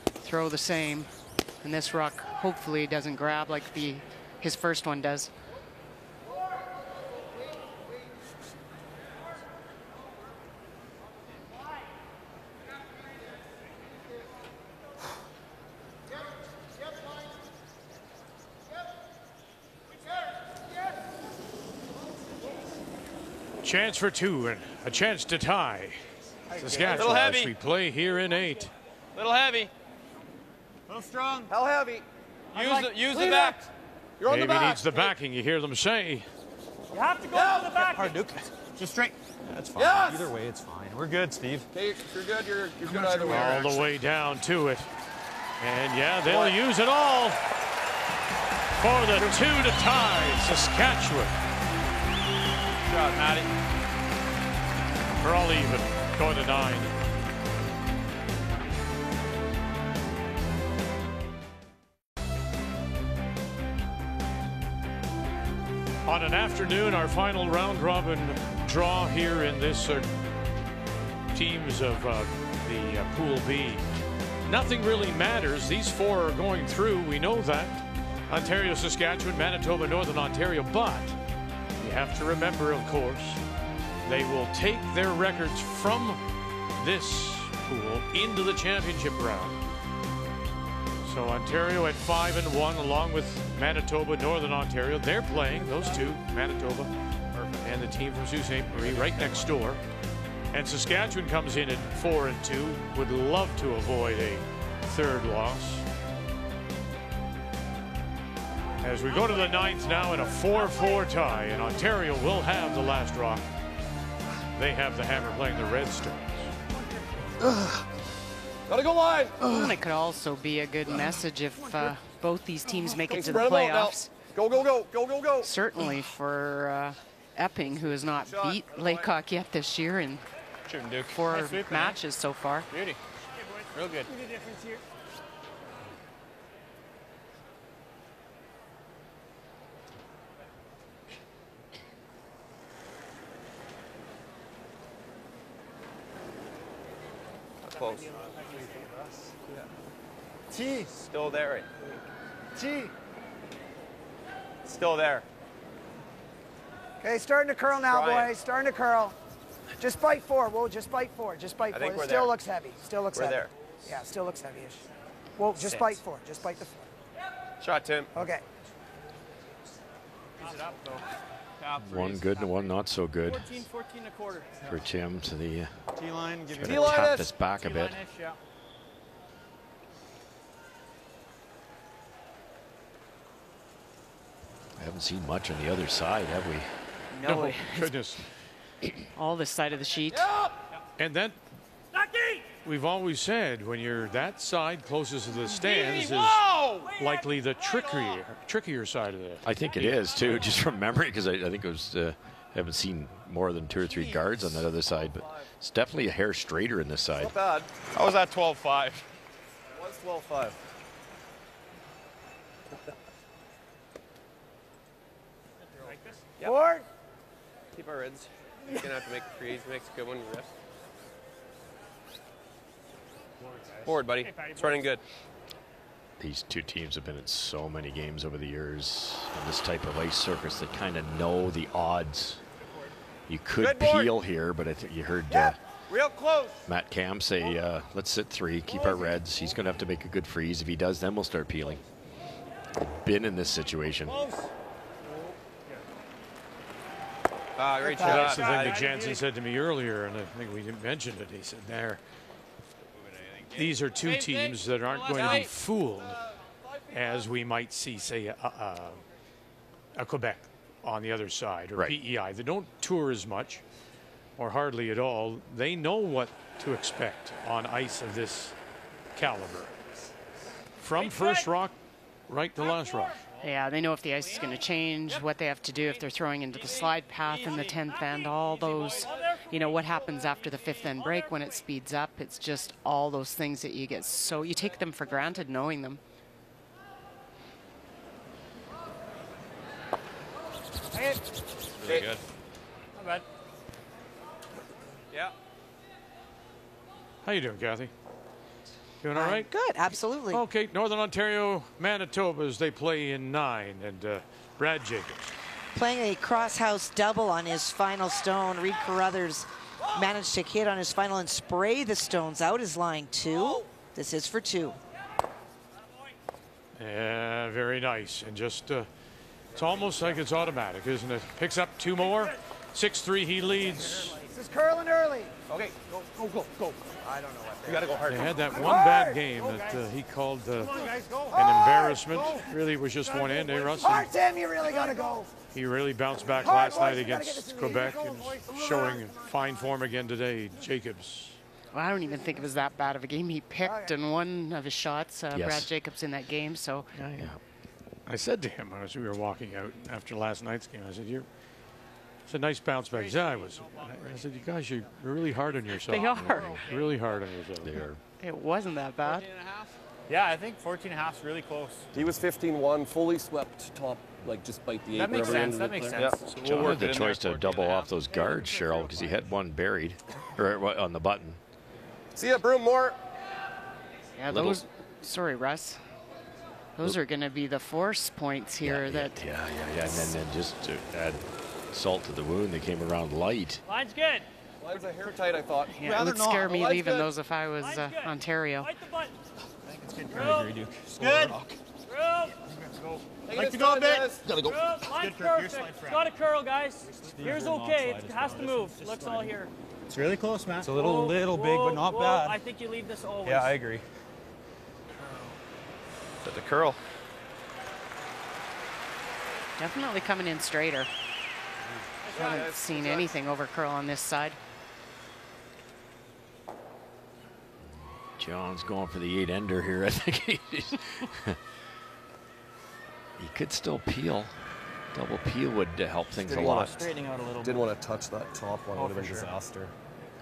Throw the same. And this rock hopefully doesn't grab like his first one does. Chance for 2 and a chance to tie. Saskatchewan Little heavy. as we play here in 8. Little heavy. Little strong. Hell heavy. Use the back. You're on Maybe the back. needs the backing, you hear them say. You have to go to the back. Hard, Duke. Just straight. That's fine. Yes! Either way, it's fine. We're good, Steve. Okay, if you're good, you're good either way. All the way down to it. And yeah, they'll use it all for the 2 to tie Saskatchewan. Good job, Matty. We're all even, going to 9. On an afternoon, our final round-robin draw here in this teams of the Pool B. Nothing really matters. These four are going through. We know that. Ontario, Saskatchewan, Manitoba, Northern Ontario. But you have to remember, of course, they will take their records from this pool into the championship round. So Ontario at 5-1, along with Manitoba, Northern Ontario. They're playing, those two, Manitoba and the team from Sault Ste. Marie, right next door. And Saskatchewan comes in at 4-2. Would love to avoid a third loss. As we go to the ninth now in a 4-4 tie, and Ontario will have the last rock. They have the hammer playing the Red Stones. Gotta go line. And it could also be a good message if both these teams make it to the playoffs. Go, go, go, go, go, go. Certainly for Epping, who has not beat Laycock yet this year in 4 matches so far. Beauty. Real good. Close. T. Still there. T. Still there. Okay, starting to curl now, Try it. boys. Starting to curl. Just bite 4. Whoa, just bite 4. Just bite 4. think It we're still there. looks heavy. Still looks We're heavy. there. Yeah, still looks heavy-ish. Whoa, just Sit. bite 4. Just bite the 4. Shot, Tim. Okay. One good and one not so good 14 a quarter. for Tim. To the T-line. Give try you to tap this back a bit. Yeah. I haven't seen much on the other side, have we? No, Oh, goodness. all this side of the sheet. And then we've always said when you're that side closest to the stands is likely the trickier side of the. I think it is too, just from memory, because I think it was. Haven't seen more than 2 or 3 guards on that other side, but it's definitely a hair straighter in this side. Not bad. I was at 12-5. It was 12-5. Yep. Forward. Keep our reds. You're gonna have to make the freeze. Makes a good one. Rest. Forward, buddy. It's running good. These two teams have been in so many games over the years on this type of ice surface that kind of know the odds. You could peel here, but I think you heard Real close. Matt Cam say, let's sit 3, keep our reds. He's going to have to make a good freeze. If he does, then we'll start peeling. Been in this situation. Great shot. That's the thing that Jansen said to me earlier, and I think we mentioned it. He said these are two teams that aren't going to be fooled as we might see, say, a Quebec on the other side, or PEI. They don't tour as much, or hardly at all. They know what to expect on ice of this caliber. From first rock right to last rock. Yeah, they know if the ice is going to change, what they have to do if they're throwing into the slide path in the 10th end, all those, you know, what happens after the 5th end break when it speeds up. It's just all those things that you get so, you take them for granted knowing them. Very good. Not bad. Yeah. How you doing, Kathy? Doing all right? Good, absolutely. Okay, Northern Ontario, Manitoba, as they play in 9, and Brad Jacobs. Playing a cross-house double on his final stone. Reed Carruthers managed to hit on his final and spray the stones out. Is line 2. This is for 2. Yeah, very nice. And just, it's almost like it's automatic, isn't it? Picks up 2 more. 6-3, he leads. This is curling early. Okay, go, go, go, go. I don't know what You got to go hard. They had that one bad game that he called an embarrassment. Really was just one end, eh, Russ? Hard, Tim, you really got to go. He really bounced back last night against Quebec and showing fine form again today. Jacobs. Well, I don't even think it was that bad of a game. He picked in one of his shots, Brad Jacobs, in that game. So, I said to him as we were walking out after last night's game, I said, it's a nice bounce back. He said, I said, you guys, you're really hard on yourself. They are. Really hard on yourself. They are. It wasn't that bad. Yeah, I think 14.5 is really close. He was 15-1, fully swept top, like just bite the 8. That makes sense. That makes sense. Yeah. So John had the choice to double off those guards, Cheryl, because he had one buried or on the button. See ya, Broomore. Yeah, those. Sorry, Russ. Those are going to be the force points here. Yeah. And then just to add salt to the wound, they came around light. Line's good. Line's a hair tight, I thought. Yeah, it would scare me leaving those if I was Ontario. Fight the button. I think it's good. I agree, Duke. It's good. Like to go a bit. Gotta go. Line's perfect. It's got a curl, guys. Here's okay. It has to move. It looks all here. It's really close, man. It's a little big, but not bad. I think you leave this always. Yeah, I agree. Set the curl. Definitely coming in straighter. Haven't seen anything over curl on this side. John's going for the 8-ender here. I think he could still peel. Double peel would help things a lot. Straightening out a little. Didn't want to touch that top one. Oh, Would have been for sure. disaster.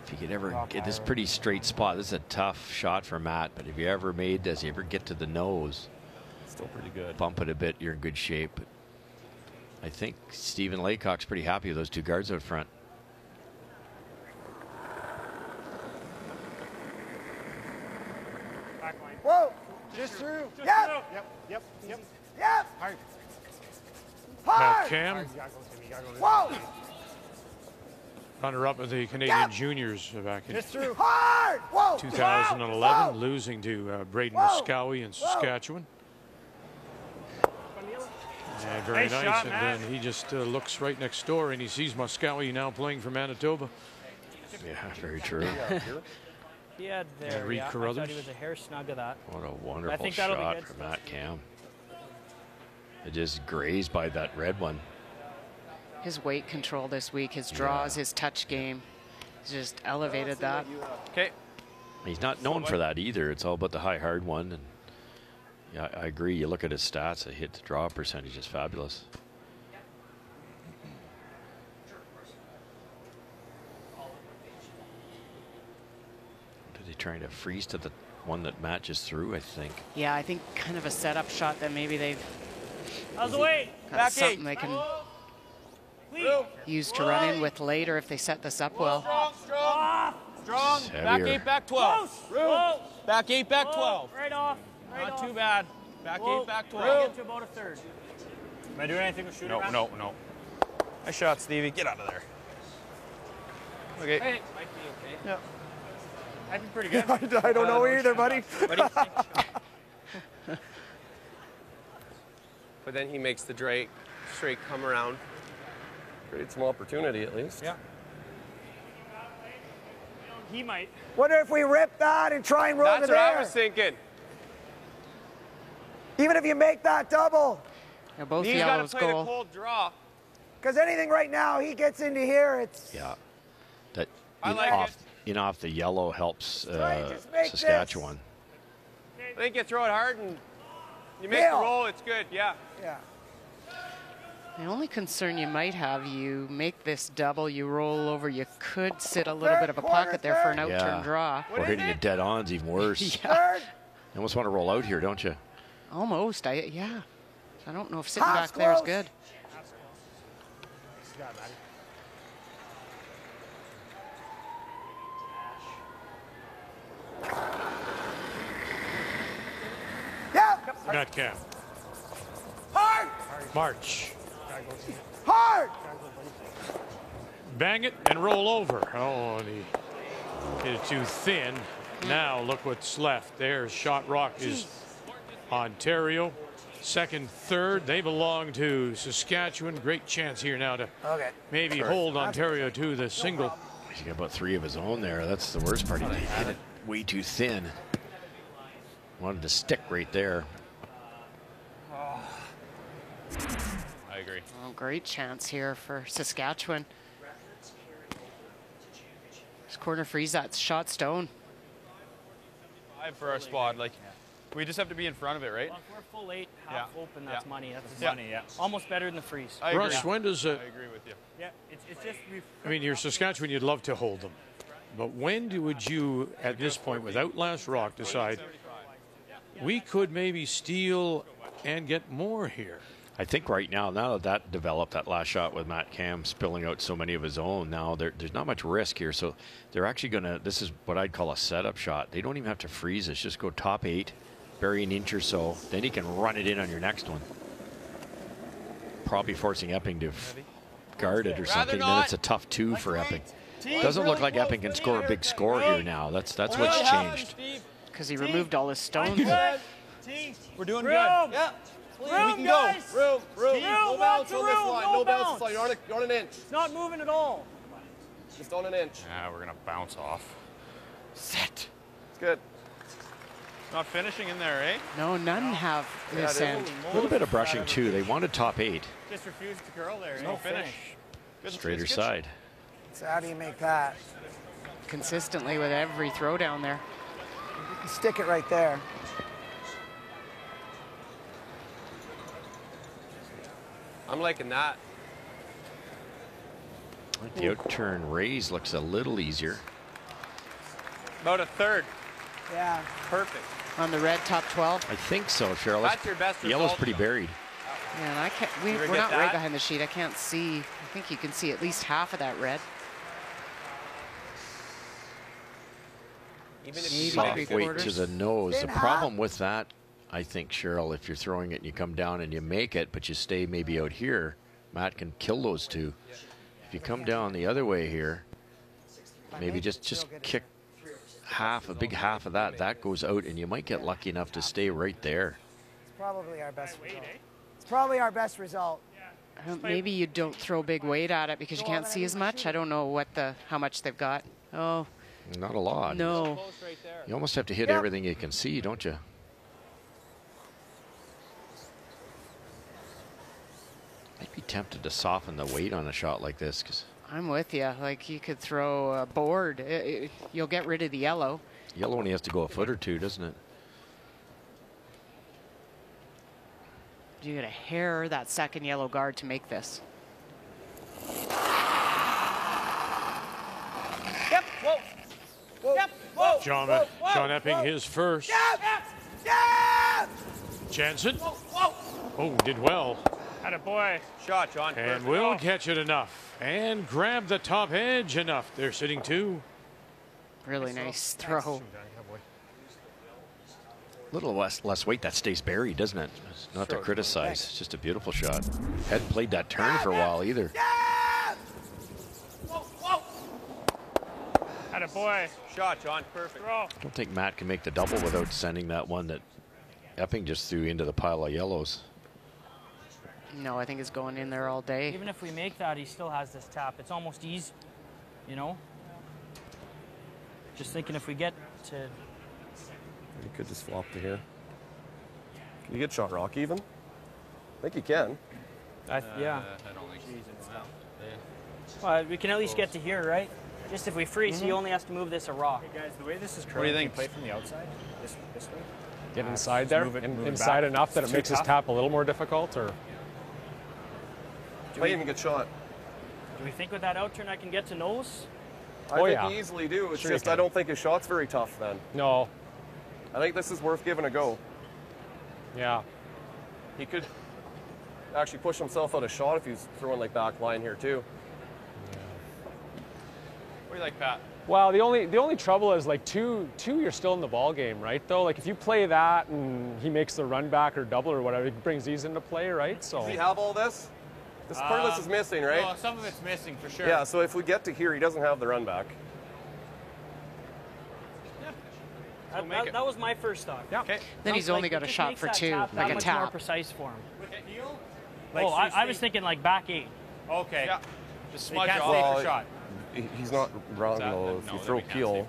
If you could ever get this pretty straight spot, this is a tough shot for Matt, but if you ever made this, you ever get to the nose, still pretty good. Bump it a bit, you're in good shape. But I think Stephen Laycock's pretty happy with those two guards out front. Whoa! Just through. Yep. Yep. Yep. Hard. Matt Cam, Whoa! runner-up of the Canadian Juniors back in Just through. Hard! Whoa! 2011, losing to Braden Moskowy in Saskatchewan. Yeah, very nice. Shot, and Matt. then he just looks right next door and he sees Moskowy now playing for Manitoba. Yeah, very true. He had And there. Reed Yeah, I Carruthers. thought he was a hair snug of that. What a I wonderful think that'll be shot good. from Matt Cam. It just grazed by that red one. His weight control this week, his draws, his touch game, he's just elevated that. Okay. He's not known for that either. It's all about the high hard one. And yeah, I agree. You look at his stats, the hit to draw percentage is fabulous. Did he trying to freeze to the one that Matt just threw, I think. Yeah, I think kind of a setup shot that maybe they've How's the weight? got Back something eight. they can Please. use to run in with later if they set this up well. Strong. It's Back heavier. 8, back 12. Whoa. Back 8, back 12. Right off. Right Not off. too bad. Back Whoa. 8, back Bring 12. it to about a third. Am I doing anything with shooting? Matt? No. Nice shot, Stevie. Get out of there. Okay. Hey, might be okay. Yeah. I'd be pretty good. I don't know either, buddy. What do you think? But then he makes the straight come around. Create some opportunity at least. Yeah. He might. Wonder if we rip that and try and roll That's to what there. I was thinking. Even if you make that double. Yeah, both He's got to yellows play the goal. cold draw. Because anything right now, he gets into here, it's... Yeah. That I in like off, in off the yellow helps just make Saskatchewan. I think you throw it hard and you make Bill. the roll, it's good, yeah. Yeah. The only concern you might have, you make this double, you roll over, you could sit a little bit of a pocket there for an outturn draw. Or hitting it dead on is even worse. Yeah. You almost want to roll out here, don't you? Almost, yeah. I don't know if sitting Half's back there is close. good. Yeah. Matt Cam. Hard. March. Hard. Bang it and roll over. Oh, and he hit it too thin. Now look what's left. There's shot rock is Ontario. Second, third, they belong to Saskatchewan. Great chance here now to maybe hold Ontario to the single. He's got about 3 of his own there. That's the worst part. He hit it way too thin. Wanted to stick right there. I agree. Oh, great chance here for Saskatchewan. This corner freeze, that's shot stone. 5 for our spot. Like, we just have to be in front of it, right? Well, if we're full 8, half open, that's money. That's Yeah. money, yeah. Almost better than the freeze. I agree. Russ, when does I agree with you. Yeah, it's just... I mean, you're Saskatchewan, you'd love to hold them. But when would you, at this point, without last rock, decide, we could maybe steal and get more here. I think right now that developed, that last shot with Matt Cam spilling out so many of his own, now there's not much risk here. So they're actually going to, this is what I'd call a setup shot. They don't even have to freeze this. Just go top 8, bury an inch or so. Then you can run it in on your next one. Probably forcing Epping to guard it or something. Then it's a tough 2 for Epping. Doesn't look like Epping can score a big score here now. That's what's changed. Because he removed all his stones. We're doing good. Yeah. We can go. Room. No bounce on this line. No bounce this line. You're on an inch. It's not moving at all. Just on an inch. Yeah, we're going to bounce off. Set. It's good. Not finishing in there, eh? No, none have this end. A little bit of brushing too. They wanted top 8. Just refused to curl there. No finish. Straighter side. So how do you make that? Consistently with every throw down there. You can stick it right there. I'm liking that. The outturn raise looks a little easier. About a third. Yeah. Perfect. On the red top 12? I think so, Cheryl. That's your best Yellow's result, pretty though. buried. Yeah, and I can't, we're not right behind the sheet. I can't see. I think you can see at least half of that red. Even if you Soft make weight to the nose. Thin The half. problem with that, I think, Cheryl, if you're throwing it and you come down and you make it, but you stay maybe out here, Matt can kill those two. If you come down the other way here, maybe just kick a big half of that goes out, and you might get lucky enough to stay right there. It's probably our best result. It's probably our best result. Maybe you don't throw big weight at it because you can't see as much. I don't know how much they've got. Oh. Not a lot. No. You almost have to hit everything you can see, don't you? I'd be tempted to soften the weight on a shot like this. I'm with you. Like, you could throw a board. You'll get rid of the yellow. Yellow only has to go a foot or two, doesn't it? You got to hair that second yellow guard to make this. Yep. Whoa. Whoa. Yep. Whoa. John Epping, his first. Jansen. Oh, did well. Attaboy. Shot, John. And will catch it enough. And grab the top edge enough. They're sitting 2. Really nice throw. A little less weight, that stays buried, doesn't it? It's not to criticize. It's just a beautiful shot. Hadn't played that turn for a while either. Attaboy. Shot, John. Perfect. I don't think Matt can make the double without sending that one that Epping just threw into the pile of yellows. No, I think it's going in there all day. Even if we make that, he still has this tap. It's almost easy, you know? Just thinking if we get to... You could just flop to here. Can you get shot rock even? I think you can. Yeah. I don't think so. Well, we can at least get to here, right? Just if we freeze, he only has to move this a rock. Hey guys, the way this is curling, What do you think? Can play from the outside? This way? Get inside there, move it inside back. enough that It's it too makes his tough. tap a little more difficult, or? Might even get shot. Do we think with that out turn I can get to nose? I think you easily do. It's just I don't think his shot's very tough then. No. I think this is worth giving a go. Yeah. He could actually push himself out of shot if he's throwing like back line here too. What do you like, Pat? Well, the only trouble is like two, you're still in the ball game, right? Though, like if you play that and he makes the run back or double or whatever, he brings these into play, right? So. Does he have all this? This part of this is missing, right? Well, some of it's missing for sure. Yeah. So if we get to here, he doesn't have the run back. That was my first thought. Yeah. Okay. Then he's only got a shot for 2, like a that much more tap. precise for him. With the heel? I was thinking like back 8. Okay. Yeah. Just You smudge can't off. stay for shot. He's not wrong That- though. no, If you then throw we can't peel,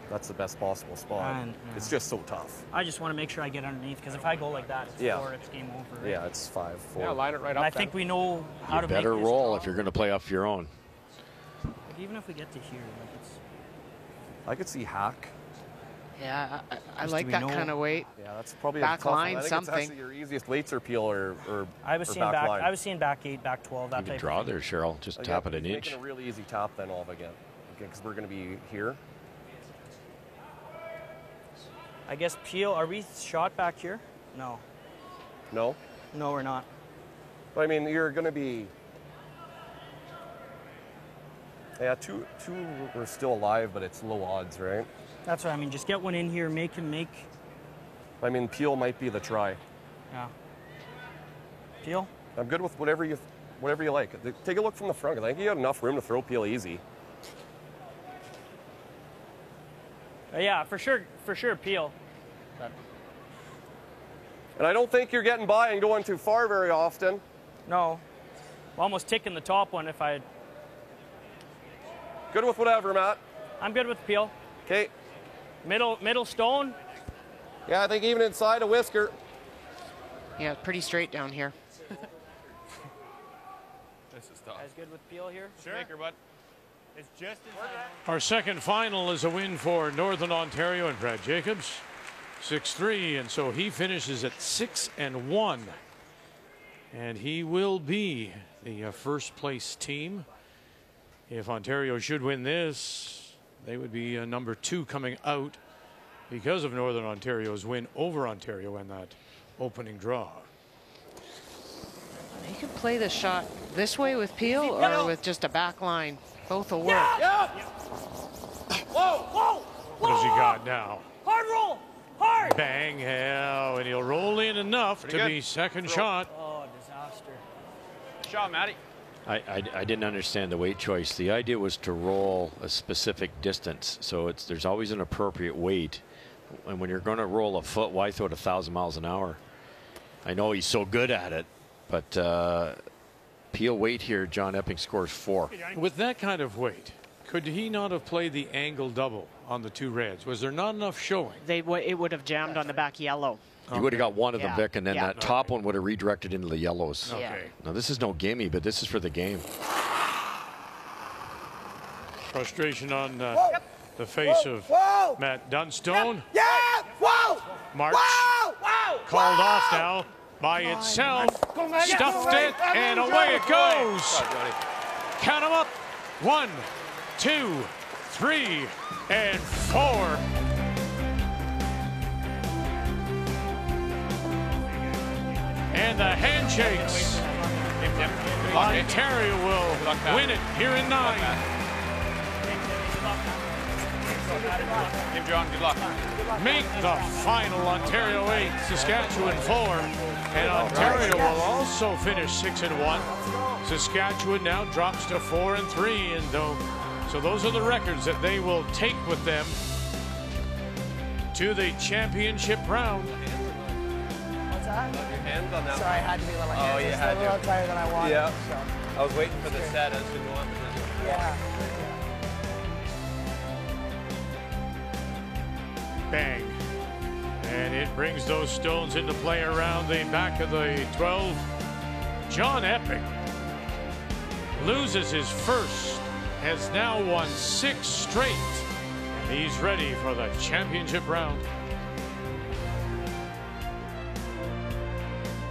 that's the best possible spot. And, It's just so tough. I just want to make sure I get underneath because if I go like that, it's 4, it's game over. Right? Yeah, it's 5, 4. Yeah, line it right And up. I think we know how to Better make this roll draw. if you're going to play off your own. Like, even if we get to here, like it's. I could see hack. Yeah, I Just like do we that know- kind of weight. Yeah, that's probably Back a tough line, one. I think something. It's actually your easiest weights or peel or I was or seeing back line. I was seeing back 8, back 12. That You can type draw of thing. there, Cheryl. Just tap it an he's inch. making a really easy tap then all of again, because we're going to be here. I guess Peel, are we shot back here? No. No? No, we're not. I mean, you're going to be... Yeah, two are still alive, but it's low odds, right? That's what I mean. Just get one in here, make him make... I mean, Peel might be the try. Yeah. Peel? I'm good with whatever you like. Take a look from the front. I think you got enough room to throw Peel easy. Yeah, for sure, Peel. And I don't think you're getting by and going too far very often. No. I'm almost taking the top one if I... Good with whatever, Matt. I'm good with Peel. Okay. Middle stone. Yeah, I think even inside a whisker. Yeah, pretty straight down here. This is tough. As good with Peel here? Sure. Maker, bud. It's just as Our second final is a win for Northern Ontario and Brad Jacobs, 6-3, and so he finishes at 6-1, and he will be the first place team. If Ontario should win this, they would be number 2 coming out because of Northern Ontario's win over Ontario in that opening draw. You can play the shot this way with Peel or with just a back line. Both will work. Yeah. Whoa, whoa, What has he got now? Hard roll, hard. Bang, hell, and he'll roll in enough to be second shot. Oh, disaster. Shot, Matty. I didn't understand the weight choice. The idea was to roll a specific distance, so there's always an appropriate weight. And when you're going to roll a foot, why throw it 1,000 miles an hour? I know he's so good at it, but Peel weight here, John Epping scores 4. With that kind of weight, could he not have played the angle double on the 2 reds? Was there not enough showing? It would have jammed on the back yellow. You would have got one of them, Vic, and then Yeah. that top one would have redirected into the yellows. Okay. Now, this is no gimme, but this is for the game. Frustration on the face of Matt Dunstone. Yeah! Whoa! March Whoa! Whoa! called off now by itself. Stuffed it, and away it goes. Count them up. 1, 2, 3, and 4. And the handshakes. Ontario will win it here in 9. Give John good luck. Make the final Ontario 8, Saskatchewan 4. And Ontario will also finish 6-1. Saskatchewan now drops to 4-3. And so those are the records that they will take with them to the championship round. What's that? Your hands on that. Sorry, I had to be a little hands. Oh, you It's had a little to. tighter than I wanted. Yeah. So. I was waiting for the set. I didn't want to. Yeah. Bang. And it brings those stones into play around the back of the 12. John Epping loses his first, has now won 6 straight. And he's ready for the championship round.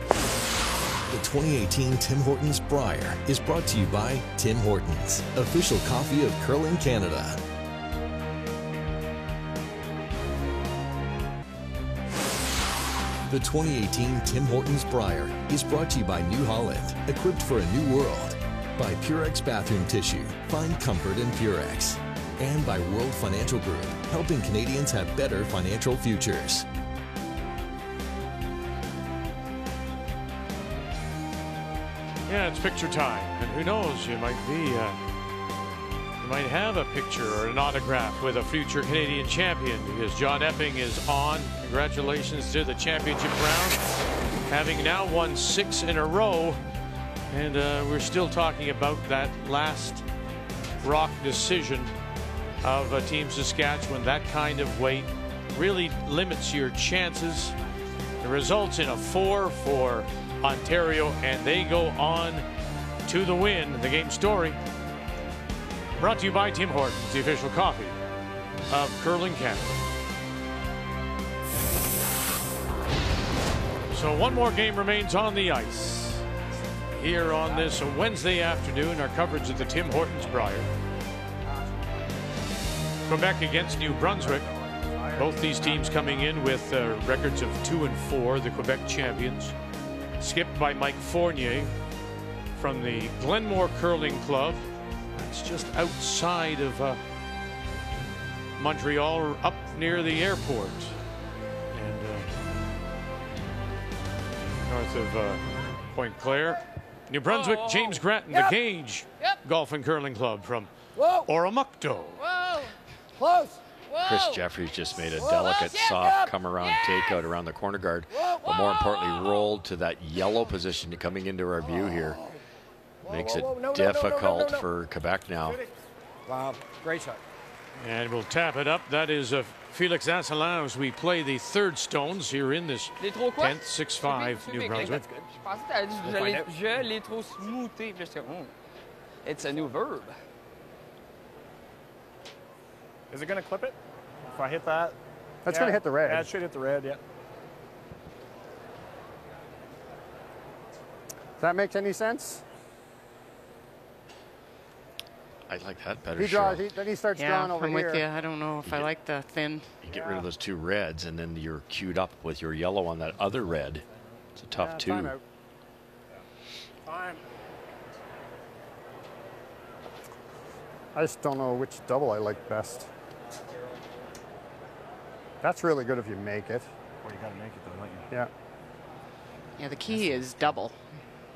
The 2018 Tim Hortons Brier is brought to you by Tim Hortons, official coffee of curling Canada. The 2018 Tim Hortons Brier is brought to you by New Holland, equipped for a new world. By Purex Bathroom Tissue, find comfort in Purex. And by World Financial Group, helping Canadians have better financial futures. Yeah, it's picture time. And who knows, you might have a picture or an autograph with a future Canadian champion, because John Epping is on. Congratulations to the championship round, having now won 6 in a row. And we're still talking about that last rock decision of Team Saskatchewan. That kind of weight really limits your chances. It results in a 4 for Ontario, and they go on to the win. The game story brought to you by Tim Hortons, the official coffee of curling Canada. So one more game remains on the ice here on this Wednesday afternoon. Our coverage of the Tim Hortons Brier. Quebec against New Brunswick. Both these teams coming in with records of 2-4, the Quebec champions. Skipped by Mike Fournier from the Glenmore Curling Club. That's just outside of Montreal, up near the airport. And north of Point Claire. New Brunswick, James Grattan, the Gage Golf and Curling Club from Oromocto. Whoa! Close! Chris Jeffries just made a delicate, soft come-around takeout around the corner guard, but more importantly, rolled to that yellow position coming into our view here. Makes it difficult for Quebec now. Wow, great shot. And we'll tap it up. That is Felix Asselin as we play the third stones here in this 10th, 6-5 New Brunswick. Je l'ai trop smoothé. It's a new verb. Is it going to clip it? If I hit that? That's going to hit the red. Yeah, it should hit the red, yeah. Does that make any sense? I like that better. He draws, then he starts drawing over here. I'm with you. I don't know if I like the thin. You get rid of those two reds, and then you're queued up with your yellow on that other red. It's a tough two. Time. I just don't know which double I like best. That's really good if you make it. Well, you got to make it though, don't you? Yeah. Yeah, the key is double.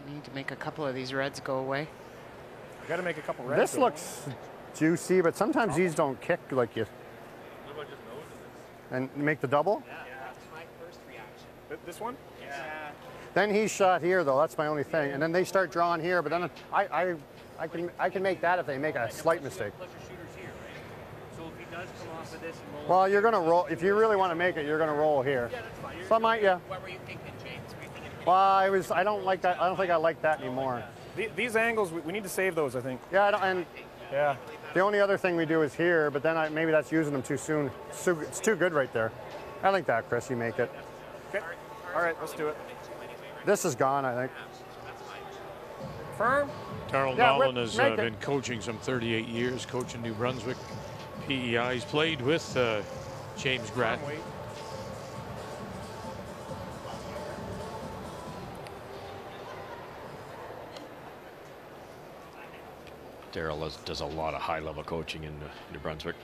You need to make a couple of these reds go away. You got to make a couple reds. This looks juicy, but sometimes these don't kick like you. And make the double? Yeah, that's my first reaction. This one? Yeah. Then he's shot here, though. That's my only thing. And then they start drawing here, but then I can make that if they make a slight mistake. So if he does come off of this and roll. Well, you're going to roll. If you really want to make it, you're going to roll here. Yeah, that's fine. So I might, yeah. What were you thinking, James? Were you thinking? Well, I don't like that. I don't think I like that anymore. These angles, we need to save those, I think. Yeah, yeah. The only other thing we do is here, but then maybe that's using them too soon. It's too good right there. I like that, Chris. You make it. Okay. All right, let's do it. This is gone, I think. Firm. Darrell Nolan has been coaching some 38 years, coaching New Brunswick PEI. He's played with James Grattan. Darrell does a lot of high-level coaching in New Brunswick.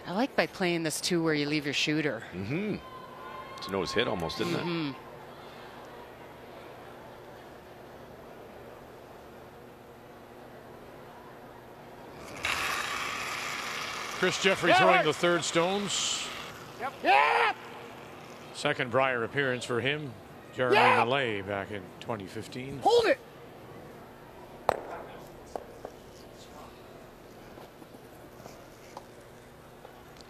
I like by playing this too where you leave your shooter. Mm-hmm. It's a nose hit almost, isn't it? Chris Jeffrey throwing the third stones. Yep. Yeah. Second Brier appearance for him. Jeremy Malay back in 2015. Hold it.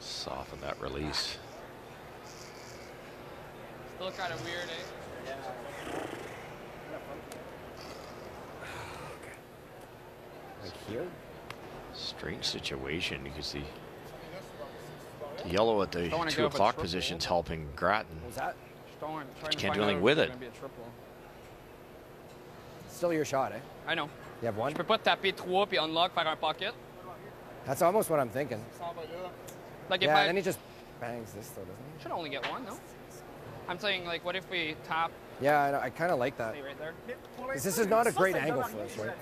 Soften that release. Still kind of weird, eh? Yeah. Like here? Strange situation. You can see the yellow at the 2 o'clock position's helping Grattan. What was that? You can't do anything with it. Still your shot, eh? I know. You have one? Je peux pas taper 3 puis unlock, faire un pocket. That's almost what I'm thinking. Like if yeah, I, then he just bangs this though, doesn't he? Should only get one, no? I'm saying, like, what if we tap? Yeah, I kind of like that. Stay right there. This is not a great angle for us, right?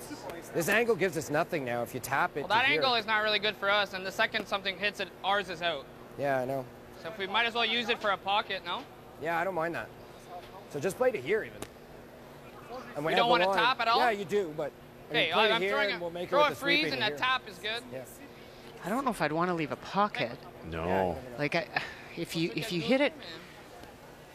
This angle gives us nothing now. If you tap it. Well, that angle is not really good for us, and the second something hits it, ours is out. Yeah, I know. So if we might as well use it for a pocket, no? Yeah, I don't mind that. So just play to here even. And you don't want to tap at all? Yeah, you do, but okay, I'm throwing throw a freeze and a tap is good. Yeah. I don't know if I'd want to leave a pocket. No. Like if you hit it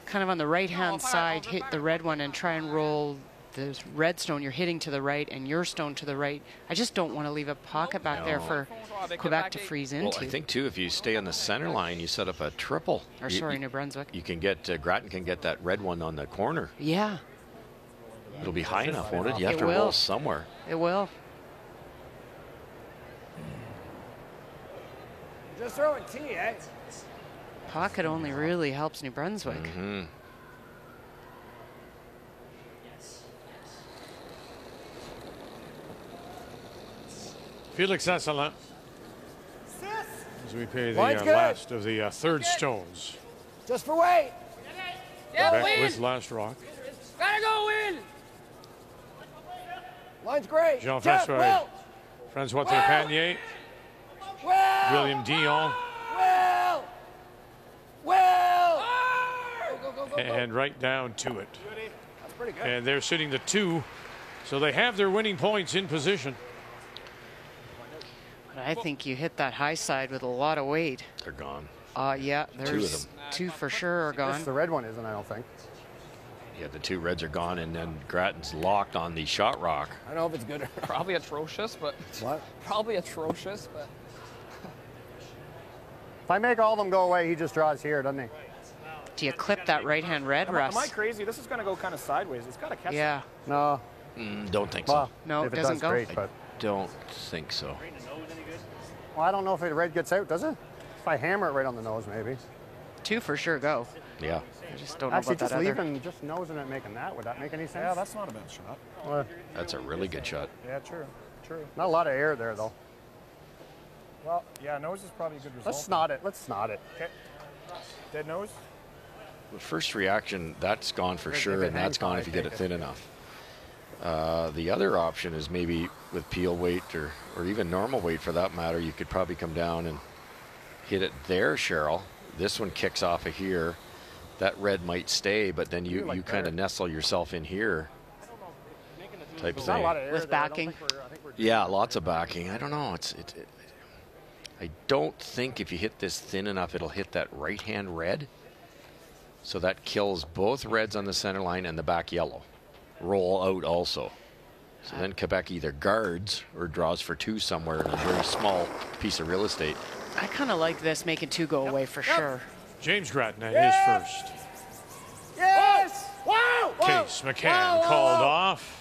kind of on the right-hand side, hit the red one and try and roll the red stone, you're hitting to the right and your stone to the right. I just don't want to leave a pocket back there for Quebec to freeze into. Well, I think too, if you stay on the center line, you set up a triple. Or sorry, New Brunswick. You can get Grattan can get that red one on the corner. Yeah. It'll be high enough, won't it? You have to roll somewhere. It will. Just throwing T, eh? Pocket only really helps New Brunswick. Mm-hmm. Felix Asselin as we pay the Line's good. last of the third stones. Just for weight. Yeah, Back Will. with last rock. Gotta go, Will. Line's great. Jean-François Francois Trepanier. William Dion. And right down to it. That's pretty good. And they're sitting the 2, so they have their winning points in position. But I think you hit that high side with a lot of weight. They're gone. Yeah, there's 2 of them. 2 for sure are gone. The red one isn't, I don't think. Yeah, the 2 reds are gone, and then Grattan's locked on the shot rock. I don't know if it's good or not. Probably atrocious, but What? probably atrocious, but If I make all of them go away, he just draws here, doesn't he? Do you clip that right-hand red, Russ? Am I crazy? This is going to go kind of sideways. It's got to catch. Yeah. No. Don't think Well, so. No, if it it doesn't does, go. great, but Don't think so. well, I don't know if the red gets out, does it? If I hammer it right on the nose, maybe. 2 for sure go. Yeah. I just don't know Actually, about just that other. leaving, just nosing it, making that. Would that make any sense? Yeah, that's not a bad shot. Well, That's a really good shot. Yeah, true. True. not a lot of air there, though. Well, yeah, nose is probably a good result. Let's snot it. Let's snot it. Okay. Dead nose? The first reaction, that's gone for sure, and that's gone if you get it thin enough. The other option is maybe with peel weight or even normal weight for that matter, you could probably come down and hit it there, Cheryl. This one kicks off of here. That red might stay, but then you kind of nestle yourself in here. Type There's thing. not a lot of air With there. I don't backing. think I think we're Yeah, lots of backing. I don't know. I don't think if you hit this thin enough, it'll hit that right-hand red. So that kills both reds on the center line and the back yellow. Roll out also. So then Quebec either guards or draws for 2 somewhere in a very small piece of real estate. I kind of like this making 2 go away for sure. James Grattan at his first. Yes! Wow! Case McCann called off.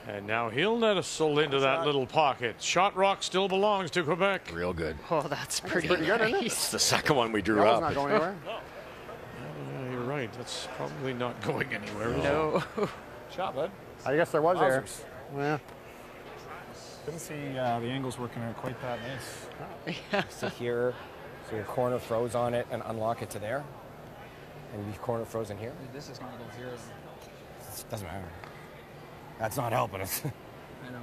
And now he'll nestle into that little pocket. Shot rock still belongs to Quebec. Real good. Oh, that's pretty good, isn't it? It's the second one we drew That up. one's not going anywhere. Yeah, you're right. That's probably not going anywhere. No. Shot, bud. I guess there was air. Wowzers. Yeah. Didn't see the angles working out quite that nice. See here, so your corner froze on it and unlock it to there. And your corner frozen here. this is gonna go here. It doesn't matter. That's not helping us. I know.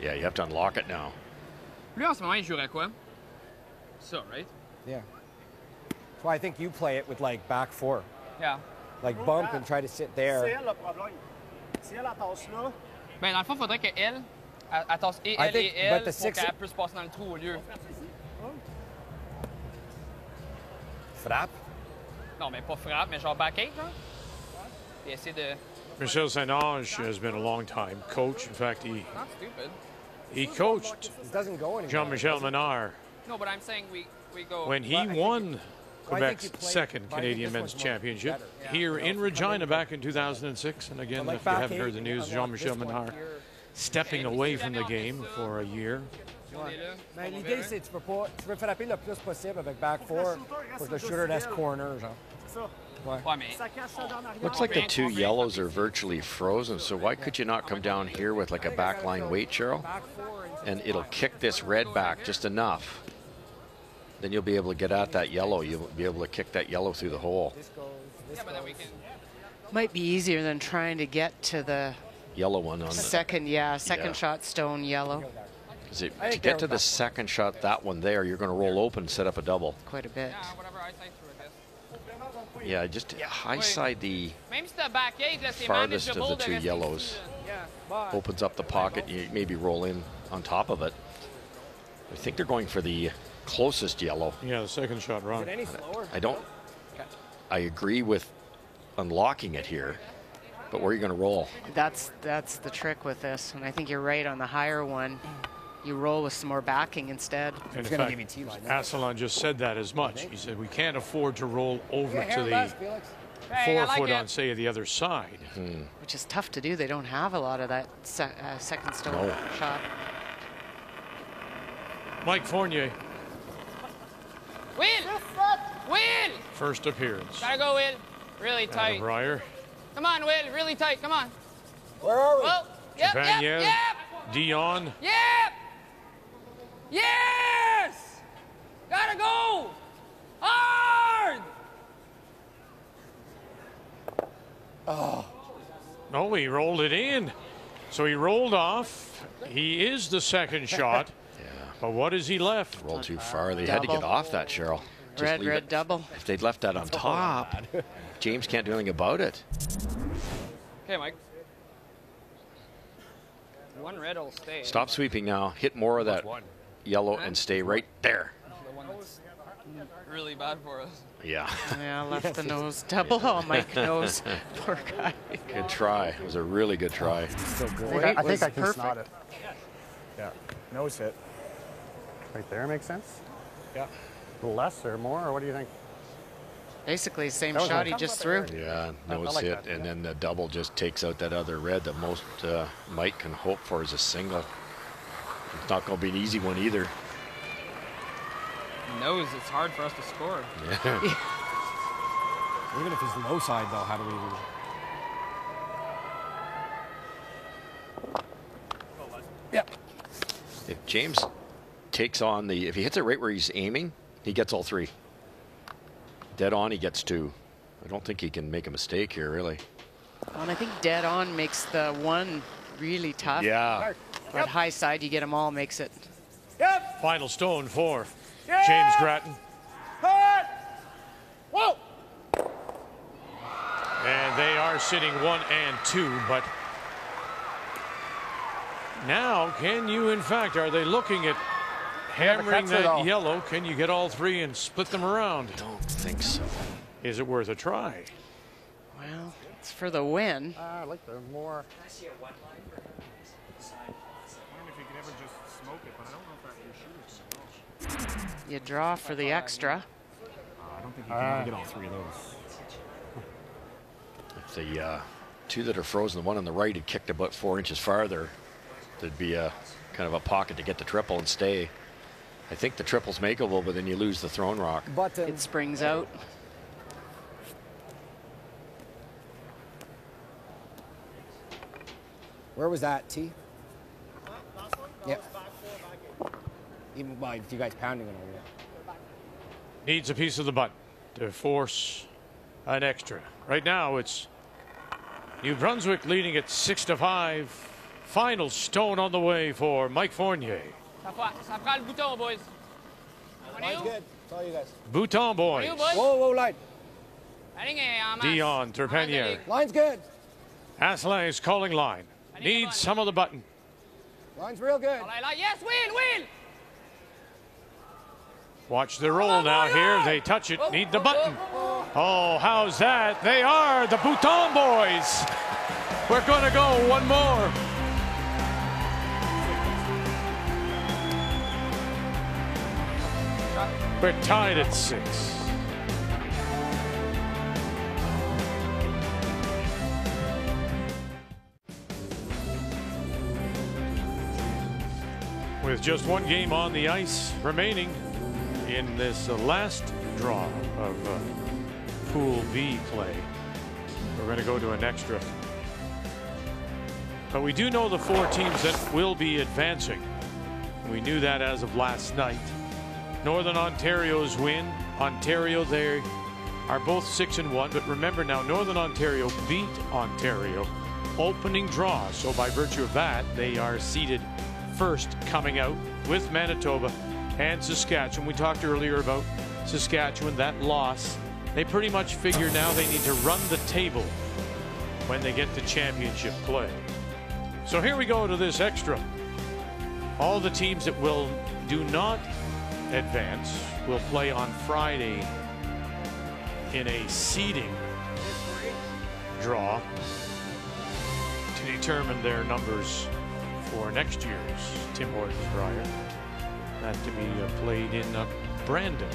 Yeah, you have to unlock it now. Lui en ce moment, il jouerait quoi? Ça, right? Yeah. That's why I think you play it with like back 4. Yeah. Like bump and try to sit there. C'est elle le problème. Si elle tasse là. Ben, dans le fond, il faudrait qu'elle, elle tasse et I elle think- et elle but the pour six- qu'elle puisse passer dans le trou au lieu. Frappe. Non, mais pas frappe, mais genre back 8, genre. Et essayer de... Michel Saint-Ange has been a long time coach. In fact, he Not stupid. coached It doesn't go anywhere. Jean-Michel Menard No, but I'm saying we go... when he won Quebec's second Canadian Men's Championship here in Regina back in 2006. And again, if you haven't heard the news, Jean-Michel Menard stepping away from the game for a year. Mais l'idée, c'est tu veux frapper le plus possible avec back 4 pour que le shooter reste corner, genre. Ouais. Ouais, mais... Looks like the 2 yellows are virtually frozen, so why could you not come down here with like a backline weight, Cheryl? And it'll kick this red back just enough. Then you'll be able to get at that yellow. You'll be able to kick that yellow through the hole. Yeah, but then we can... Might be easier than trying to get to the Yellow one on the... second shot stone yellow. To get to the second shot, that one there, you're going to roll open and set up a double. Quite a bit. Yeah, whatever I say through, I guess. Yeah, just high side the Même si t'as back 8, là, c'est farthest of the manageable de 2 rester yellows. ici, là. Yeah. Opens up the pocket. You maybe roll in on top of it. I think they're going for the closest yellow. Yeah, the second shot wrong. Is it any slower? I don't. I agree with unlocking it here, but where are you going to roll? That's the trick with this, and I think you're right on the higher one. You roll with some more backing instead. And in fact, Asselin just said that as much. He said we can't afford to roll over to the 4 foot on, say, the other side. Which is tough to do. They don't have a lot of that second stone shot. Mike Fournier, Will! Will! first appearance. Gotta go, Will. Really tight. Brier, Come on, Will. Really tight. Come on. Where are we? Well, yep, Trepanier, yep, Dion, yep. Yes! Gotta go! Hard! Oh. No, he rolled it in. So he rolled off. He is the second shot. Yeah. But what is he left? Rolled too far. They had to get off that, Cheryl. Just leave it. Double. If they'd left that on top, James can't do anything about it. Okay, Mike. One red will stay. Stop sweeping now. Hit more of that yellow and stay right there. The one that's really bad for us. Yeah. Yeah, left the nose. Double. Oh, Mike knows. Poor guy. Good try. It was a really good try. So good. Weight I think was I can perfect. snot it. Yeah. Nose hit. Right there makes sense? Yeah. A little less or more, or what do you think? Basically, same That was shot nice. he just threw. Yeah, I nose like hit, that, and then the double just takes out that other red. The most Mike can hope for is a single. It's not going to be an easy one either. Knows it's hard for us to score. Yeah. Even if he's low side, though, how do we... Yeah. If James takes on the, if he hits it right where he's aiming, he gets all three. Dead on, he gets two. I don't think he can make a mistake here, really. And I think dead on makes the one really tough. Yeah. But high side, you get them all, makes it. Yep. Final stone for James Grattan. Whoa! And they are sitting 1 and 2, but now can you, in fact, are they looking at hammering that yellow? Can you get all three and split them around? Don't think so. Is it worth a try? Well, it's for the win. I like the more... You draw for the extra. I don't think you can get all three of those. If the two that are frozen, the one on the right had kicked about 4 inches farther, there'd be a kind of a pocket to get the triple and stay. I think the triple's makeable, but then you lose the thrown rock. Button. It springs out. Where was that, T? Yep. Even by you guys pounding it over there. Needs a piece of the button to force an extra. Right now it's New Brunswick leading at 6-5. Final stone on the way for Mike Fournier. Ça prend le bouton, boys. Line's good. It's all you guys. Bouton boys. Whoa, line. Dion Terpenier. Line's good. Asselin is calling line. Needs some of the button. Line's real good. Yes, win! Watch the roll now here. They touch it. Need the button. Oh, how's that? They are the Bouton boys. We're going to go one more. We're tied at 6. With just one game on the ice remaining in this last draw of Pool B play, we're going to go to an extra. But we do know the 4 teams that will be advancing. We knew that as of last night. Northern Ontario's win. Ontario, they are both 6-1. But remember now, Northern Ontario beat Ontario opening draw. So by virtue of that, they are seeded first coming out with Manitoba and Saskatchewan. We talked earlier about Saskatchewan, that loss. They pretty much figure now they need to run the table when they get to championship play. So here we go to this extra. All the teams that do not advance will play on Friday in a seeding draw to determine their numbers for next year's Tim Hortons Brier. That to be played in Brandon.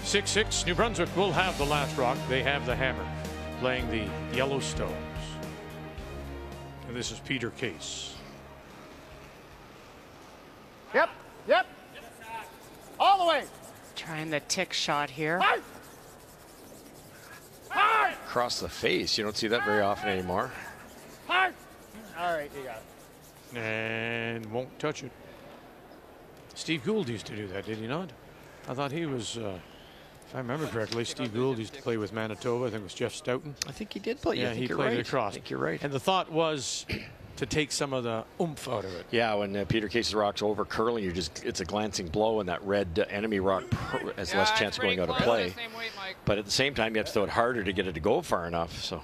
6-6. New Brunswick will have the last rock. They have the hammer, playing the Yellowstones. And this is Peter Case. Yep. All the way. Trying the tick shot here. Across the face. You don't see that very often anymore. All right, you got it. And won't touch it. Steve Gould used to do that, did he not? I thought he was, if I remember correctly, Steve Gould used to play with Manitoba. I think it was Jeff Stoughton. I think he did play. Yeah, he played it across. I think you're right. And the thought was to take some of the oomph out of it. Yeah, when Peter Case's rock's over curling, it's a glancing blow, and that red enemy rock has less chance of going out of play. But at the same time, you have to throw it harder to get it to go far enough. So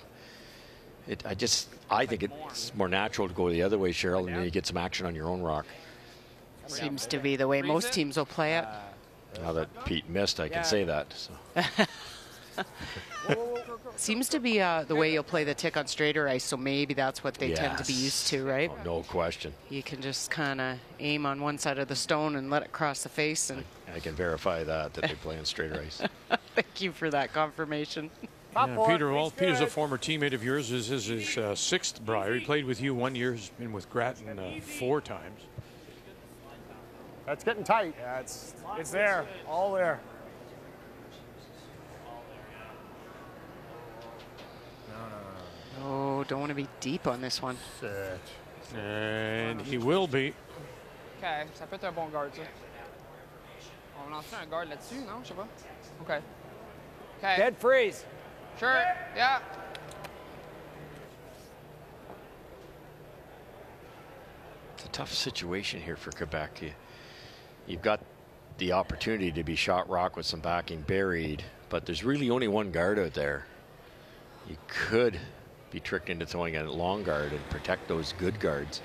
I think it's more natural to go the other way, Cheryl, and then you get some action on your own rock. Seems to be the way most teams will play it. Now that Pete missed, I can say that. So. Seems to be the way you'll play the tick on straighter ice, so maybe that's what they tend to be used to, right? Oh, no question. You can just kind of aim on one side of the stone and let it cross the face. And I can verify that they play on straighter ice. Thank you for that confirmation. Yeah, Peter's a former teammate of yours. This is his sixth Brier. He played with you 1 year. He's been with Grattan 4 times. That's getting tight. Yeah, it's there, all there. Oh, don't want to be deep on this one. And he will be. OK, ça peut être un bon guard, ça. On lance un guard là-dessus, non? Je sais pas. OK. OK. Dead freeze. Sure, yeah. It's a tough situation here for Quebec. You've got the opportunity to be shot rock with some backing buried, but there's really only one guard out there. You could be tricked into throwing a long guard and protect those good guards.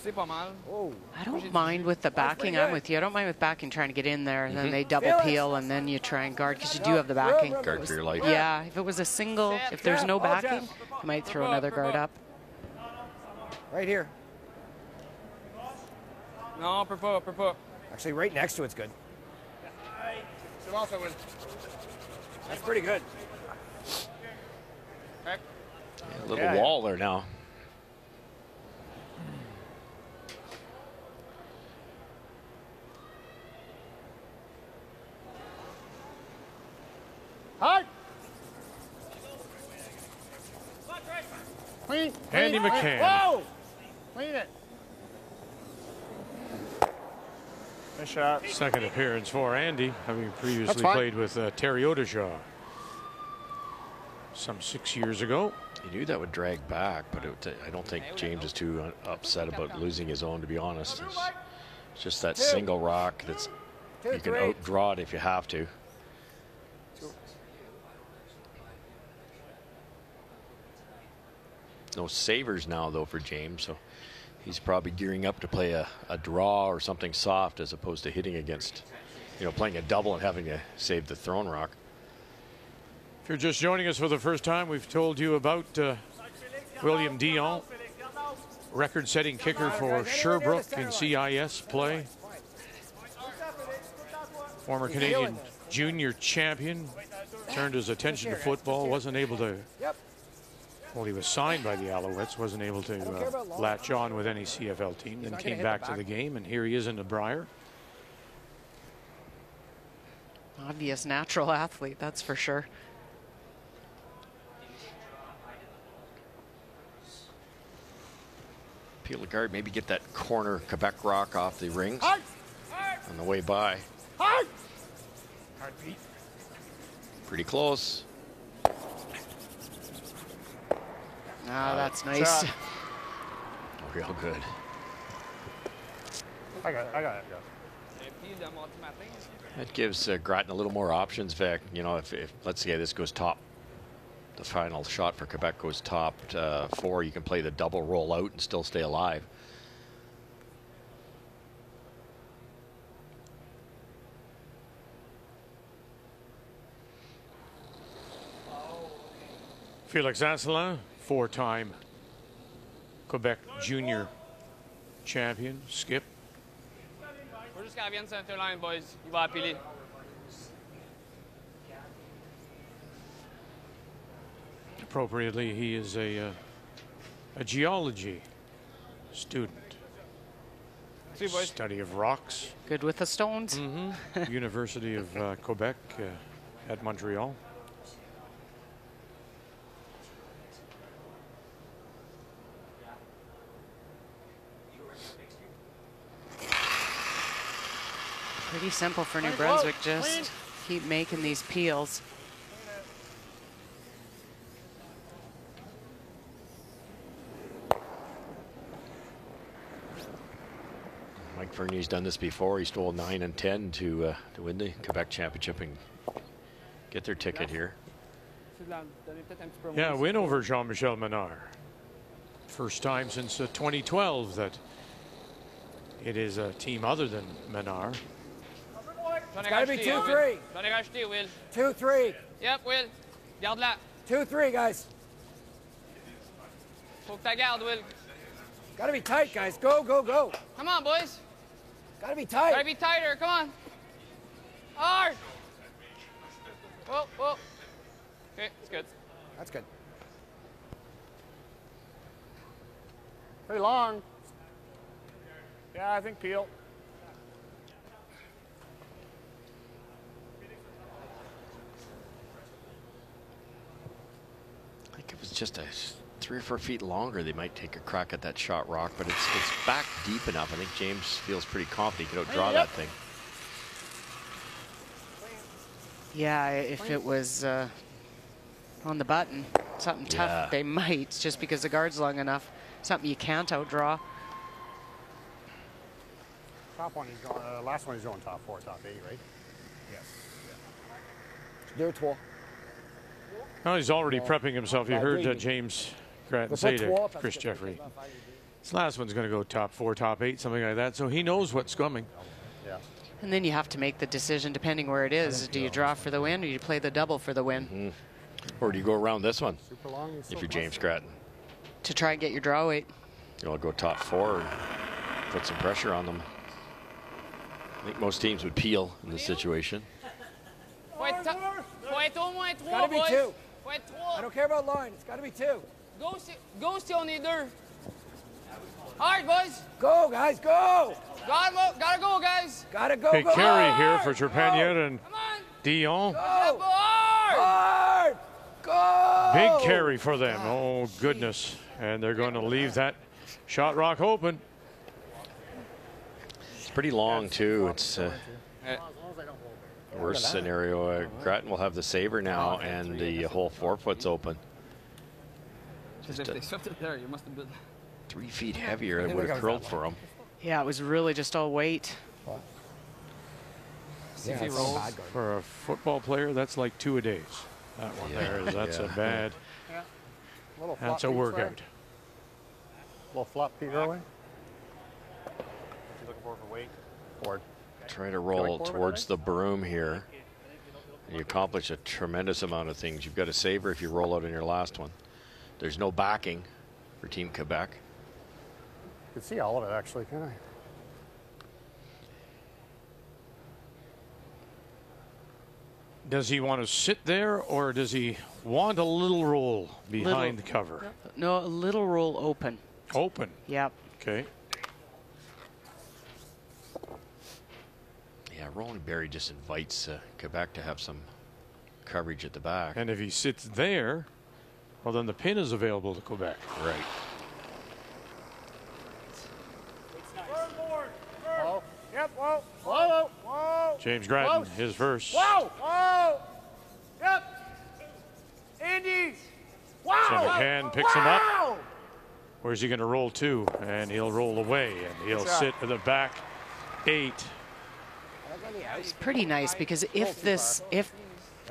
I don't mind with the backing. I'm with you. I don't mind with backing trying to get in there, and then they double peel, and then you try and guard because you do have the backing. Guard for your life. Yeah, if it was a single, if there's no backing, you might throw another guard up. Right here. No, per pas. Actually, right next to it's good. That's pretty good. Yeah, a little wall there now. Hard. Clean. Andy McCann. Whoa! Clean it. Nice shot. Second appearance for Andy, having previously played with Terry Odeshaw some 6 years ago. You knew that would drag back, but I don't think James is too upset about losing his own, to be honest. It's just that single rock that's you can outdraw it if you have to. No savers now, though, for James, so he's probably gearing up to play a draw or something soft as opposed to hitting against, playing a double and having to save the thrown rock. If you're just joining us for the first time, we've told you about William Dion, record-setting kicker for Sherbrooke in CIS play. Former Canadian junior champion, turned his attention to football, wasn't able to. Well, he was signed by the Alouettes, wasn't able to latch on with any CFL team, then came back to the game, and here he is in the Brier. Obvious natural athlete, that's for sure. Peel the guard, maybe get that corner Quebec rock off the rings on the way by. Hard, Pete. Pretty close. Ah, that's nice. Real good. I got it. That gives Grattan a little more options, Vic. If let's say this goes top, the final shot for Quebec goes top 4, you can play the double roll out and still stay alive. Felix Asselin, 4-time Quebec junior champion, skip. Faut juste qu'elle vienne center line, boys. Il va appeler. Appropriately, he is a geology student. Study of rocks. Good with the stones. Mm-hmm. University of Quebec at Montreal. Pretty simple for New Brunswick. Just keep making these peels. Mike Fernie's done this before. He stole 9 and 10 to win the Quebec Championship and get their ticket here. Yeah, win over Jean-Michel Menard. First time since 2012 that it is a team other than Menard. It's got to be 2-3. 2-3. Yep, Will. Garde-la. 2-3, guys. Faut que tu gardes, Will. Got to be tight, guys. Go, go, go. Come on, boys. Got to be tight. Got to be tighter. Come on. Hard. Whoa, whoa. Okay, it's good. That's good. Pretty long. Yeah, I think peel. I think it was just a 3 or 4 feet longer. They might take a crack at that shot rock, but it's back deep enough. I think James feels pretty confident he can outdraw that thing. Yeah, if it was on the button, something tough, they might, just because the guard's long enough. Something you can't outdraw. Top one, he's going, last one he's going top 4, top 8, right? Yes. 2-3. Oh, he's already prepping himself. You heard James Grattan say to Chris Jeffrey, this last one's going to go top 4, top 8, something like that. So he knows what's coming. Yeah. And then you have to make the decision depending where it is. Do you draw for the win or do you play the double for the win? Or do you go around this one if you're James Grattan? To try and get your draw weight. You'll go top 4 and put some pressure on them. I think most teams would peel in this situation. Faut être au moins 3, Got to be boys. 2. Faut être 3. I don't care about line. It's got to be 2. Go si on est 2. Hard, boys. Go, guys, go. Gotta go, guys. Gotta go, Big go. carry here for Trepanier and Dion. Go. Hard. Go. Big carry for them. Oh, goodness. And they're going to leave that shot rock open. It's pretty long, too. It's worst scenario. Grattan will have the saver now, and the whole 4-foot's open. Just If they swept it there, you must have been 3 feet heavier. It would have curled for him. Yeah, it was really just all weight. Yeah, for a football player, that's like 2 a days. That one there, that's a bad. That's a workout. Little flop Pete Irwin. What you looking for weight? Forward. Try to roll towards the broom here. And you accomplish a tremendous amount of things. You've got a saver if you roll out in your last one. There's no backing for Team Quebec. You can see all of it, actually, can I? Does he want to sit there, or does he want a little roll behind the cover? No, a little roll open. Open? Yep. Okay. Yeah, rolling Barry just invites Quebec to have some coverage at the back. And if he sits there, well, then the pin is available to Quebec. Right. Whoa. Yep, whoa. Whoa, whoa. James Grattan, his first. Whoa, whoa. Yep. Indies. Wow. Centerhand picks him up. Where's he going to roll to? And he'll roll away, and he'll sit at the back 8. It's pretty nice because if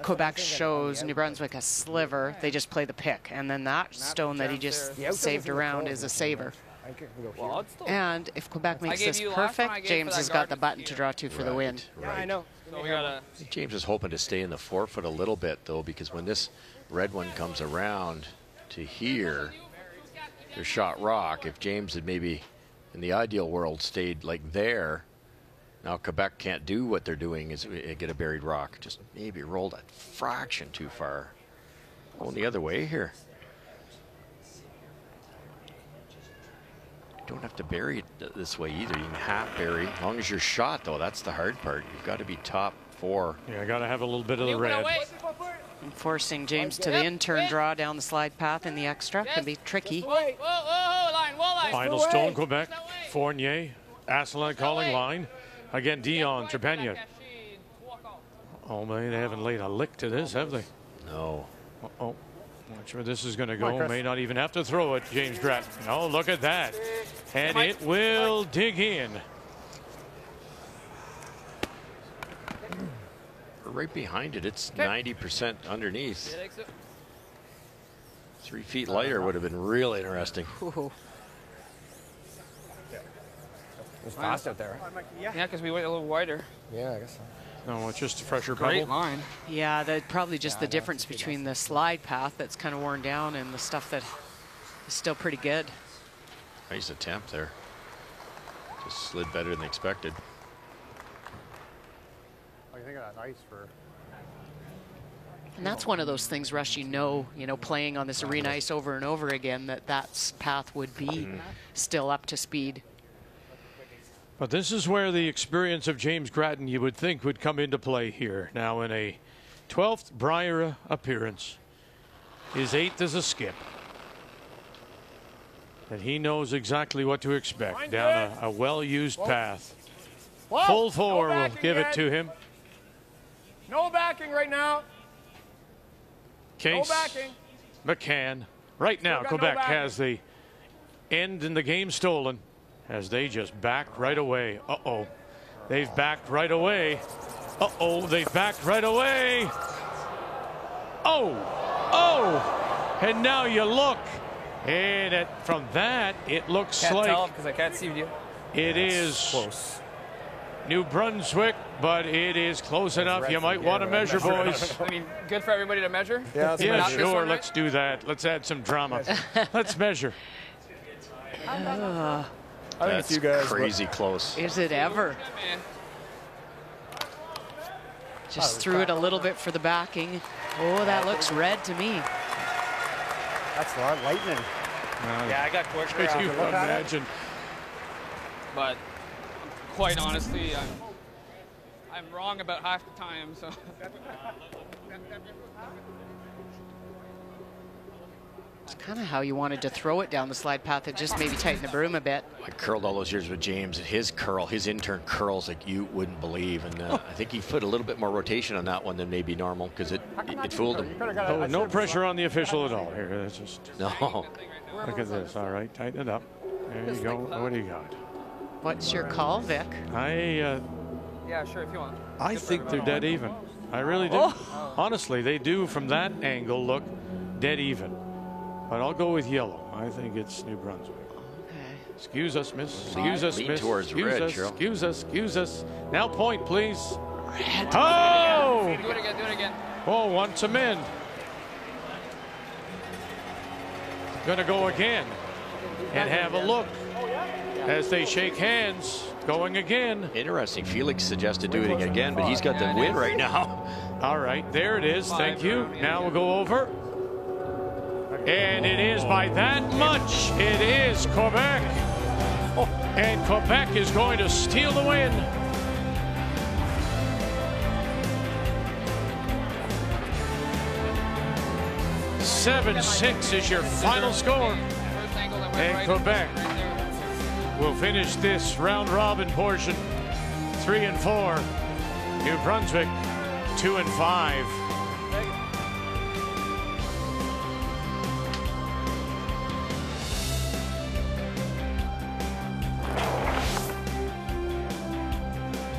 Quebec shows New Brunswick a sliver, they just play the pick, and then that stone that he just saved around is a saver. And if Quebec makes this perfect, James has got the button to draw to for the win. Yeah, I know. So we gotta. James is hoping to stay in the 4-foot a little bit, though, because when this red one comes around to here, there's shot rock. If James had maybe, in the ideal world, stayed like there, now Quebec can't do what they're doing is get a buried rock. Just maybe rolled a fraction too far. Going the other way here. You don't have to bury it this way either. You can half bury. As long as you're shot, though, that's the hard part. You've got to be top 4. Yeah, got to have a little bit of the red. And forcing James to the in-turn draw down the slide path in the extra can be tricky. Whoa, line. Final stone, Quebec. Fournier, Asselin calling line. Again, Dion Trepagna. Oh, man, they haven't laid a lick to this, have they? No. Uh-oh. Not sure this is going to go. May not even have to throw it, James Grattan. Oh, look at that. And it will dig in. Right behind it, it's 90% underneath. 3 feet lighter would have been real interesting. It's fast out there. Yeah, because we went a little wider. Yeah, I guess so. No, it's just a fresher Great pebble. line. Yeah, that probably just the difference between the slide path that's kind of worn down and the stuff that is still pretty good. Nice attempt there. Just slid better than expected. What do you think of that ice for? And that's one of those things, Rush, you know, playing on this arena ice over and over again, that path would be still up to speed. But this is where the experience of James Grattan, you would think, would come into play here. Now in a 12th Brier appearance, his 8th is a skip. And he knows exactly what to expect down a well-used path. Full four will give it to him. No backing right now. Case, no backing. McCann. Right now, Still got Quebec no backing. has the end in the game stolen as they just back right away. Uh-oh. They've backed right away. Uh-oh, they've backed right away. Oh, oh, and now you look. And from that, it looks Can't like tell because I can't see you. it is close. New Brunswick, but it is close enough. You might want to measure, boys. I mean, good for everybody to measure? Yeah, Not this sure. one, right? Let's do that. Let's add some drama. Let's measure. I think it's you guys. Crazy close. Is it ever? Just threw it a little bit for the backing. Oh, that looks red to me. That's a lot of lightning. Yeah, I got quicker. Could you after. imagine? But quite honestly, I'm wrong about half the time. So. It's kind of how you wanted to throw it down the slide path. It just maybe tighten the broom a bit. I curled all those years with James. His curl, his intern curls like you wouldn't believe. And I think he put a little bit more rotation on that one than maybe normal because it fooled him. Oh, no pressure on the official at all here. That's just no. Look at this. All right, tighten it up. There you go. What do you got? What's your call, Vic? Yeah, sure, if you want. I think they're dead even. I really do. Oh. Honestly, they do from that angle look dead even. But I'll go with yellow. I think it's New Brunswick. Okay. Excuse us, miss. Excuse us, Lean miss. towards Excuse red, us. Cheryl. Excuse us. Excuse us. Now point, please. Red. Oh! Do it again, do it again. Oh, wants him in. Gonna go again and have a look as they shake hands. Going again. Interesting. Felix suggested doing it again, but he's got the win right now. All right, there it is. Thank you. Now we'll go over. And it is by that much. It is Quebec. And Quebec is going to steal the win. "7-6" is your final score. And Quebec will finish this round robin portion 3-4. New Brunswick 2-5.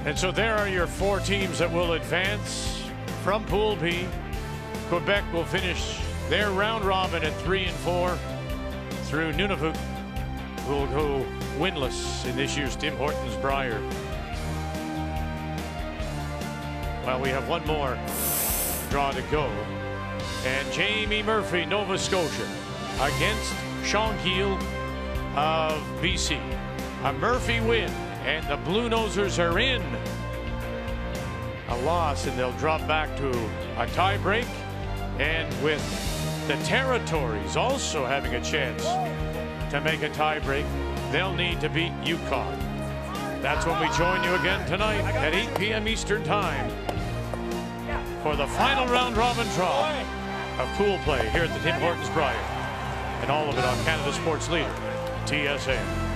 And so there are your 4 teams that will advance from Pool B. Quebec will finish their round robin at 3-4 through Nunavut, who will go winless in this year's Tim Hortons Brier. Well, we have one more draw to go. And Jamie Murphy, Nova Scotia, against Sean Keel of BC. A Murphy win, and the Blue Nosers are in. A loss, and they'll drop back to a tie break. And with the Territories also having a chance to make a tie break, they'll need to beat Yukon. That's when we join you again tonight at 8 p.m. Eastern Time for the final round robin draw of pool play here at the Tim Hortons Brier. And all of it on Canada Sports Leader, TSN.